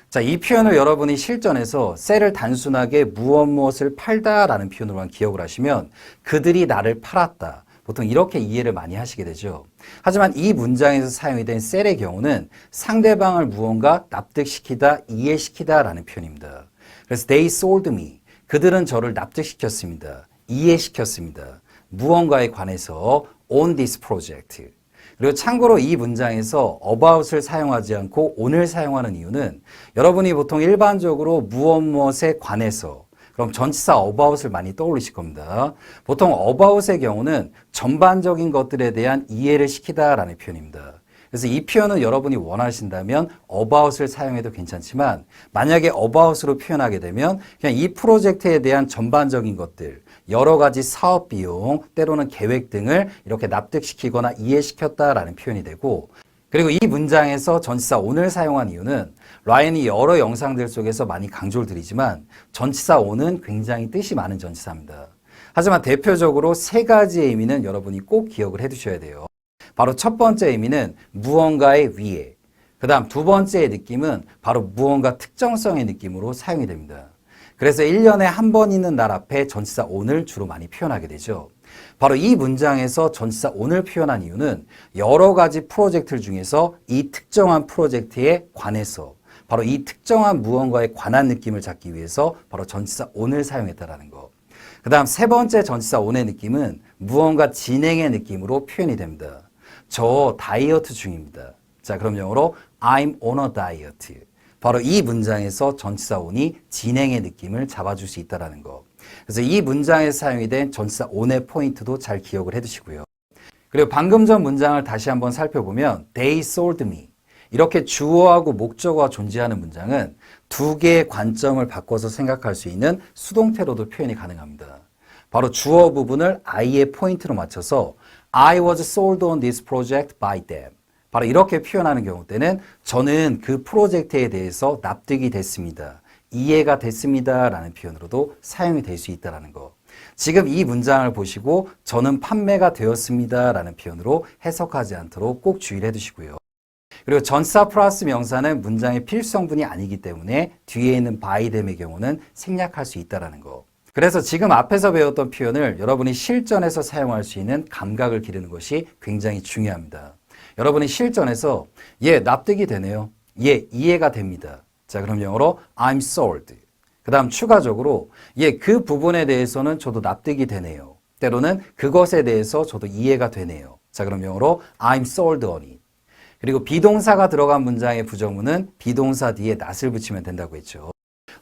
자, 이 표현을 여러분이 실전에서 셀을 단순하게 무엇을 팔다라는 표현으로만 기억을 하시면 그들이 나를 팔았다. 보통 이렇게 이해를 많이 하시게 되죠. 하지만 이 문장에서 사용이 된 셀의 경우는 상대방을 무언가 납득시키다, 이해시키다라는 표현입니다. 그래서 they sold me. 그들은 저를 납득시켰습니다. 이해시켰습니다. 무언가에 관해서 on this project. 그리고 참고로 이 문장에서 about을 사용하지 않고 on을 사용하는 이유는 여러분이 보통 일반적으로 무엇에 관해서 그럼 전치사 about을 많이 떠올리실 겁니다. 보통 about의 경우는 전반적인 것들에 대한 이해를 시키다라는 표현입니다. 그래서 이 표현은 여러분이 원하신다면 about을 사용해도 괜찮지만 만약에 about으로 표현하게 되면 그냥 이 프로젝트에 대한 전반적인 것들 여러 가지 사업 비용, 때로는 계획 등을 이렇게 납득시키거나 이해시켰다라는 표현이 되고 그리고 이 문장에서 전치사 on을 사용한 이유는 라이언이 여러 영상들 속에서 많이 강조를 드리지만 전치사 on은 굉장히 뜻이 많은 전치사입니다. 하지만 대표적으로 세 가지의 의미는 여러분이 꼭 기억을 해두셔야 돼요. 바로 첫 번째 의미는 무언가의 위에, 그 다음 두 번째의 느낌은 바로 무언가 특정성의 느낌으로 사용이 됩니다. 그래서 1년에 한 번 있는 날 앞에 전치사 on을 주로 많이 표현하게 되죠. 바로 이 문장에서 전치사 on을 표현한 이유는 여러 가지 프로젝트 중에서 이 특정한 프로젝트에 관해서 바로 이 특정한 무언가에 관한 느낌을 잡기 위해서 바로 전치사 on을 사용했다라는 거. 그 다음 세 번째 전치사 on의 느낌은 무언가 진행의 느낌으로 표현이 됩니다. 저 다이어트 중입니다. 자, 그럼 영어로 I'm on a diet. 바로 이 문장에서 전치사 on이 진행의 느낌을 잡아줄 수 있다는 거. 그래서 이 문장에 사용이 된 전치사 on의 포인트도 잘 기억을 해두시고요. 그리고 방금 전 문장을 다시 한번 살펴보면 They sold me. 이렇게 주어하고 목적어가 존재하는 문장은 두 개의 관점을 바꿔서 생각할 수 있는 수동태로도 표현이 가능합니다. 바로 주어 부분을 I의 포인트로 맞춰서 I was sold on this project by them. 바로 이렇게 표현하는 경우 때는 저는 그 프로젝트에 대해서 납득이 됐습니다. 이해가 됐습니다. 라는 표현으로도 사용이 될 수 있다는 거. 지금 이 문장을 보시고 저는 판매가 되었습니다. 라는 표현으로 해석하지 않도록 꼭 주의를 해두시고요. 그리고 전치사 플러스 명사는 문장의 필수성분이 아니기 때문에 뒤에 있는 by them의 경우는 생략할 수 있다는 거. 그래서 지금 앞에서 배웠던 표현을 여러분이 실전에서 사용할 수 있는 감각을 기르는 것이 굉장히 중요합니다. 여러분이 실전에서 납득이 되네요. 이해가 됩니다. 자, 그럼 영어로 I'm sold. 그 다음 추가적으로 그 부분에 대해서는 저도 납득이 되네요. 때로는 그것에 대해서 저도 이해가 되네요. 자, 그럼 영어로 I'm sold on it. 그리고 비동사가 들어간 문장의 부정문은 비동사 뒤에 not을 붙이면 된다고 했죠.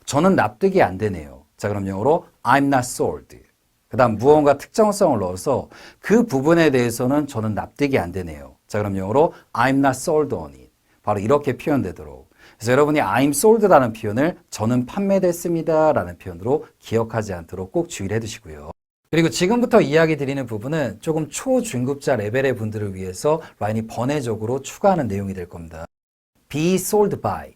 저는 납득이 안 되네요. 자, 그럼 영어로 I'm not sold. 그 다음 무언가 특정성을 넣어서 그 부분에 대해서는 저는 납득이 안 되네요. 자, 그럼 영어로 I'm not sold on it. 바로 이렇게 표현되도록. 그래서 여러분이 I'm sold라는 표현을 저는 판매됐습니다 라는 표현으로 기억하지 않도록 꼭 주의를 해두시고요. 그리고 지금부터 이야기 드리는 부분은 조금 초중급자 레벨의 분들을 위해서 라인이 번외적으로 추가하는 내용이 될 겁니다. be sold by.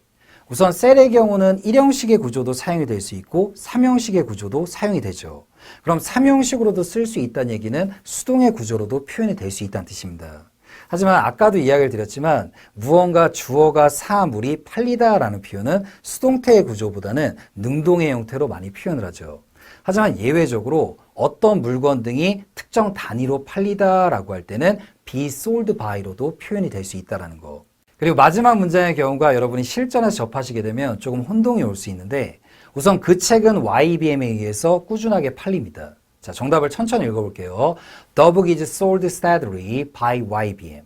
우선 셀의 경우는 1형식의 구조도 사용이 될 수 있고 3형식의 구조도 사용이 되죠. 그럼 3형식으로도 쓸 수 있다는 얘기는 수동의 구조로도 표현이 될 수 있다는 뜻입니다. 하지만 아까도 이야기를 드렸지만 무언가 주어가 사물이 팔리다라는 표현은 수동태의 구조보다는 능동의 형태로 많이 표현을 하죠. 하지만 예외적으로 어떤 물건 등이 특정 단위로 팔리다라고 할 때는 be sold by로도 표현이 될 수 있다는 거. 그리고 마지막 문장의 경우가 여러분이 실전에서 접하시게 되면 조금 혼동이 올 수 있는데 우선 그 책은 YBM에 의해서 꾸준하게 팔립니다. 자, 정답을 천천히 읽어볼게요. The book is sold steadily by YBM.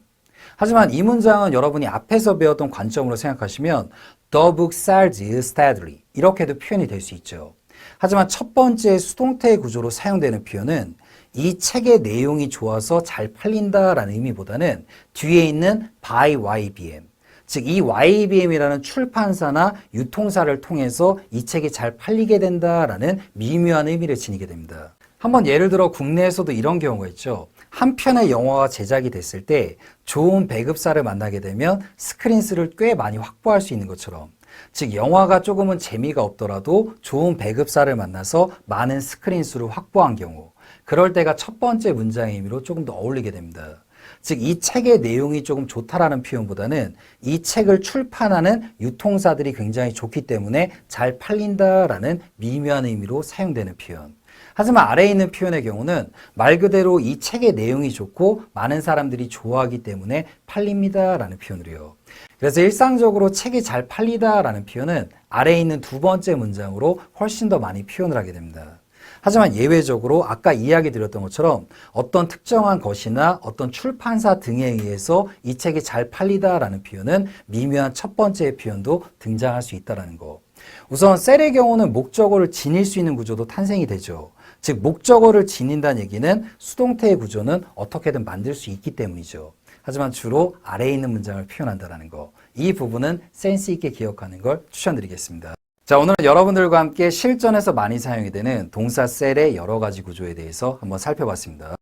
하지만 이 문장은 여러분이 앞에서 배웠던 관점으로 생각하시면 The book sells steadily 이렇게도 표현이 될 수 있죠. 하지만 첫 번째 수동태의 구조로 사용되는 표현은 이 책의 내용이 좋아서 잘 팔린다라는 의미보다는 뒤에 있는 by YBM, 즉 이 YBM이라는 출판사나 유통사를 통해서 이 책이 잘 팔리게 된다라는 미묘한 의미를 지니게 됩니다. 한번 예를 들어 국내에서도 이런 경우가 있죠. 한 편의 영화가 제작이 됐을 때 좋은 배급사를 만나게 되면 스크린수를 꽤 많이 확보할 수 있는 것처럼, 즉 영화가 조금은 재미가 없더라도 좋은 배급사를 만나서 많은 스크린수를 확보한 경우, 그럴 때가 첫 번째 문장의 의미로 조금 더 어울리게 됩니다. 즉 이 책의 내용이 조금 좋다라는 표현보다는 이 책을 출판하는 유통사들이 굉장히 좋기 때문에 잘 팔린다라는 미묘한 의미로 사용되는 표현. 하지만 아래에 있는 표현의 경우는 말 그대로 이 책의 내용이 좋고 많은 사람들이 좋아하기 때문에 팔립니다라는 표현으로요. 그래서 일상적으로 책이 잘 팔리다라는 표현은 아래에 있는 두 번째 문장으로 훨씬 더 많이 표현을 하게 됩니다. 하지만 예외적으로 아까 이야기 드렸던 것처럼 어떤 특정한 것이나 어떤 출판사 등에 의해서 이 책이 잘 팔리다라는 표현은 미묘한 첫 번째 표현도 등장할 수 있다는 거. 우선 셀의 경우는 목적어를 지닐 수 있는 구조도 탄생이 되죠. 즉 목적어를 지닌다는 얘기는 수동태의 구조는 어떻게든 만들 수 있기 때문이죠. 하지만 주로 아래에 있는 문장을 표현한다는 거. 이 부분은 센스 있게 기억하는 걸 추천드리겠습니다. 자, 오늘은 여러분들과 함께 실전에서 많이 사용이 되는 동사 셀의 여러 가지 구조에 대해서 한번 살펴봤습니다.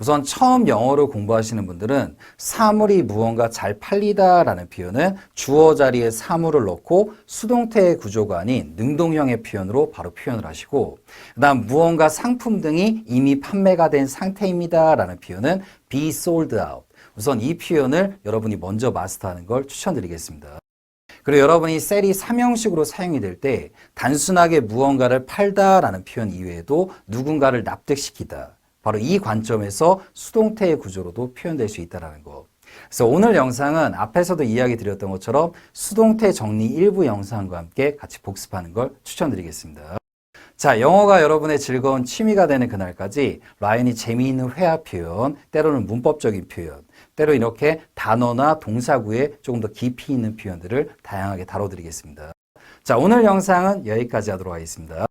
우선 처음 영어를 공부하시는 분들은 사물이 무언가 잘 팔리다라는 표현은 주어 자리에 사물을 넣고 수동태의 구조가 아닌 능동형의 표현으로 바로 표현을 하시고, 그 다음 무언가 상품 등이 이미 판매가 된 상태입니다라는 표현은 be sold out. 우선 이 표현을 여러분이 먼저 마스터하는 걸 추천드리겠습니다. 그리고 여러분이 셀이 3형식으로 사용이 될 때 단순하게 무언가를 팔다라는 표현 이외에도 누군가를 납득시키다. 바로 이 관점에서 수동태의 구조로도 표현될 수 있다는 거. 그래서 오늘 영상은 앞에서도 이야기 드렸던 것처럼 수동태 정리 일부 영상과 함께 같이 복습하는 걸 추천드리겠습니다. 자, 영어가 여러분의 즐거운 취미가 되는 그날까지 라이언이 재미있는 회화 표현, 때로는 문법적인 표현, 때로 이렇게 단어나 동사구에 조금 더 깊이 있는 표현들을 다양하게 다뤄드리겠습니다. 자, 오늘 영상은 여기까지 하도록 하겠습니다.